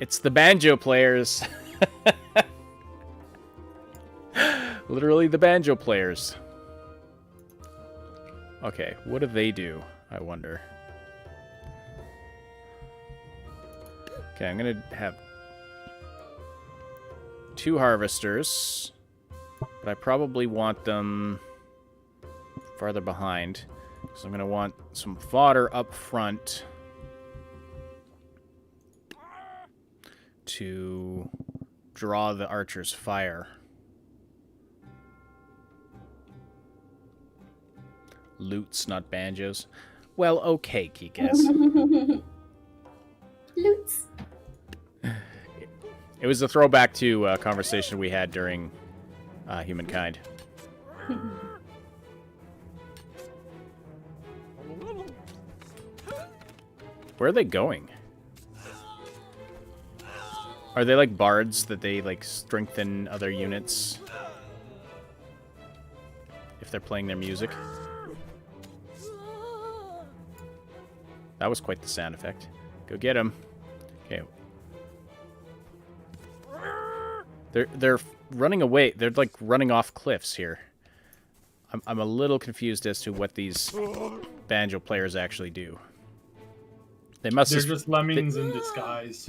It's the banjo players. Literally the banjo players. Okay, what do they do, I wonder? Okay, I'm going to have 2 harvesters, but I probably want them farther behind, because I'm going to want some fodder up front to draw the archer's fire. Lutes, not banjos. Well, okay, Kikas. Lutes. It was a throwback to a conversation we had during Humankind. Where are they going? Are they like bards that they like strengthen other units if they're playing their music? That was quite the sound effect. Go get him. Okay. They're running away. They're like running off cliffs here. I'm a little confused as to what these banjo players actually do. They're just lemmings in disguise.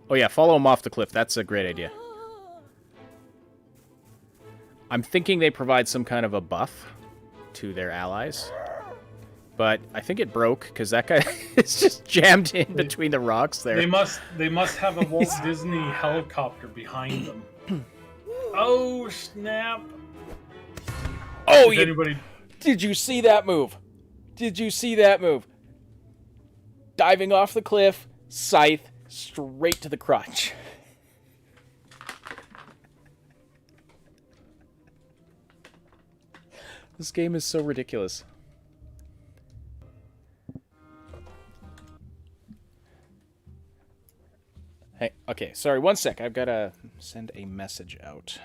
Oh yeah, follow them off the cliff. That's a great idea. I'm thinking they provide some kind of a buff to their allies. But I think it broke because that guy is just jammed in between the rocks there. They must have a Walt Disney helicopter behind them. Oh snap! Oh, did you see that move? Did you see that move? Diving off the cliff, scythe, straight to the crotch. This game is so ridiculous. Hey, okay, sorry, one sec. I've got to send a message out.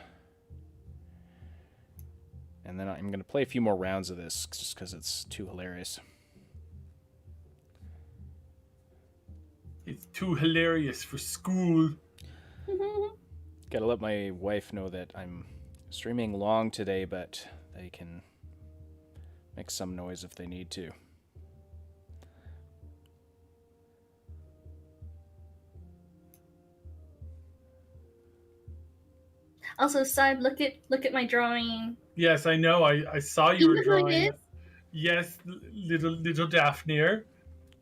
And then I'm going to play a few more rounds of this just because it's too hilarious. It's too hilarious for school. Gotta let my wife know that I'm streaming long today, but they can make some noise if they need to. Also, Side, look at my drawing. Yes, I know. I saw you were know who it drawing. is? Yes, little Daphne.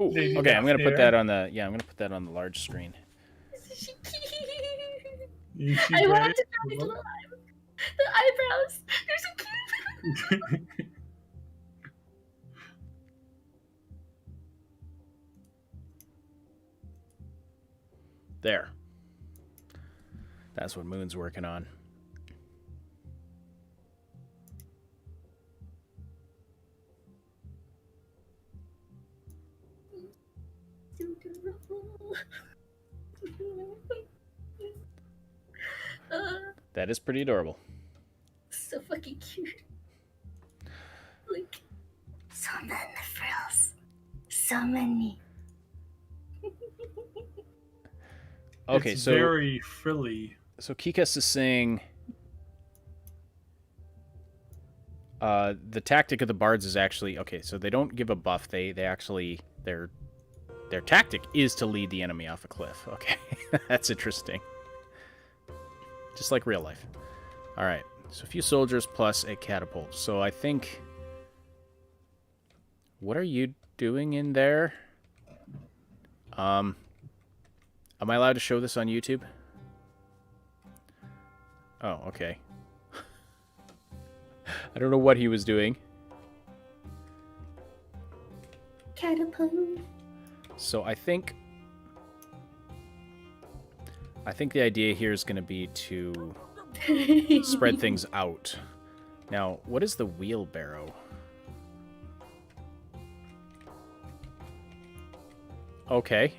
Ooh, Lady okay, I'm gonna put Daphne. that on the I'm gonna put that on the large screen. You see I great? wanted to draw these little the eyebrows. They're so cute. There. That's what Moon's working on. That is pretty adorable. So fucking cute. Like, so many frills. So many. Okay, It's so very frilly. So Kikas is saying the tactic of the bards is actually okay. So they don't give a buff. They actually their tactic is to lead the enemy off a cliff. Okay, that's interesting. Just like real life. All right. So a few soldiers plus a catapult. So I think. What are you doing in there? Am I allowed to show this on YouTube? Oh, okay. I don't know what he was doing. Catapult. So I think the idea here is going to be to spread things out. Now, what is the wheelbarrow? Okay.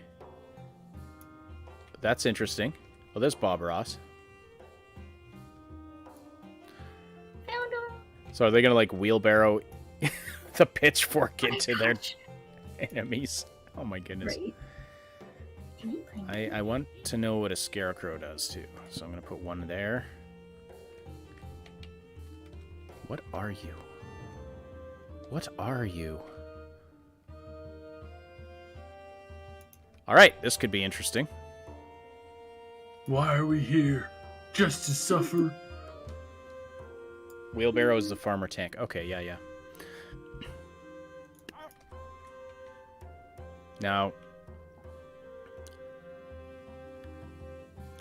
That's interesting. Oh, there's Bob Ross. Found him. So are they going to, like, wheelbarrow the pitchfork into their enemies? Oh, my goodness. Right. I want to know what a scarecrow does, too. So I'm going to put one there. What are you? What are you? All right, this could be interesting. Why are we here? Just to suffer? Wheelbarrow is the farmer tank. Okay, yeah. Now,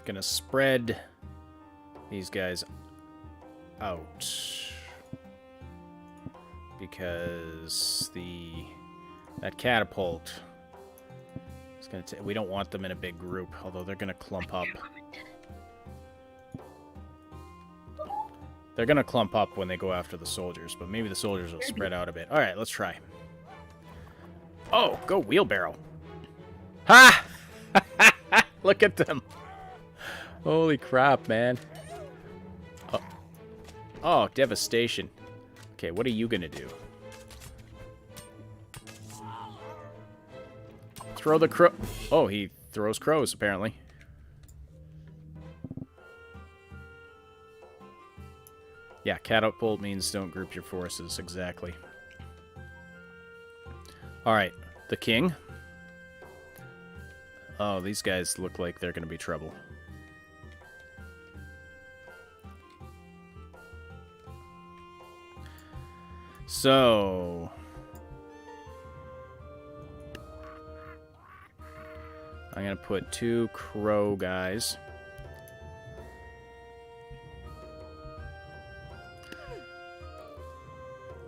gonna spread these guys out because that catapult is gonna. We don't want them in a big group, although they're gonna clump up. They're gonna clump up when they go after the soldiers, but maybe the soldiers will spread out a bit. All right, let's try. Oh, go wheelbarrow! Ha! Look at them! Holy crap, man! Oh, devastation. Okay, what are you gonna do? Throw the crow. Oh, he throws crows, apparently. Yeah, catapult means don't group your forces, exactly. Alright, the king. Oh, these guys look like they're going to be trouble. So... I'm going to put 2 crow guys.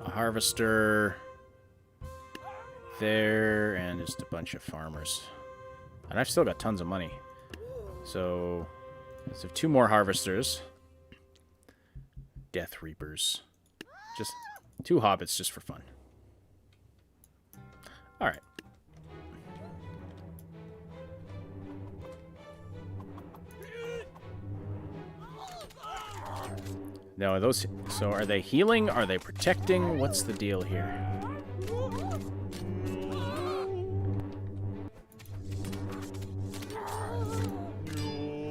A harvester there, and just a bunch of farmers. And I've still got tons of money. So, let's have 2 more harvesters. Death Reapers. Just 2 hobbits just for fun. Alright. Now, are those... So, are they healing? Are they protecting? What's the deal here?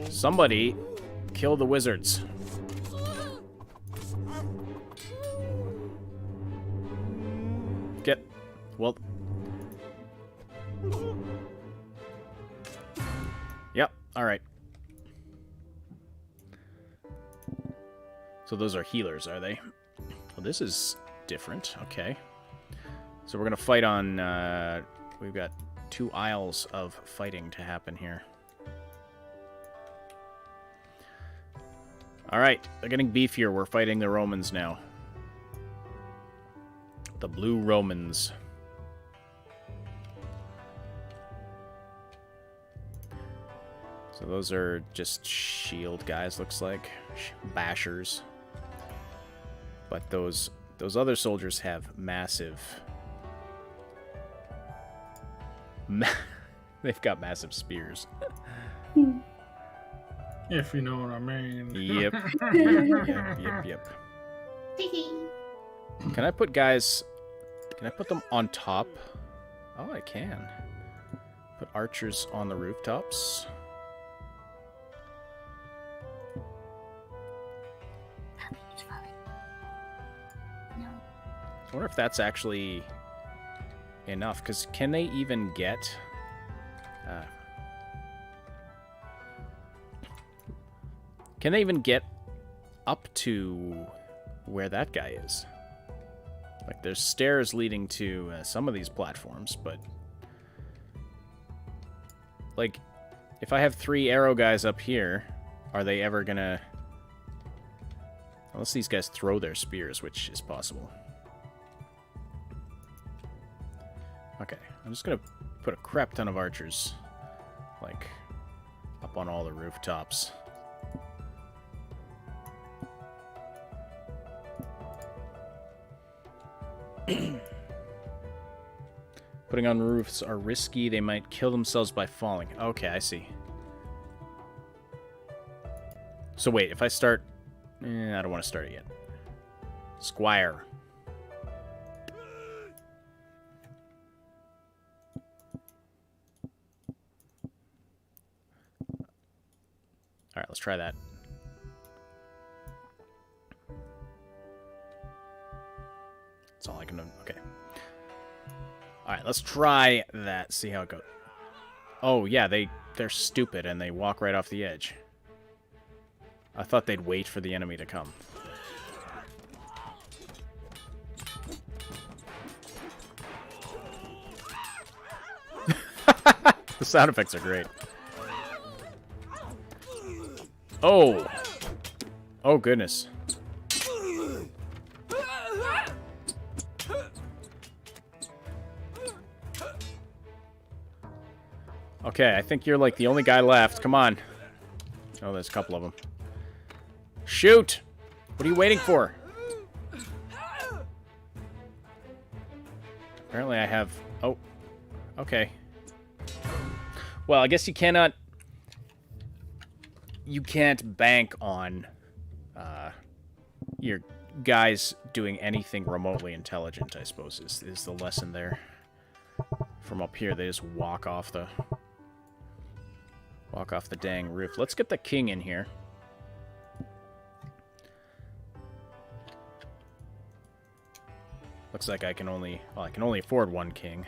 Somebody kill the wizards. Get... Well... Yep, alright. So those are healers, are they? Well, this is different. Okay. So we're going to fight on... we've got 2 aisles of fighting to happen here. Alright, they're getting beefier. We're fighting the Romans now. The Blue Romans. So those are just shield guys, looks like. Bashers. But those other soldiers have massive... They've got massive spears. If you know what I mean. Yep. Yep. Can I put guys... Can I put them on top? Oh, I can. Put archers on the rooftops. I wonder if that's actually enough, because can they even get... can they even get up to where that guy is? Like, there's stairs leading to some of these platforms, but... Like, if I have 3 arrow guys up here, are they ever gonna... Unless these guys throw their spears, which is possible. Okay, I'm just gonna put a crap ton of archers, like, up on all the rooftops. Putting on roofs are risky. They might kill themselves by falling. Okay, I see. So wait, if I start... I don't want to start it yet. Squire. Alright, let's try that. That's all I can do. Okay. Alright, let's try that. See how it goes. Oh, yeah, they're stupid and they walk right off the edge. I thought they'd wait for the enemy to come. The sound effects are great. Oh! Oh, goodness. Okay, I think you're like the only guy left. Come on. Oh, there's a couple of them. Shoot! What are you waiting for? Apparently I have... Oh. Okay. Well, I guess you cannot... You can't bank on your guys doing anything remotely intelligent, I suppose, is the lesson there. From up here, they just walk off the dang roof. Let's get the king in here. Looks like I can only afford one king.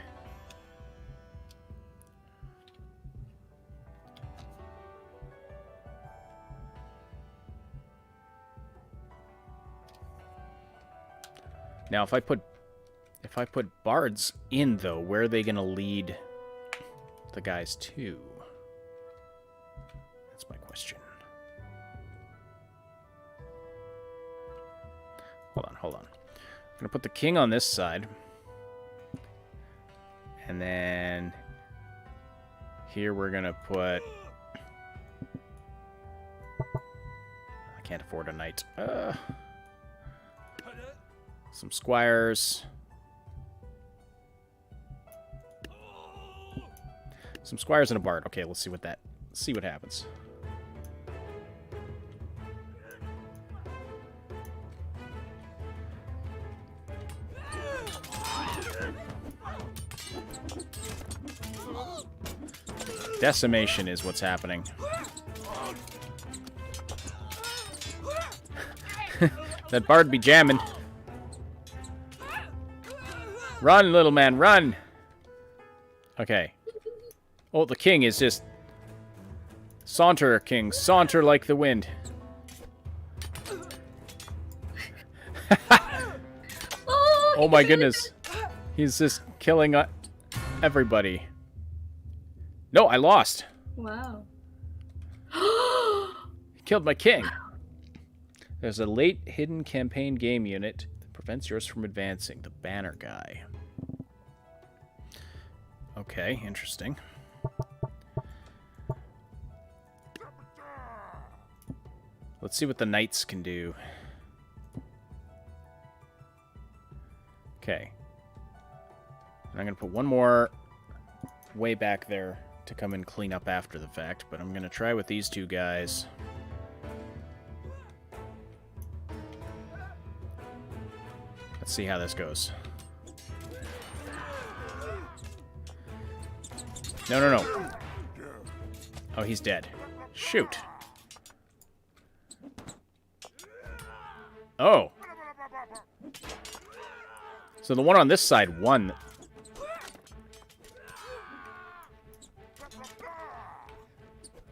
Now, if I put bards in, though, where are they going to lead the guys to? That's my question. Hold on. I'm going to put the king on this side. And then here we're going to put... I can't afford a knight. Some squires. Some squires and a bard. Okay, let's see what happens. Decimation is what's happening. That bard be jamming. Run, little man, run! Okay. Oh, the king is just... Saunter, king, saunter like the wind. Oh my goodness. He's just killing everybody. No, I lost. Wow. He killed my king. There's a late hidden campaign game unit that prevents yours from advancing. The banner guy. Okay, interesting. Let's see what the knights can do. Okay. And I'm going to put one more way back there to come and clean up after the fact, but I'm going to try with these two guys. Let's see how this goes. No. Oh, he's dead. Shoot. Oh. So the one on this side won.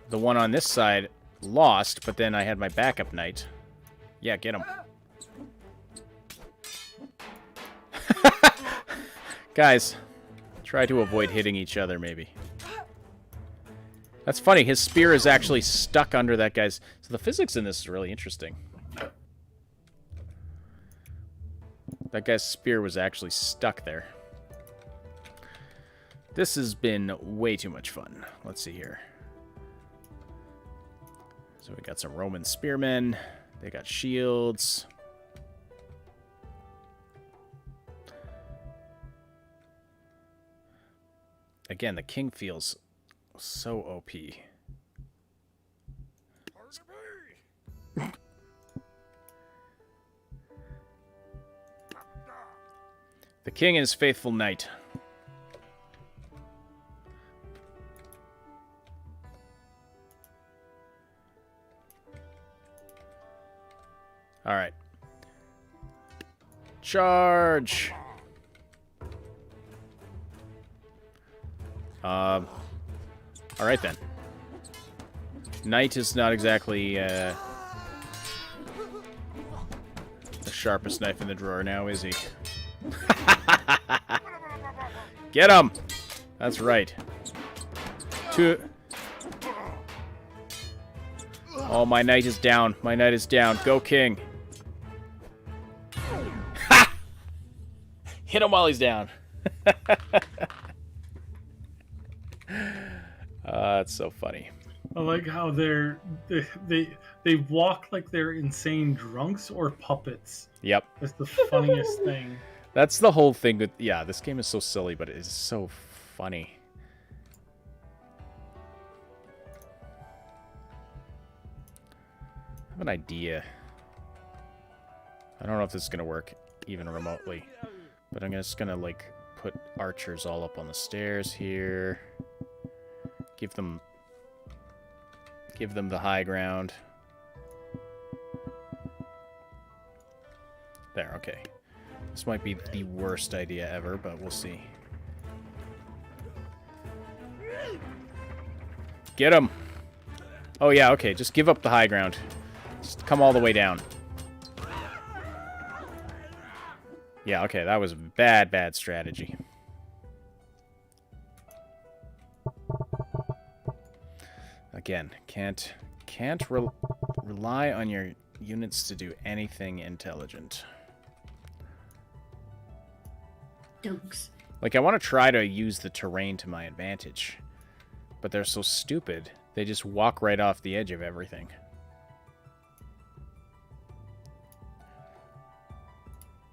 The one on this side lost, but then I had my backup knight. Yeah, get him. Guys, try to avoid hitting each other, maybe. That's funny. His spear is actually stuck under that guy's... So the physics in this is really interesting. That guy's spear was actually stuck there. This has been way too much fun. Let's see here. So we got some Roman spearmen. They got shields. Again, the king feels so OP. The king and his faithful knight. All right. Charge. All right then. Knight is not exactly the sharpest knife in the drawer now, is he? Get him! That's right. Oh, my knight is down. My knight is down. Go, king. Ha! Hit him while he's down. That's so funny. I like how they walk like they're insane drunks or puppets. Yep. That's the funniest thing. That's the whole thing with... Yeah, this game is so silly, but it is so funny. I have an idea. I don't know if this is going to work even remotely. But I'm just going to, like, put archers all up on the stairs here. Give them the high ground. There, okay. This might be the worst idea ever, but we'll see. Get him! Oh yeah, okay, just give up the high ground. Just come all the way down. Yeah, okay, that was bad strategy. Again, can't rely on your units to do anything intelligent. Dogs. Like, I want to try to use the terrain to my advantage, but they're so stupid. They just walk right off the edge of everything.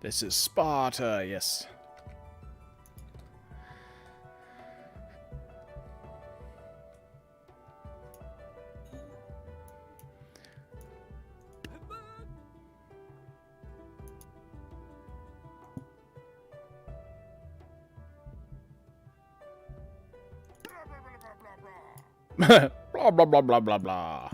This is Sparta, yes. Blah, blah, blah, blah, blah, blah.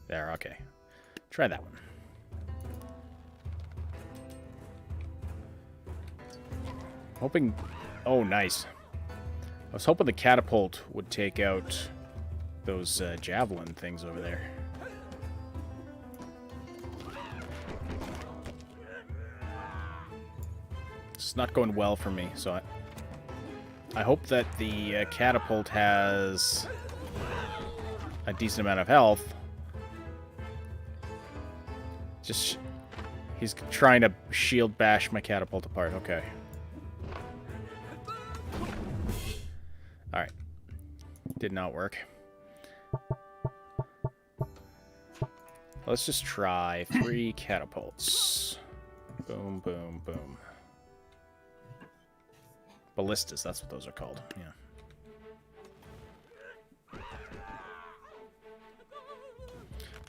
There, okay. Try that one. Hoping... Oh, nice. I was hoping the catapult would take out those javelin things over there. It's not going well for me, so I hope that the catapult has a decent amount of health. Just... He's trying to shield bash my catapult apart. Okay. Alright. Did not work. Let's just try 3 catapults. Boom, boom, boom. Ballistas, that's what those are called. Yeah.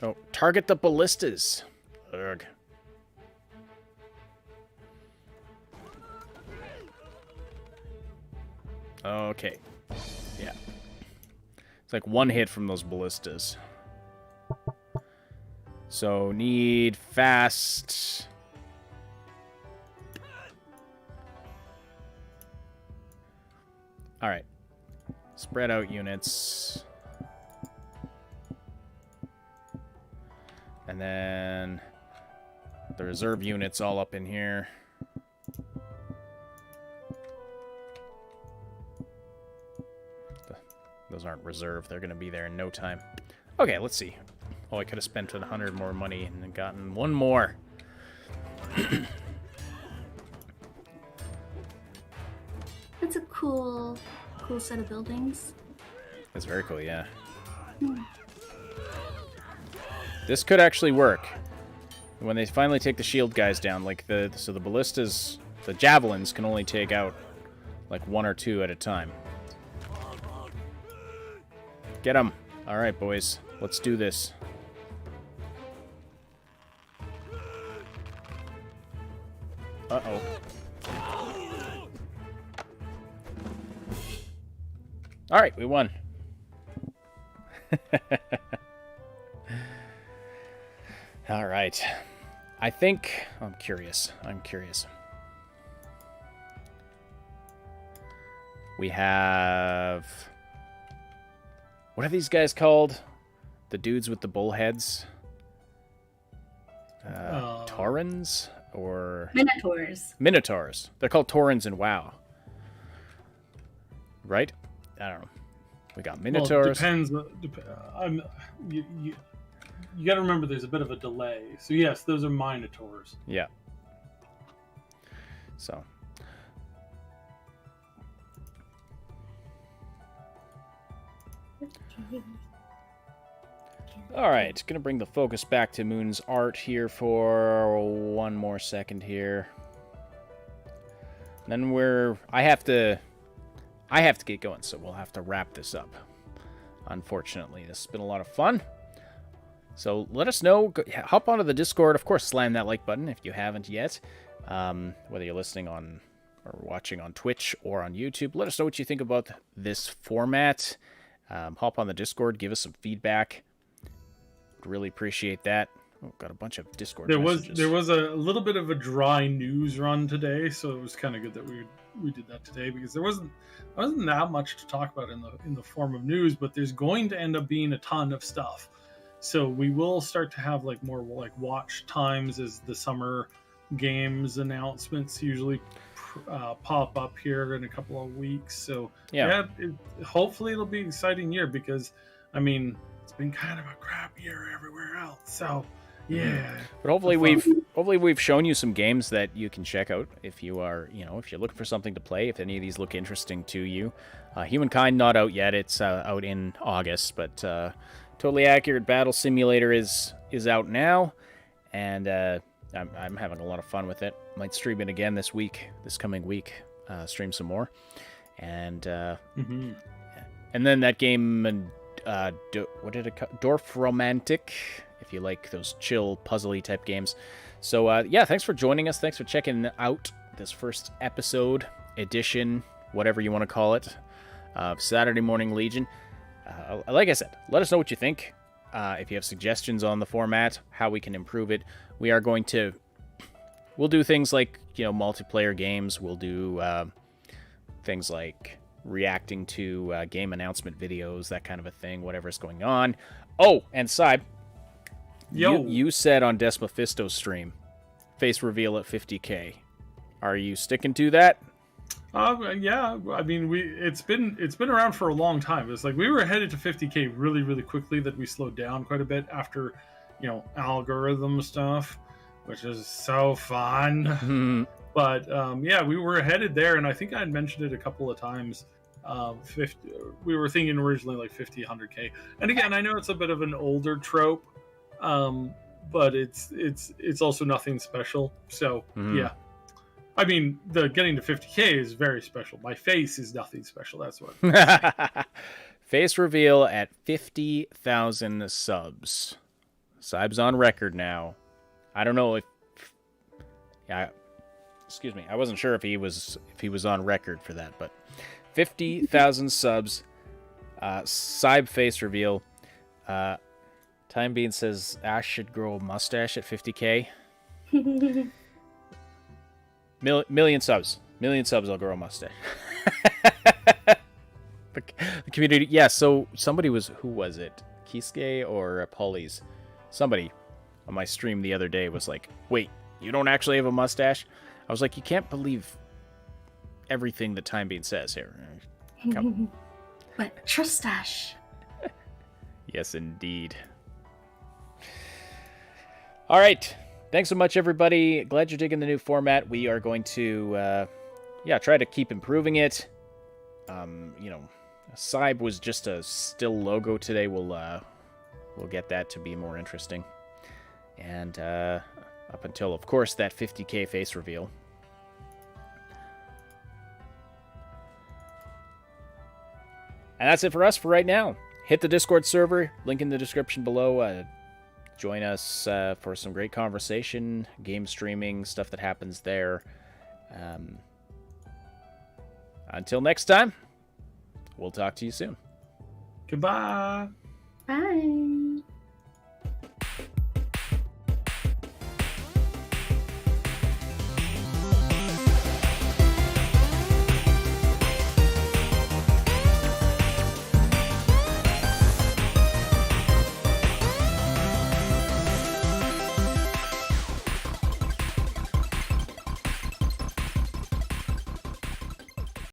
Oh, target the ballistas. Ugh. Okay. Yeah. It's like one hit from those ballistas. So, need fast... Alright. Spread out units. And then... the reserve units all up in here. Those aren't reserve. They're going to be there in no time. Okay, let's see. Oh, I could have spent 100 more money and then gotten one more. That's a cool set of buildings. That's very cool, yeah. This could actually work. When they finally take the shield guys down, like so the ballistas, the javelins can only take out like 1 or 2 at a time. Get them. All right, boys. Let's do this. Uh-oh. All right, we won. All right. I think... I'm curious. We have... What are these guys called? The dudes with the bullheads? Taurens? Or... Minotaurs. Minotaurs. They're called Taurens in WoW. Right? I don't know. We got Minotaurs. Well, it depends. You got to remember there's a bit of a delay. So yes, those are Minotaurs. Yeah. So... Alright, gonna bring the focus back to Moon's art here for one more second here. Then I have to get going, so we'll have to wrap this up. Unfortunately, this has been a lot of fun. So let us know, hop onto the Discord, of course slam that like button if you haven't yet. Whether you're listening on or watching on Twitch or on YouTube, let us know what you think about this format. hop on the Discord, give us some feedback. Would really appreciate that. Oh, got a bunch of Discord messages. There was a little bit of a dry news run today, so it was kind of good that we did that today, because there wasn't that much to talk about in the form of news, but there's going to end up being a ton of stuff. So we will start to have like more like watch times as the summer games announcements usually pop up here in a couple of weeks. So hopefully it'll be an exciting year, because I mean it's been kind of a crap year everywhere else. So yeah, but hopefully we've shown you some games that you can check out if you are, if you're looking for something to play. If any of these look interesting to you, Humankind not out yet. It's out in August, but Totally Accurate Battle Simulator is out now, and I'm having a lot of fun with it. Might stream it again this coming week. Stream some more, and and then that game, what did it call? Dorf Romantic. If you like those chill, puzzly type games. So, thanks for joining us. Thanks for checking out this first episode, edition, whatever you want to call it, of Saturday Morning Legion. Like I said, let us know what you think. If you have suggestions on the format, how we can improve it. We'll do things like, multiplayer games. We'll do things like reacting to game announcement videos, that kind of a thing, whatever's going on. Oh, and Sybe, you said on Des Mephisto's stream, face reveal at 50K. Are you sticking to that? Yeah. I mean, it's been around for a long time. It's like we were headed to 50K really, really quickly. That we slowed down quite a bit after, algorithm stuff, which is so fun. But we were headed there, and I think I had mentioned it a couple of times. We were thinking originally like 50, 100K. And again, I know it's a bit of an older trope. But it's also nothing special. So yeah, I mean, the getting to 50K is very special. My face is nothing special. That's what. Face reveal at 50,000 subs. Sybe's on record now. I don't know if. Excuse me. I wasn't sure if he was on record for that, but 50,000 subs. Sybe face reveal. Time Bean says Ash should grow a mustache at 50K. Million subs. I'll grow a mustache. The community. Yeah, so somebody who was it? Kisuke or Polly's? Somebody on my stream the other day was like, wait, you don't actually have a mustache? I was like, you can't believe everything that Time Bean says here. Come. But trust Ash. Yes, indeed. All right. Thanks so much, everybody. Glad you're digging the new format. We are going to, try to keep improving it. Sybe was just a still logo today. We'll get that to be more interesting. And up until, of course, that 50K face reveal. And that's it for us for right now. Hit the Discord server, link in the description below. Join us for some great conversation, game streaming, stuff that happens there. Until next time, we'll talk to you soon. Goodbye. Bye.